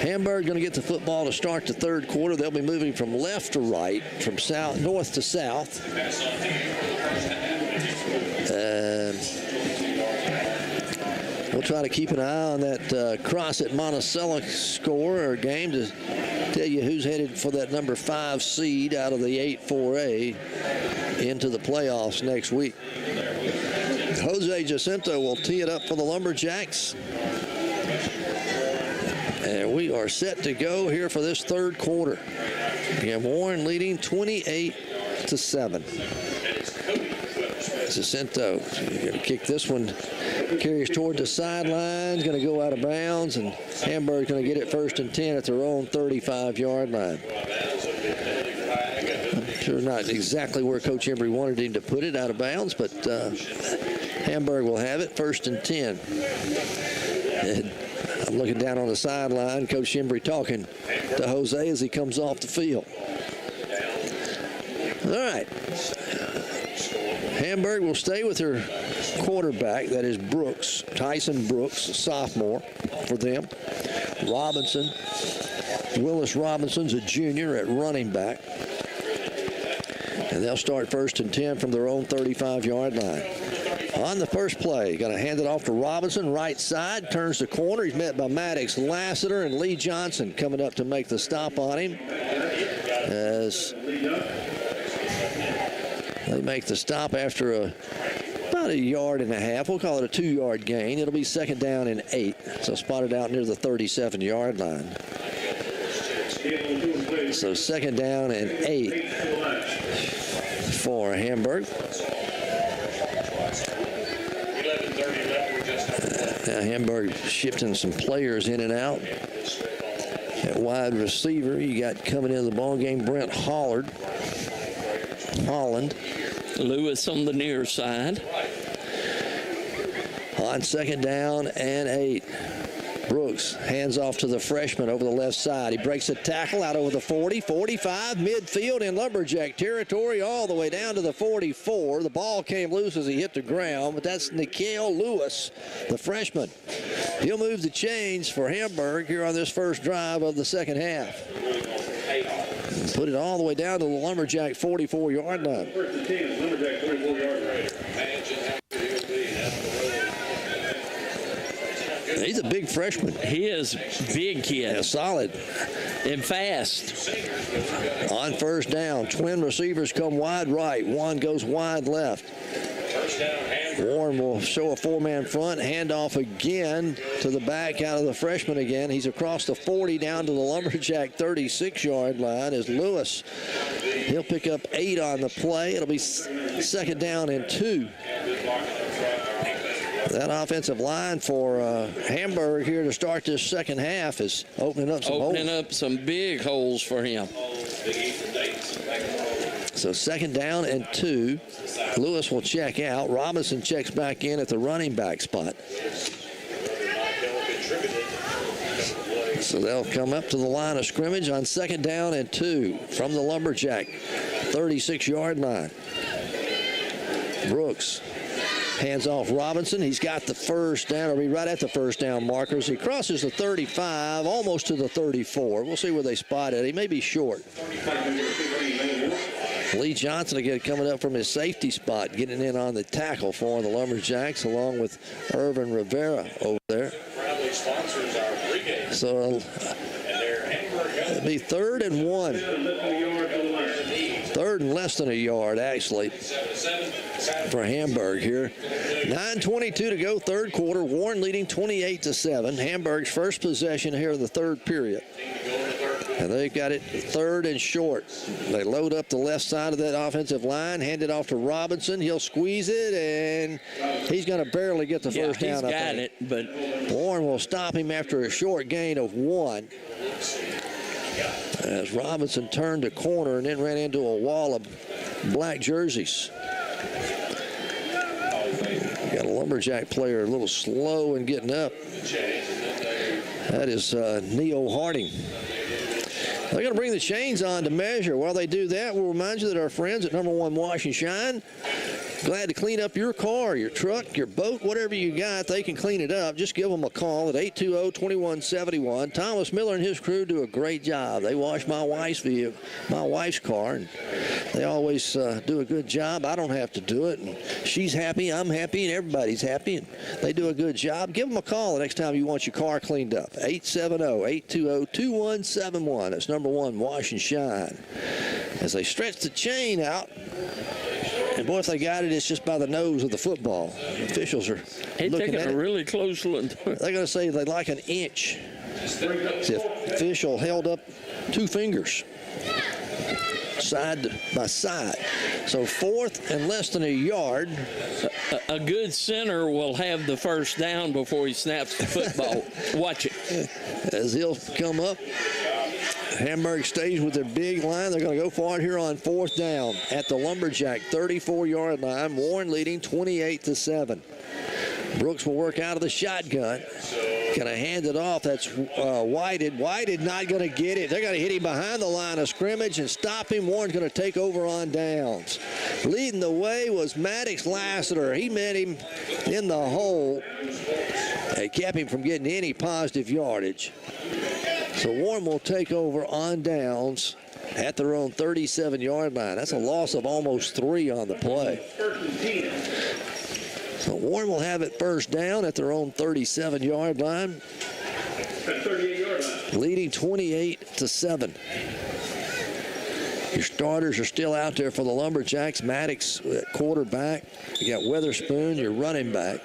Hamburg going to get the football to start the third quarter. They'll be moving from left to right, from north to south. We'll try to keep an eye on that cross at Monticello score or game to tell you who's headed for that number 5 seed out of the 8-4A into the playoffs next week. Jose Jacinto will tee it up for the Lumberjacks. And we are set to go here for this third quarter. We have Warren leading 28-7. Jacinto going to kick this one. Carries toward the sidelines. Going to go out of bounds. And Hamburg's going to get it 1st and 10 at their own 35-yard line. I'm sure not exactly where Coach Embry wanted him to put it, out of bounds, but Hamburg will have it 1st and 10. And I'm looking down on the sideline. Coach Embry talking to Jose as he comes off the field. All right. Hamburg will stay with her quarterback, that is Brooks, Tyson Brooks, a sophomore for them. Robinson, Willis Robinson's a junior at running back. And they'll start 1st and 10 from their own 35-yard line. On the first play, going to hand it off to Robinson, right side, turns the corner. He's met by Maddox Lassiter and Lee Johnson coming up to make the stop on him. As they make the stop after about 1.5 yards. We'll call it a 2-yard gain. It'll be 2nd down and 8. So spotted out near the 37-yard line. So second down and 8 for Hamburg. Now Hamburg shifting some players in and out. At wide receiver, you got coming into the ball game Brent Holland. Lewis on the near side. On second down and 8. Brooks hands off to the freshman over the left side. He breaks a tackle out over the 40, 45, midfield in Lumberjack territory all the way down to the 44. The ball came loose as he hit the ground, but that's Nikhil Lewis, the freshman. He'll move the chains for Hamburg here on this first drive of the second half. Put it all the way down to the Lumberjack 44-yard line. He's a big freshman. He is big kid. Yeah, solid. And fast. On first down, twin receivers come wide right. One goes wide left. Warren will show a 4-man front. Handoff again to the back out of the freshman again. He's across the 40 down to the Lumberjack 36-yard line as Lewis. He'll pick up 8 on the play. It'll be second down and 2. That offensive line for Hamburg here to start this second half is opening up some big holes for him. So second down and 2. Lewis will check out. Robinson checks back in at the running back spot. So they'll come up to the line of scrimmage on second down and 2 from the Lumberjack 36-yard line. Brooks hands off Robinson. He's got the first down, or be right at the first down markers. He crosses the 35, almost to the 34. We'll see where they spot it. He may be short. Lee Johnson again coming up from his safety spot, getting in on the tackle for the Lumberjacks, along with Irvin Rivera over there. So it'll be 3rd and 1. 3rd and less than a yard, actually, for Hamburg here. 9:22 to go, third quarter. Warren leading 28-7. Hamburg's first possession here in the third period. And they've got it 3rd and short. They load up the left side of that offensive line, hand it off to Robinson. He'll squeeze it, and he's going to barely get the first down. He's got it, but Warren will stop him after a short gain of 1. As Robinson turned the corner and then ran into a wall of black jerseys. Got a Lumberjack player a little slow in getting up. That is Neo Harding. They're going to bring the chains on to measure. While they do that, we'll remind you that our friends at number 1 Wash and Shine, glad to clean up your car, your truck, your boat, whatever you got. They can clean it up. Just give them a call at 820-2171. Thomas Miller and his crew do a great job. They wash my wife's car, and they always do a good job. I don't have to do it, and she's happy, I'm happy, and everybody's happy, and they do a good job. Give them a call the next time you want your car cleaned up. 870-820-2171. That's number 1 Wash and Shine. As they stretch the chain out, and boy, if they got it, it's just by the nose of the football. The officials are looking at it. A really close look. They're going to say they like an inch. The official held up 2 fingers, side by side. So 4th and less than a yard. A good center will have the first down before he snaps the football. Watch it. As he'll come up, Hamburg stays with their big line. They're going to go for it here on 4th down at the Lumberjack 34-yard line. Warren leading 28-7. Brooks will work out of the shotgun. Going to hand it off. That's Whited. Whited not going to get it. They're going to hit him behind the line of scrimmage and stop him. Warren's going to take over on downs. Leading the way was Maddox Lassiter. He met him in the hole. They kept him from getting any positive yardage. So Warren will take over on downs at their own 37-yard line. That's a loss of almost 3 on the play. So Warren will have it first down at their own 37-yard line. Leading 28-7. Your starters are still out there for the Lumberjacks. Maddox, quarterback. You got Weatherspoon, your running back.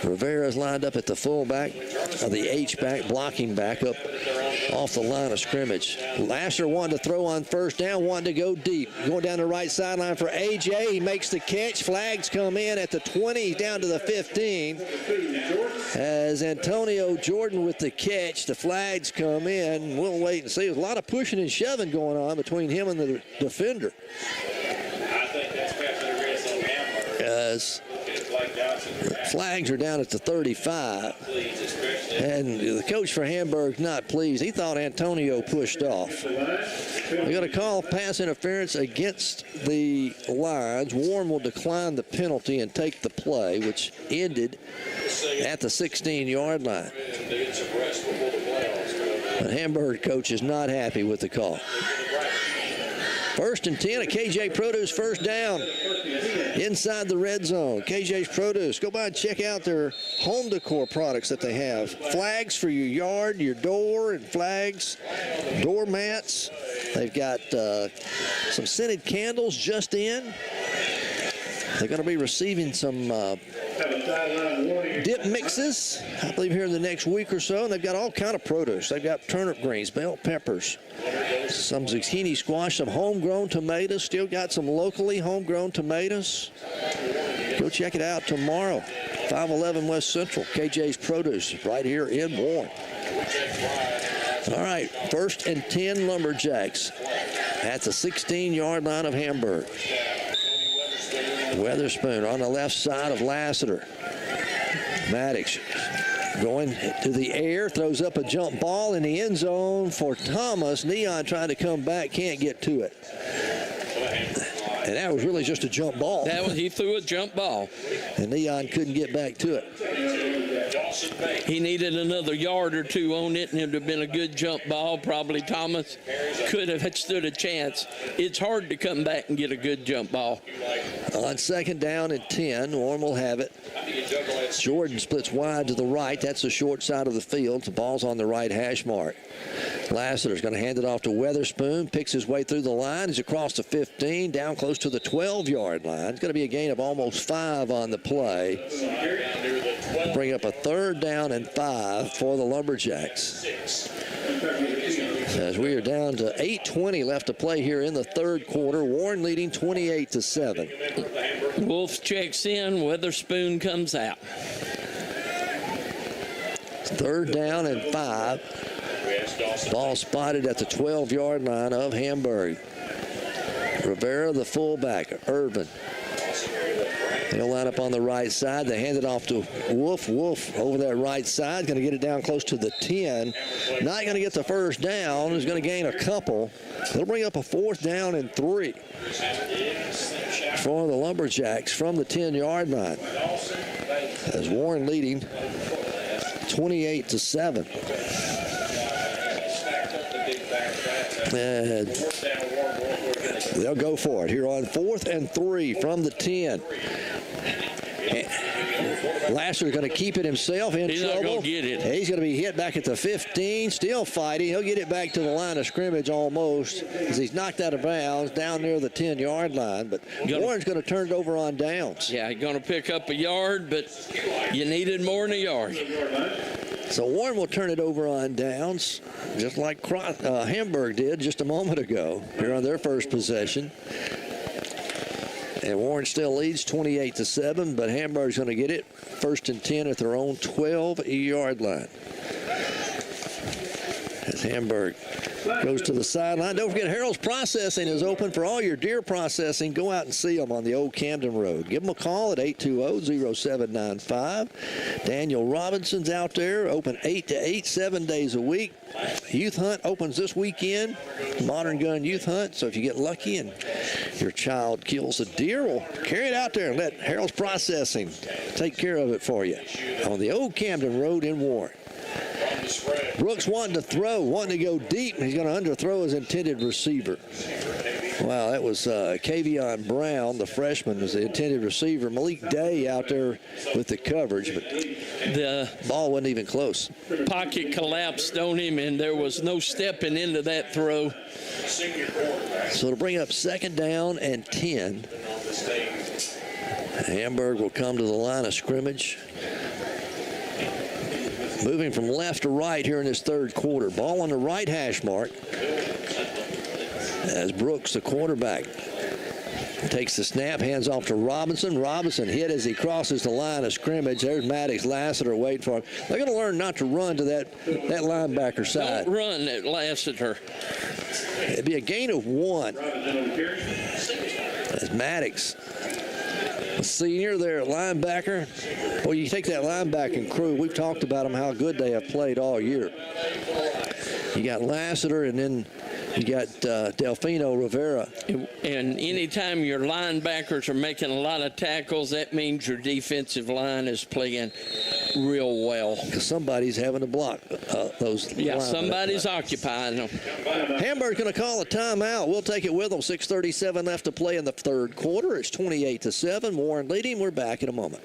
Rivera's lined up at the fullback, or the H-back, blocking back up off the line of scrimmage. Lasher wanted to throw on first down, wanted to go deep. Going down the right sideline for A.J. He makes the catch. Flags come in at the 20, down to the 15. As Antonio Jordan with the catch, the flags come in. We'll wait and see. There's a lot of pushing and shoving going on between him and the defender. As flags are down at the 35. And the coach for Hamburg's not pleased. He thought Antonio pushed off. We got a call pass interference against the Lions. Warren will decline the penalty and take the play, which ended at the 16-yard line. But Hamburg coach is not happy with the call. 1st and 10, a KJ Produce first down inside the red zone. KJ's Produce. Go by and check out their home decor products that they have. Flags for your yard, your door, and flags, doormats. They've got some scented candles just in. They're going to be receiving some dip mixes, I believe, here in the next week or so. And they've got all kind of produce. They've got turnip greens, bell peppers, some zucchini squash, some homegrown tomatoes. Still got some locally homegrown tomatoes. Go check it out tomorrow. 511 West Central, KJ's Produce, right here in Warren. All right, 1st and 10 Lumberjacks at the 16-yard line of Hamburg. Weatherspoon on the left side of Lassiter. Maddox going to the air, throws up a jump ball in the end zone for Thomas. Neon trying to come back, can't get to it. And that was really just a jump ball. He threw a jump ball. And Neon couldn't get back to it. He needed another yard or two on it, and it would have been a good jump ball. Probably Thomas could have stood a chance. It's hard to come back and get a good jump ball. On 2nd down and 10, Warren will have it. Jordan splits wide to the right. That's the short side of the field. The ball's on the right hash mark. Lassiter's going to hand it off to Weatherspoon. Picks his way through the line. He's across the 15, down close to the 12-yard line. It's going to be a gain of almost 5 on the play. Bring up a 3rd down and 5 for the Lumberjacks. As we are down to 8:20 left to play here in the 3rd quarter. Warren leading 28-7. Wolf checks in. Weatherspoon comes out. 3rd down and 5. Ball spotted at the 12-yard line of Hamburg. Rivera, the fullback. Irvin. He'll line up on the right side. They hand it off to Wolf. Wolf over that right side. Going to get it down close to the 10. Not going to get the first down. He's going to gain a couple. They'll bring up a 4th down and 3 for the Lumberjacks from the 10-yard line. As Warren leading 28-7. And they'll go for it here on 4th and 3 from the 10. Lasser's going to keep it himself in trouble. He's not going to get it. He's going to be hit back at the 15, still fighting. He'll get it back to the line of scrimmage almost as he's knocked out of bounds down near the 10-yard line. But Warren's going to turn it over on downs. Yeah, he's going to pick up a yard, but you needed more than a yard. So Warren will turn it over on downs, just like Hamburg did just a moment ago here on their first possession. And Warren still leads 28-7, but Hamburg's going to get it 1st and 10 at their own 12-yard line. As Hamburg goes to the sideline. Don't forget, Harold's Processing is open for all your deer processing. Go out and see them on the old Camden Road. Give them a call at 820-0795. Daniel Robinson's out there, open 8 to 8, 7 days a week. Youth Hunt opens this weekend, Modern Gun Youth Hunt. So if you get lucky and your child kills a deer, well, carry it out there and let Harold's Processing take care of it for you on the old Camden Road in Warren. Brooks wanting to throw, wanting to go deep. He's going to underthrow his intended receiver. Wow, that was Kavion Brown, the freshman, was the intended receiver. Malik Day out there with the coverage, but the ball wasn't even close. Pocket collapsed on him, and there was no stepping into that throw. So to bring up 2nd down and 10. Hamburg will come to the line of scrimmage. moving from left to right here in this third quarter. Ball on the right hash mark as Brooks, the quarterback, takes the snap, hands off to Robinson. Robinson hit as he crosses the line of scrimmage. There's Maddox Lassiter waiting for him. They're going to learn not to run to that linebacker side. Don't run at Lassiter. It'd be a gain of 1. As Maddox, a senior there at linebacker. Well, you take that linebacking crew. We've talked about them, how good they have played all year. You got Lassiter, and then you got Delfino Rivera. And anytime your linebackers are making a lot of tackles, that means your defensive line is playing real well. Because somebody's having to block those. Yeah, somebody's occupying them. Hamburg's going to call a timeout. We'll take it with them. 6:37 left to play in the third quarter. It's 28-7. Warren leading. We're back in a moment.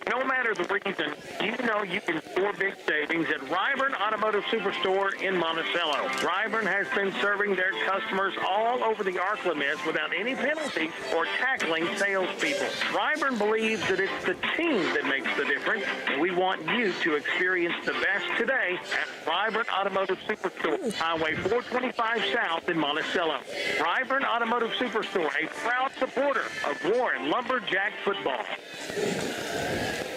No matter the reason, you know you can score big savings at Ryburn Automotive Superstore in Monticello. Ryburn has been serving their customers all over the ArcLaMiss without any penalties or tackling salespeople. Ryburn believes that it's the team that makes the difference, and we want you to experience the best today at Ryburn Automotive Superstore, Highway 425 South in Monticello. Ryburn Automotive Superstore, a proud supporter of Warren Lumberjack football.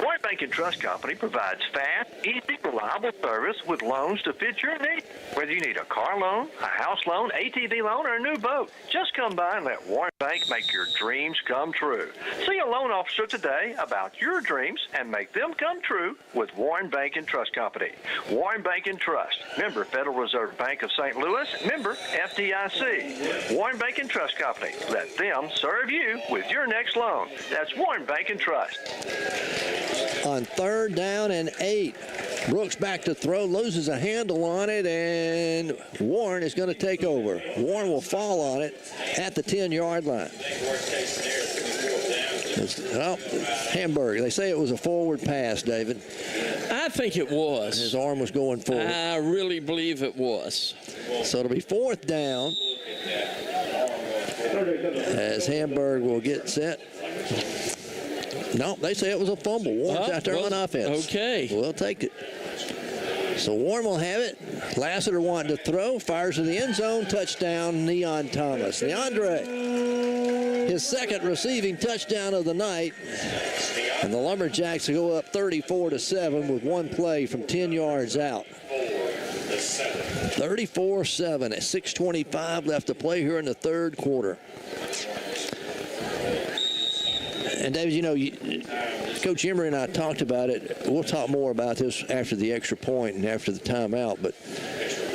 Warren Bank and Trust Company provides fast, easy, reliable service with loans to fit your needs. Whether you need a car loan, a house loan, ATV loan, or a new boat, just come by and let Warren Bank make your dreams come true. See a loan officer today about your dreams and make them come true with Warren Bank and Trust Company. Warren Bank and Trust, member Federal Reserve Bank of St. Louis, member FDIC. Warren Bank and Trust Company. Let them serve you with your next loan. That's Warren Bank and Trust. On 3rd down and 8. Brooks back to throw, loses a handle on it, and Warren is going to take over. Warren will fall on it at the 10-yard line. Well, Hamburg, they say it was a forward pass, David. I think it was. His arm was going forward. I really believe it was. So it'll be 4th down as Hamburg will get set. No, they say it was a fumble. Warren's out there on offense. Okay. We'll take it. So Warren will have it. Lassiter wanting to throw. Fires to the end zone. Touchdown, Neon Thomas. DeAndre, his second receiving touchdown of the night. And the Lumberjacks go up 34-7 with one play from 10 yards out. 34-7 at 6:25 left to play here in the third quarter. And, David, you know, Coach Emery and I talked about it. We'll talk more about this after the extra point and after the timeout, but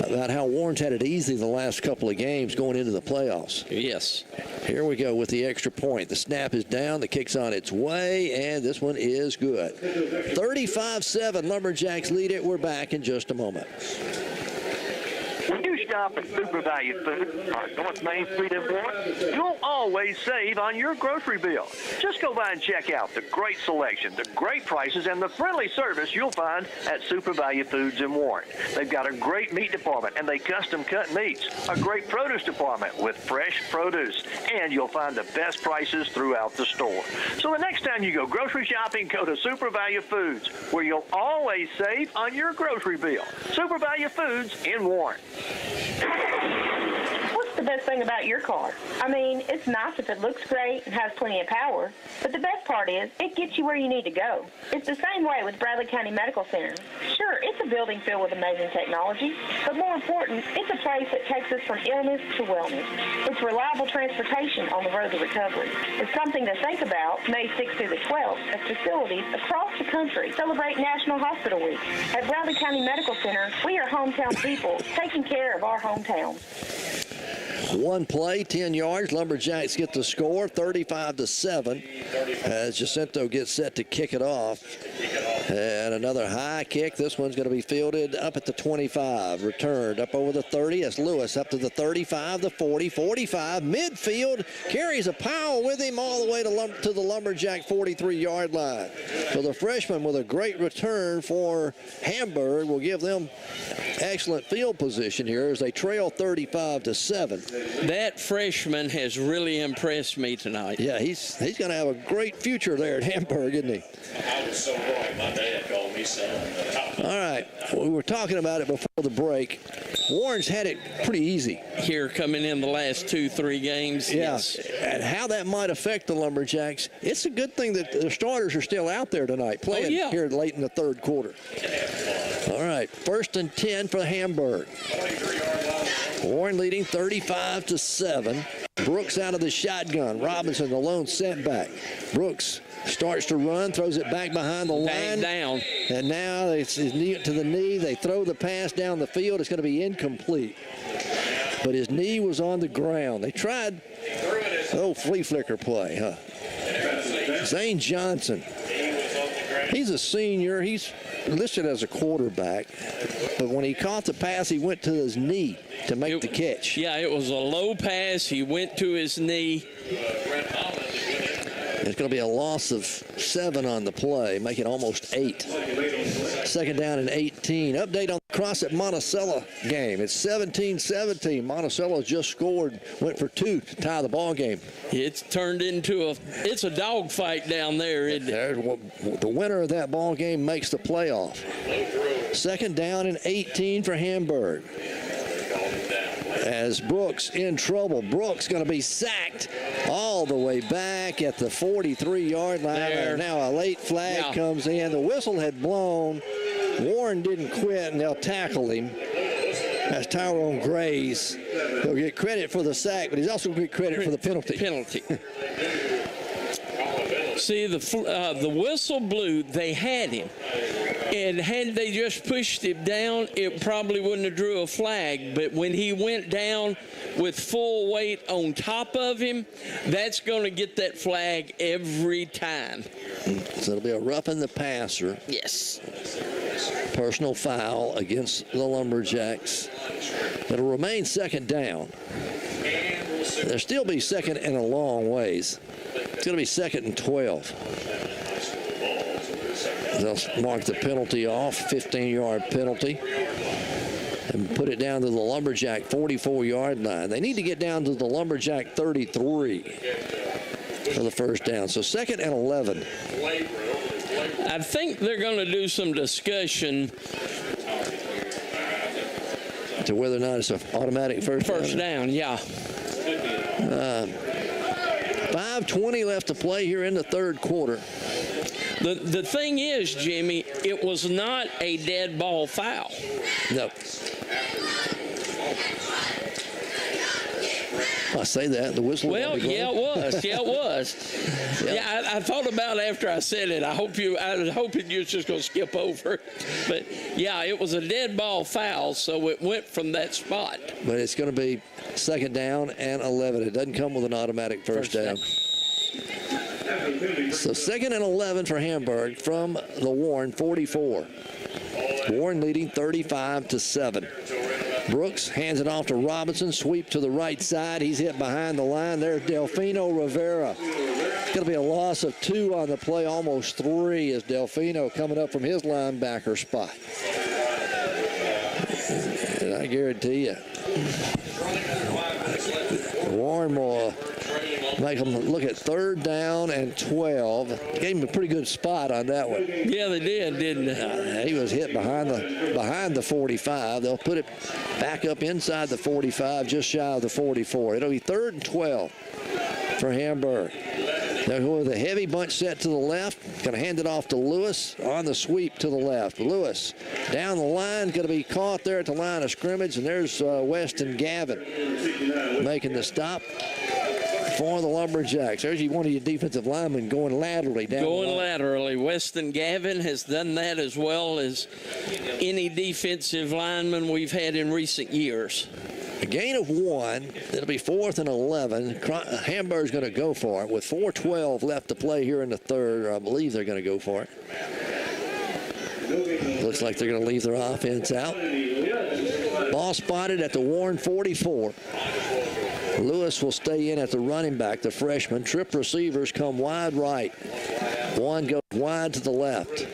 about how Warren's had it easy the last couple of games going into the playoffs. Yes. Here we go with the extra point. The snap is down. The kick's on its way, and this one is good. 35-7. Lumberjacks lead it. We're back in just a moment. When you shop at Super Value Foods on North Main Street in Warren, you'll always save on your grocery bill. Just go by and check out the great selection, the great prices, and the friendly service you'll find at Super Value Foods in Warren. They've got a great meat department, and they custom cut meats, a great produce department with fresh produce, and you'll find the best prices throughout the store. So the next time you go grocery shopping, go to Super Value Foods, where you'll always save on your grocery bill. Super Value Foods in Warren. What's the best thing about your car? I mean, it's nice if it looks great and has plenty of power, but the best part is it gets you where you need to go. It's the same way with Bradley County Medical Center. Sure, it's a building filled with amazing technology, but more important, it's a place that takes us from illness to wellness. It's reliable transportation on the road to recovery. It's something to think about May 6th through the 12th as facilities across the country celebrate National Hospital Week. At Bradley County Medical Center, we are hometown people taking care of our hometown. One play, 10 yards. Lumberjacks get the score, 35-7, as Jacinto gets set to kick it off. And another high kick. This one's going to be fielded up at the 25. Returned up over the 30 as Lewis up to the 35, the 40, 45. Midfield carries a Powell with him all the way to the Lumberjack 43-yard line. So the freshman with a great return for Hamburg will give them excellent field position here as they trail 35-7. That freshman has really impressed me tonight. Yeah, he's going to have a great future there at Hamburg, isn't he? All right, we were talking about it before the break. Warren's had it pretty easy here coming in the last 2-3 games. Yeah, yes. And how that might affect the Lumberjacks, it's a good thing that the starters are still out there tonight playing here late in the third quarter. All right, 1st and 10 for Hamburg. Warren leading 35-7. Brooks out of the shotgun. Robinson, the lone setback. Brooks starts to run, throws it back behind the line. Down. And now it's his knee to the knee. They throw the pass down the field. It's going to be incomplete. But his knee was on the ground. They tried, flea flicker play, huh? Zane Johnson. He's a senior. He's listed as a quarterback. But when he caught the pass, he went to his knee to make the catch. Yeah, it was a low pass. He went to his knee. It's going to be a loss of 7 on the play, make it almost 8. 2nd down and 18. Update on the Cross at Monticello game. It's 17-17. Monticello just scored, went for 2 to tie the ball game. It's turned into a dogfight down there, isn't it? The winner of that ball game makes the playoff. 2nd down and 18 for Hamburg. As Brooks in trouble. Brooks going to be sacked all the way back at the 43-yard line. And now a late flag comes in. The whistle had blown. Warren didn't quit, and they'll tackle him. That's Tyrone Grays. He'll get credit for the sack, but he's also going to get credit for the penalty. See, the whistle blew. They had him. And had they just pushed him down, it probably wouldn't have drew a flag. But when he went down with full weight on top of him, that's going to get that flag every time. So it'll be a roughing the passer. Yes. Personal foul against the Lumberjacks. It'll remain 2nd down. There'll still be 2nd and a long ways. It's going to be 2nd and 12. They'll mark the penalty off, 15-yard penalty, and put it down to the Lumberjack 44-yard line. They need to get down to the Lumberjack 33 for the 1st down. So 2nd and 11. I think they're going to do some discussion to whether or not it's an automatic first down. Yeah. 5:20 left to play here in the third quarter. The thing is, Jimmy, it was not a dead ball foul. No. I say that. The whistle. Well, yeah, it was. Yeah, it was. Yeah, I thought about it after I said it. I was hoping you were just going to skip over it. But, yeah, it was a dead ball foul, so it went from that spot. But it's going to be 2nd down and 11. It doesn't come with an automatic first down. So 2nd and 11 for Hamburg from the Warren 44. Warren leading 35-7. Brooks hands it off to Robinson. Sweep to the right side. He's hit behind the line. There's Delfino Rivera. It's going to be a loss of 2 on the play, almost 3 as Delfino coming up from his linebacker spot. And I guarantee you, Warren will make them look at 3rd down and 12. Gave him a pretty good spot on that one. Yeah, they did, didn't they? He was hit behind the 45. They'll put it back up inside the 45, just shy of the 44. It'll be 3rd and 12 for Hamburg. They'll go with a heavy bunch set to the left. Going to hand it off to Lewis on the sweep to the left. Lewis down the line, going to be caught there at the line of scrimmage, and there's Weston Gavin making the stop for the Lumberjacks. There's one of your defensive linemen going laterally down. Going laterally. Weston Gavin has done that as well as any defensive lineman we've had in recent years. A gain of 1. It'll be 4th and 11. Hamburg's going to go for it with 4:12 left to play here in the third. I believe they're going to go for it. Looks like they're going to leave their offense out. Ball spotted at the Warren 44. Lewis will stay in at the running back, the freshman. Trip receivers come wide right. One goes wide to the left.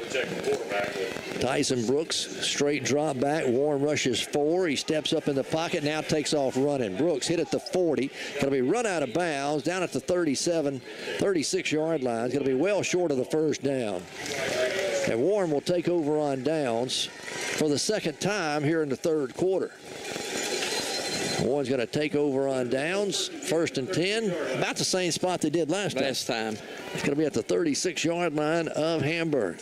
Tyson Brooks, straight drop back. Warren rushes 4. He steps up in the pocket, now takes off running. Brooks hit at the 40. Going to be run out of bounds down at the 36-yard line. It's going to be well short of the 1st down. And Warren will take over on downs for the second time here in the third quarter. Warren's going to take over on downs, 1st and 10, about the same spot they did last time. It's going to be at the 36-yard line of Hamburg.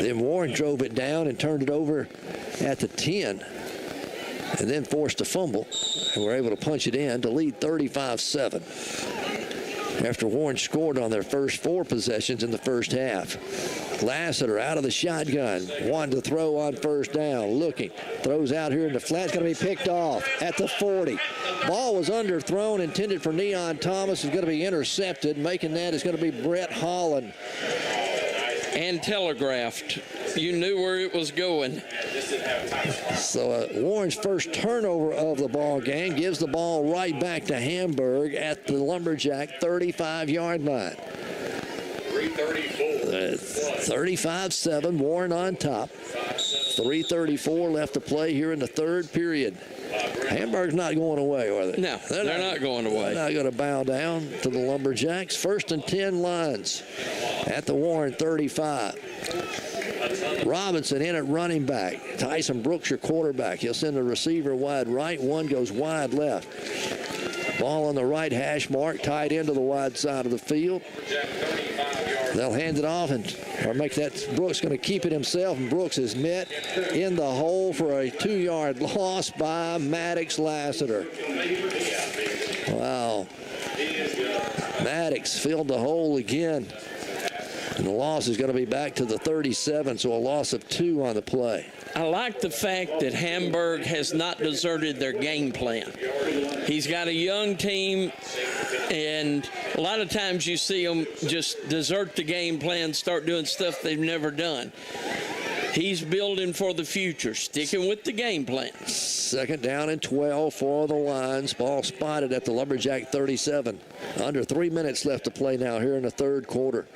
Then Warren drove it down and turned it over at the 10, and then forced a fumble, and were able to punch it in to lead 35-7. After Warren scored on their first 4 possessions in the first half. Lassiter out of the shotgun, wanted to throw on first down, looking, throws out here in the flat, it's going to be picked off at the 40. Ball was underthrown, intended for Neon Thomas, is going to be intercepted. Making that is going to be Brett Holland. And telegraphed. You knew where it was going. So Warren's first turnover of the ball game gives the ball right back to Hamburg at the Lumberjack 35-yard line. 35-7, Warren on top. 3:34 left to play here in the third period. Hamburg's not going away, are they? No, they're not going away. They're not going to bow down to the Lumberjacks. 1st and 10 lines at the Warren 35. Robinson in at running back. Tyson Brooks, your quarterback. He'll send the receiver wide right. One goes wide left. Ball on the right hash mark, tied into the wide side of the field. They'll hand it off, or make that. Brooks going to keep it himself, and Brooks is met in the hole for a 2-yard loss by Maddox Lassiter. Wow. Maddox filled the hole again. And the loss is going to be back to the 37, so a loss of 2 on the play. I like the fact that Hamburg has not deserted their game plan. He's got a young team, and a lot of times you see them just desert the game plan, start doing stuff they've never done. He's building for the future, sticking with the game plan. 2nd down and 12 for the Lions. Ball spotted at the Lumberjack 37. Under 3 minutes left to play now here in the third quarter.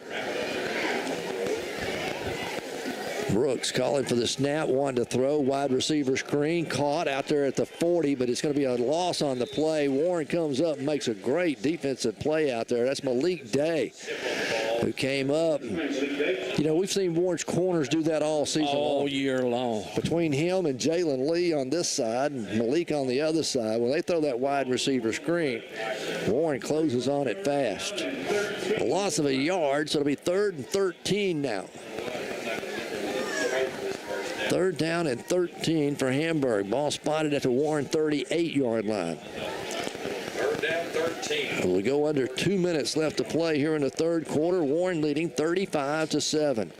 Brooks calling for the snap, wanted to throw, wide receiver screen, caught out there at the 40, but it's going to be a loss on the play. Warren comes up and makes a great defensive play out there. That's Malik Day, who came up. You know, we've seen Warren's corners do that all season all year long. Between him and Jalen Lee on this side and Malik on the other side, when they throw that wide receiver screen, Warren closes on it fast. A loss of a yard, so it'll be 3rd and 13 now. 3rd down and 13 for Hamburg. Ball spotted at the Warren 38-yard line. 3rd down, 13. We go under 2 minutes left to play here in the third quarter. Warren leading 35-7.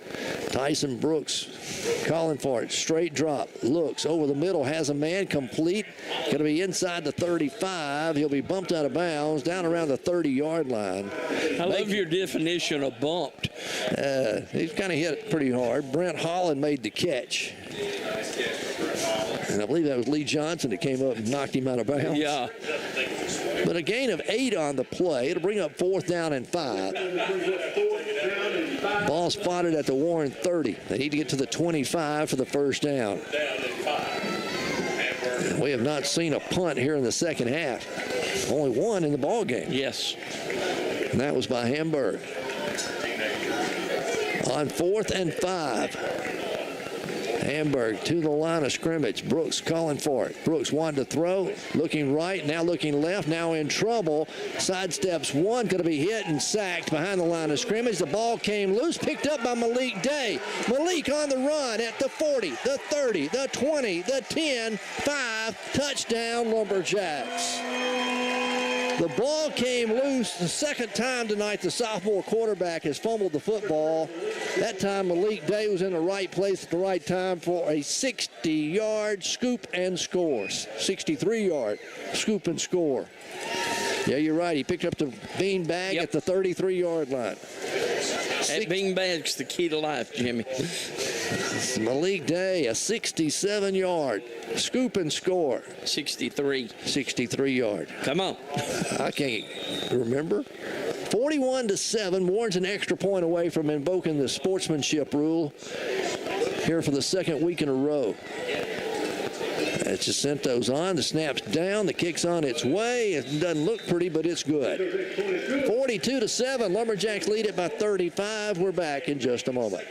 Tyson Brooks calling for it. Straight drop. Looks over the middle. Has a man complete. Going to be inside the 35. He'll be bumped out of bounds down around the 30-yard line. I love your definition of bumped. He's kind of hit it pretty hard. Brent Holland made the catch. And I believe that was Lee Johnson that came up and knocked him out of bounds. Yeah. But a gain of 8 on the play. It'll bring up 4th down and 5. Ball spotted at the Warren 30. They need to get to the 25 for the first down. We have not seen a punt here in the second half. Only one in the ball game. Yes. And that was by Hamburg. On 4th and 5. Hamburg to the line of scrimmage. Brooks calling for it. Brooks wanted to throw, looking right, now looking left, now in trouble. Sidesteps one, going to be hit and sacked behind the line of scrimmage. The ball came loose, picked up by Malik Day. Malik on the run at the 40, the 30, the 20, the 10, 5, touchdown Lumberjacks. The ball came loose the second time tonight. The sophomore quarterback has fumbled the football. That time Malik Day was in the right place at the right time for a 60-yard scoop and score. 63-yard scoop and score. Yeah, you're right. He picked up the beanbag at the 33-yard line. That beanbag's the key to life, Jimmy. Malik Day, a 67-yard scoop and score. 63. 63-yard. Come on. I can't remember. 41-7. Warren's an extra point away from invoking the sportsmanship rule here for the second week in a row. As Jacinto's on, the snap's down, the kick's on its way. It doesn't look pretty, but it's good. 42-7, Lumberjacks lead it by 35. We're back in just a moment.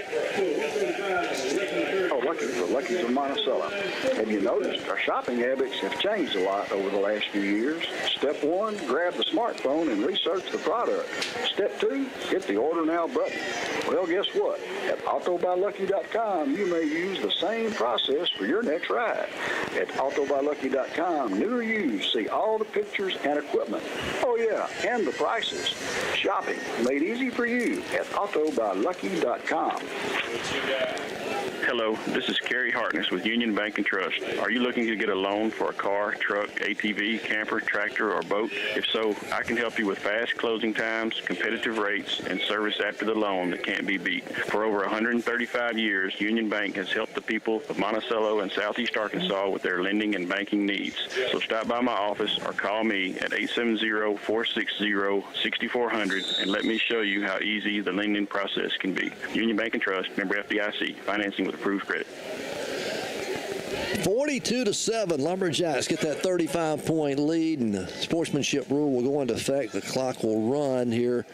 Lucky's of Monticello. Have you noticed our shopping habits have changed a lot over the last few years? Step 1, grab the smartphone and research the product. Step 2, hit the order now button. Well, guess what? At autobylucky.com, you may use the same process for your next ride. At autobylucky.com, new or used, see all the pictures and equipment. Oh yeah, and the prices. Shopping made easy for you at autobylucky.com. Hello, this is Kerry Hartness with Union Bank and Trust. Are you looking to get a loan for a car, truck, ATV, camper, tractor, or boat? If so, I can help you with fast closing times, competitive rates, and service after the loan that can't be beat. For over 135 years, Union Bank has helped the people of Monticello and Southeast Arkansas with their lending and banking needs. So stop by my office or call me at 870-460-6400 and let me show you how easy the lending process can be. Union Bank and Trust, member FDIC, financing with approved credit. 42-7, Lumberjacks get that 35-point lead, and the sportsmanship rule will go into effect. The clock will run here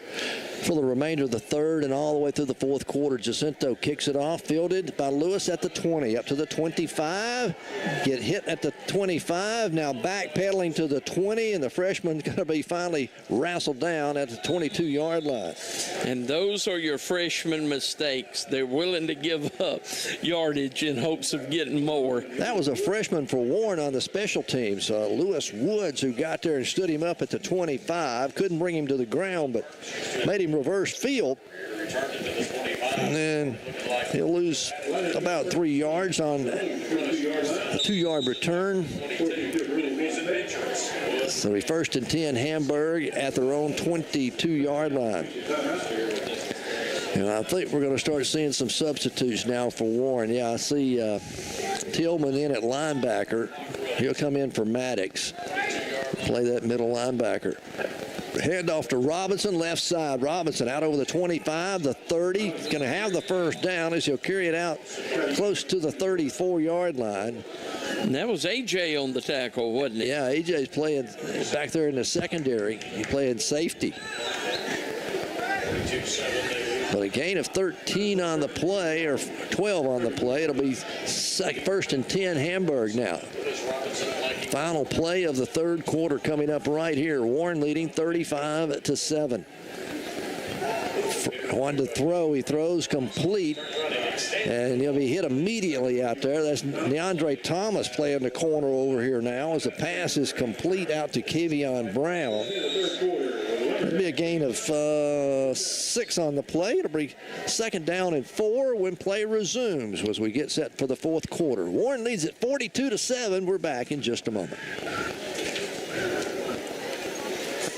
for the remainder of the third and all the way through the fourth quarter. Jacinto kicks it off, fielded by Lewis at the 20, up to the 25, get hit at the 25, now backpedaling to the 20, and the freshman's going to be finally wrestled down at the 22-yard line. And those are your freshman mistakes. They're willing to give up yardage in hopes of getting more. That was a freshman for Warren on the special teams, Lewis Woods, who got there and stood him up at the 25. Couldn't bring him to the ground, but made him reverse field. And then he'll lose about 3 yards on a 2-yard return. So we 1st and 10, Hamburg at their own 22-yard line. And I think we're going to start seeing some substitutes now for Warren. Yeah, I see Tillman in at linebacker. He'll come in for Maddox. Play that middle linebacker. Handoff to Robinson, left side. Robinson out over the 25, the 30. Going to have the first down as he'll carry it out close to the 34-yard line. And that was A.J. on the tackle, wasn't it? Yeah, A.J.'s playing back there in the secondary. He's playing safety. But a gain of 13 on the play, or 12 on the play. It'll be 1st and 10, Hamburg now. Final play of the third quarter coming up right here. Warren leading 35-7. One to throw. He throws complete. And he'll be hit immediately out there. That's DeAndre Thomas playing the corner over here now as the pass is complete out to Kevion Brown. It'll be a gain of 6 on the play. It'll be 2nd down and 4 when play resumes as we get set for the fourth quarter. Warren leads at 42-7. We're back in just a moment.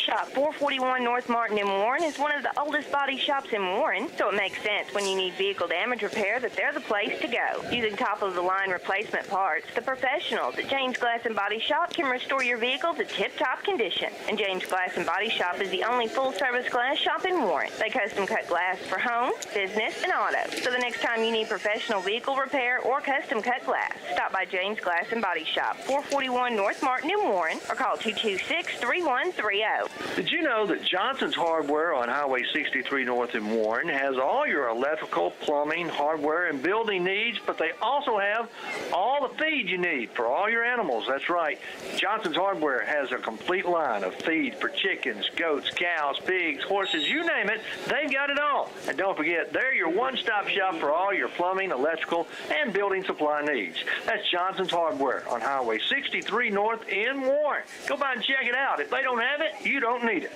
Shop 441 North Martin in Warren is one of the oldest body shops in Warren, so it makes sense when you need vehicle damage repair that they're the place to go. Using top-of-the-line replacement parts, the professionals at James Glass and Body Shop can restore your vehicle to tip-top condition. And James Glass and Body Shop is the only full-service glass shop in Warren. They custom-cut glass for home, business, and auto. So the next time you need professional vehicle repair or custom-cut glass, stop by James Glass and Body Shop, 441 North Martin in Warren, or call 226-3130. Did you know that Johnson's Hardware on Highway 63 North in Warren has all your electrical, plumbing, hardware, and building needs, but they also have all the feed you need for all your animals. That's right. Johnson's Hardware has a complete line of feed for chickens, goats, cows, pigs, horses, you name it. They've got it all. And don't forget, they're your one-stop shop for all your plumbing, electrical, and building supply needs. That's Johnson's Hardware on Highway 63 North in Warren. Go by and check it out. If they don't have it, you don't need it.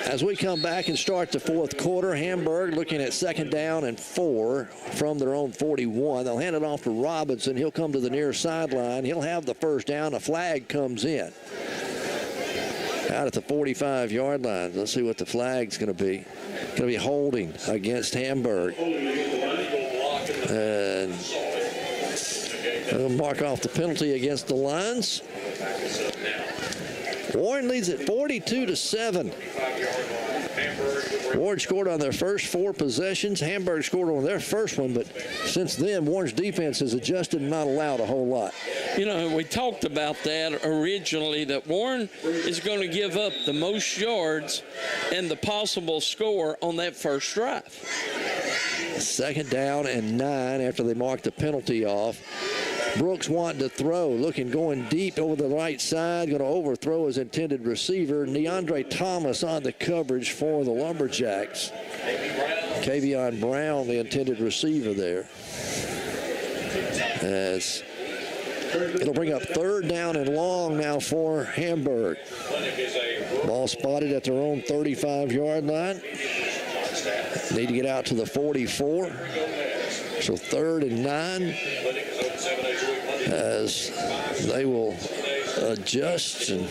As we come back and start the fourth quarter, Hamburg looking at 2nd down and 4 from their own 41. They'll hand it off to Robinson. He'll come to the near sideline. He'll have the first down. A flag comes in out at the 45-yard line. Let's see what the flag's going to be. Going to be holding against Hamburg. And they'll mark off the penalty against the Lions. Warren leads at 42-7. Warren scored on their first 4 possessions. Hamburg scored on their first one, but since then, Warren's defense has adjusted and not allowed a whole lot. You know, we talked about that originally, that Warren is going to give up the most yards and the possible score on that first drive. 2nd down and 9 after they marked the penalty off. Brooks wanting to throw, going deep over the right side, going to overthrow his intended receiver. Neandre Thomas on the coverage for the Lumberjacks. Kavion Brown, the intended receiver there. As it'll bring up 3rd down and long now for Hamburg. Ball spotted at their own 35-yard line. Need to get out to the 44. So 3rd and 9 as they will adjust. And,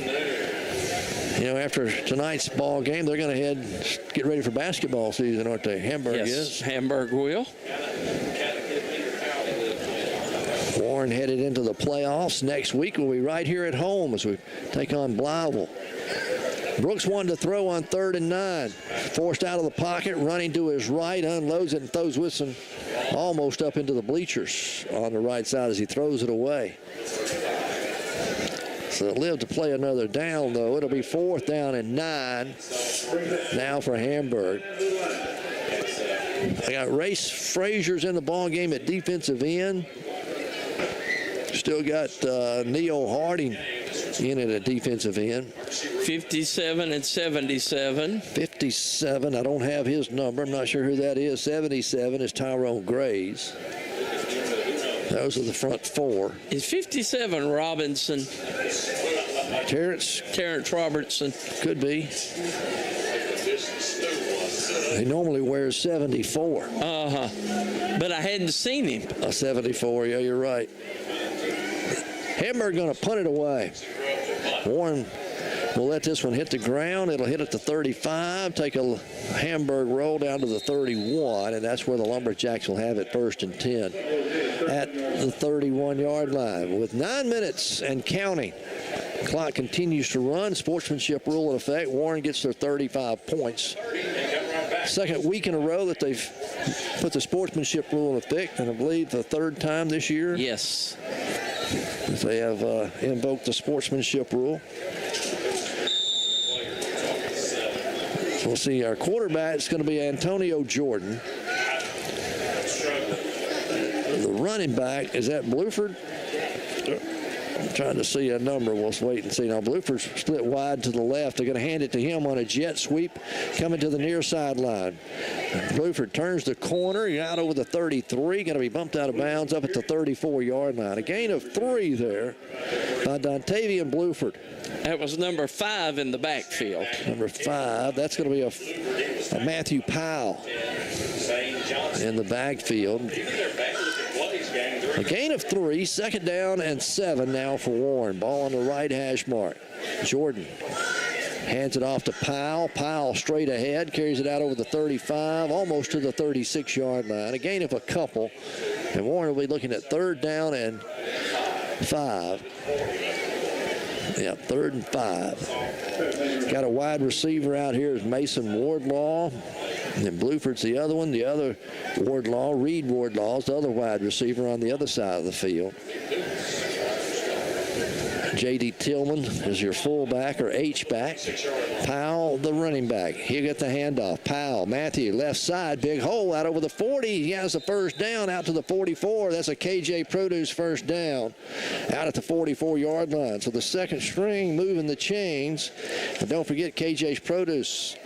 you know, after tonight's ball game, they're going to head get ready for basketball season, aren't they? Hamburg is. Hamburg will. Warren headed into the playoffs. Next week we'll be right here at home as we take on Blytheville. Brooks wanted to throw on 3rd and 9. Forced out of the pocket, running to his right, unloads it and throws Whitson almost up into the bleachers on the right side as he throws it away. So it lived to play another down, though. It'll be 4th down and 9 now for Hamburg. I got Race Frazier's in the ball game at defensive end. Still got Neo Harding in at a defensive end. 57 and 77. 57, I don't have his number. I'm not sure who that is. 77 is Tyrone Grays. Those are the front 4. Is 57 Robinson? Terrence Robertson. Could be. He normally wears 74. But I hadn't seen him. A 74, yeah, you're right. Hamburg going to punt it away. Warren will let this one hit the ground. It'll hit at the 35, take a Hamburg roll down to the 31, and that's where the Lumberjacks will have it 1st and 10 at the 31-yard line. With 9 minutes and counting, the clock continues to run. Sportsmanship rule in effect. Warren gets their 35 points. 2nd week in a row that they've put the sportsmanship rule in effect, and I believe the 3rd time this year. Yes. They have invoked the sportsmanship rule. So we'll see. Our quarterback is going to be Antonio Jordan. The running back, is that Bluford? I'm trying to see a number. We'll wait and see. Now, Bluford's split wide to the left. They're going to hand it to him on a jet sweep coming to the near sideline. Bluford turns the corner. He's out over the 33. Going to be bumped out of bounds up at the 34-yard line. A gain of 3 there by Dontavian Bluford. That was number 5 in the backfield. Number 5. That's going to be a Matthew Powell in the backfield. A gain of 3, 2nd down and 7 now for Warren. Ball on the right hash mark. Jordan hands it off to Powell. Powell straight ahead, carries it out over the 35, almost to the 36-yard line. A gain of a couple, and Warren will be looking at 3rd down and 5. Yeah, 3rd and 5. Got a wide receiver out here is Mason Wardlaw. And then Bluford's the other one. The other Wardlaw, Reed Wardlaw, is the other wide receiver on the other side of the field. J.D. Tillman is your fullback or H-back. Powell, the running back. He'll get the handoff. Powell, Matthew, left side, big hole out over the 40. He has the 1st down out to the 44. That's a KJ Produce 1st down out at the 44-yard line. So the 2nd string moving the chains. And don't forget KJ's Produce.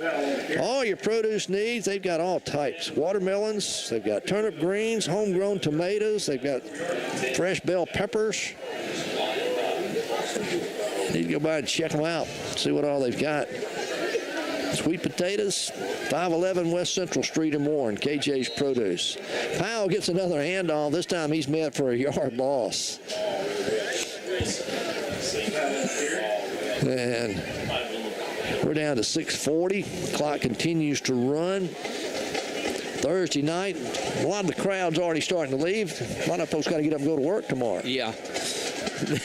All your produce needs, they've got all types. Watermelons, they've got turnip greens, homegrown tomatoes, they've got fresh bell peppers. Need to go by and check them out, see what all they've got. Sweet potatoes, 511 West Central Street in Warren, KJ's Produce. Powell gets another handoff. This time he's met for a yard loss. And we're down to 6:40. Clock continues to run. Thursday night, a lot of the crowd's already starting to leave. A lot of folks got to get up and go to work tomorrow. Yeah,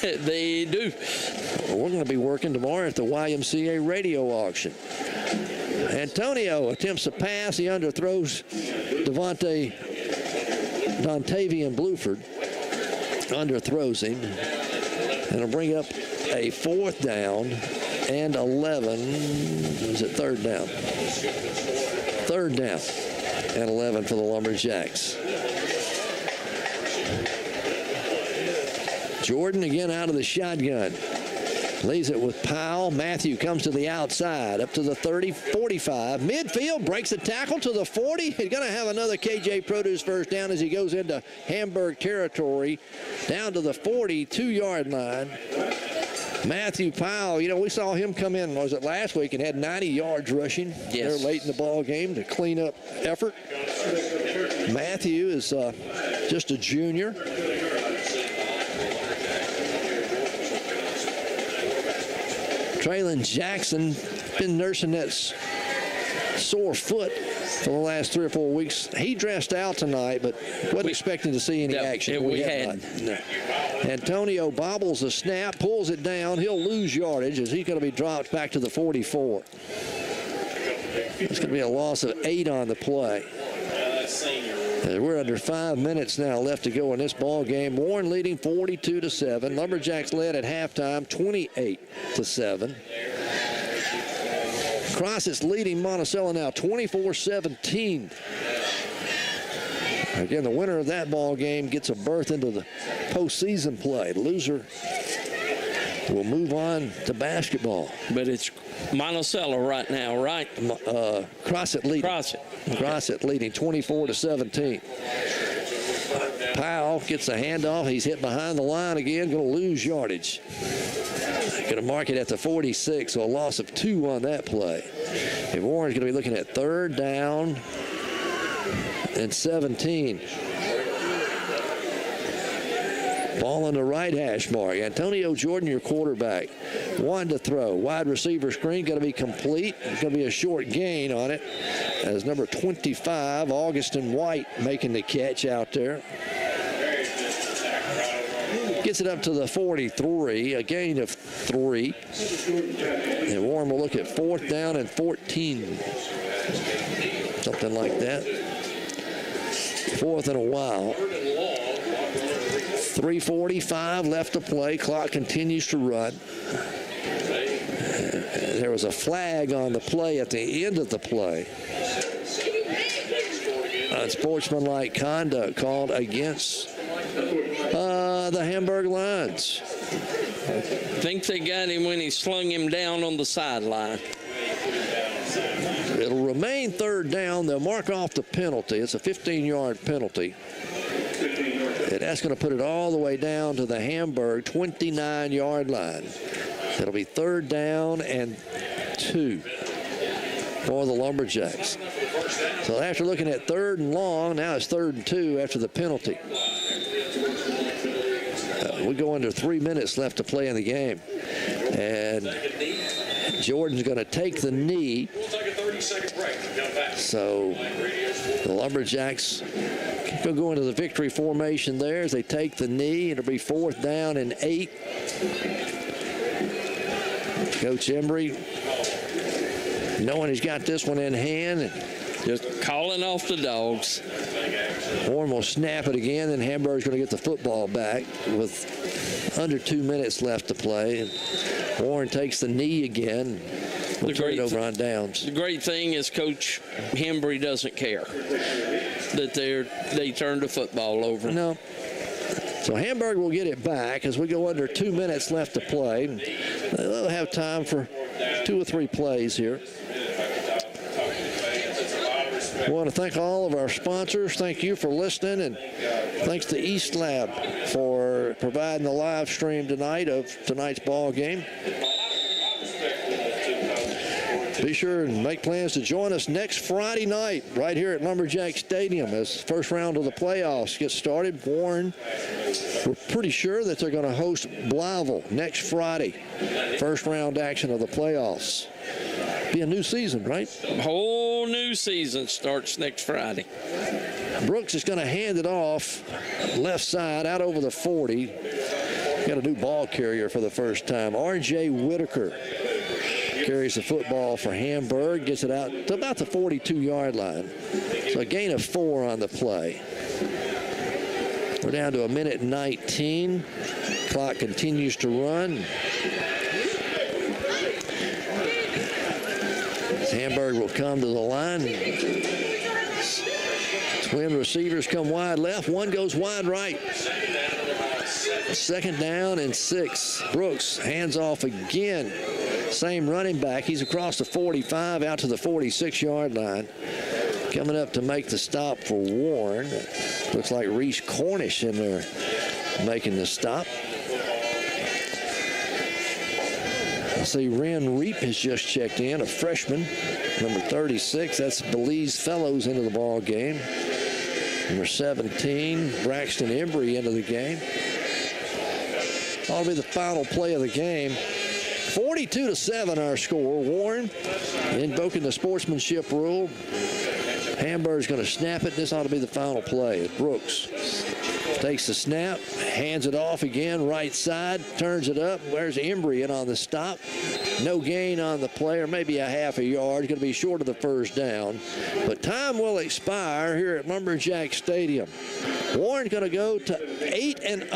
they do. We're going to be working tomorrow at the YMCA radio auction. Antonio attempts a pass. He underthrows Dontavian Bluford. Underthrows him. And it'll bring up a 4th down and 11. Is it 3rd down? 3rd down and 11 for the Lumberjacks. Jordan again out of the shotgun. Leaves it with Powell. Matthew comes to the outside, up to the 30, 45. Midfield, breaks the tackle to the 40. He's going to have another KJ Produce first down as he goes into Hamburg territory, down to the 42-yard line. Matthew Powell, we saw him come in, was it last week, and had 90 yards rushing there late in the ball game to clean up effort. Matthew is just a junior. Traylon Jackson been nursing that sore foot for the last 3 or 4 weeks. He dressed out tonight, but wasn't expecting to see any action. We had. No. Antonio bobbles the snap, pulls it down. He'll lose yardage as he's going to be dropped back to the 44. It's going to be a loss of 8 on the play. We're under 5 minutes now left to go in this ball game. Warren leading 42-7. Lumberjacks led at halftime 28-7. Crossett's leading Monticello now 24-17. Again, the winner of that ball game gets a berth into the postseason play. The loser will move on to basketball. But it's Monticello right now, right? Crossett leading. Crossett leading 24-17. Powell gets the handoff. He's hit behind the line again. Going to lose yardage. Going to mark it at the 46, so a loss of 2 on that play. And Warren's going to be looking at 3rd down and 17. Ball on the right hash mark. Antonio Jordan, your quarterback. 1 to throw. Wide receiver screen going to be complete. It's going to be a short gain on it as number 25, Augustin White, making the catch out there. Gets it up to the 43, a gain of 3. And Warren will look at 4th down and 14. Something like that. 4th in a while. 3:45 left to play. Clock continues to run. There was a flag on the play at the end of the play. Unsportsmanlike conduct called against the Hamburg Lions. I think they got him when he slung him down on the sideline. It'll remain 3rd down. They'll mark off the penalty. It's a 15-yard penalty. And that's going to put it all the way down to the Hamburg 29-yard line. It'll be 3rd down and 2 for the Lumberjacks. So after looking at 3rd and long, now it's 3rd and 2 after the penalty. We go under 3 minutes left to play in the game. And Jordan's going to take the knee. So the Lumberjacks will go into the victory formation there as they take the knee. It'll be 4th down and 8. Coach Embry, knowing he's got this one in hand, and just calling off the dogs. Warren will snap it again, and Hamburg's going to get the football back with under 2 minutes left to play. And Warren takes the knee again. We'll turn it over on downs. The great thing is Coach Embry doesn't care that they turn the football over. No. So Hamburg will get it back as we go under 2 minutes left to play. They'll have time for 2 or 3 plays here. I want to thank all of our sponsors. Thank you for listening, and thanks to East Lab for providing the live stream tonight of tonight's ball game. Be sure and make plans to join us next Friday night right here at Lumberjack Stadium as first round of the playoffs gets started. Warren, we're pretty sure that they're going to host Blytheville next Friday. First round action of the playoffs. Be a new season, right? Whole new season starts next Friday. Brooks is going to hand it off left side out over the 40. Got a new ball carrier for the first time. R.J. Whitaker carries the football for Hamburg, gets it out to about the 42-yard line. So a gain of 4 on the play. We're down to 1:19. Clock continues to run. Hamburg will come to the line. Twin receivers come wide left. One goes wide right. 2nd down and 6. Brooks hands off again. Same running back. He's across the 45 out to the 46-yard line. Coming up to make the stop for Warren. Looks like Reese Cornish in there making the stop. I see Ren Reap has just checked in, a freshman, number 36. That's Belize Fellows into the ball game. Number 17, Braxton Embry into the game. That'll be the final play of the game. 42-7 our score. Warren invoking the sportsmanship rule. Hamburg's going to snap it. This ought to be the final play. Brooks takes the snap, hands it off again, right side, turns it up. Where's Embry in on the stop? No gain on the play, or maybe a half a yard. It's going to be short of the 1st down. But time will expire here at Lumberjack Stadium. Warren's going to go to 8-0.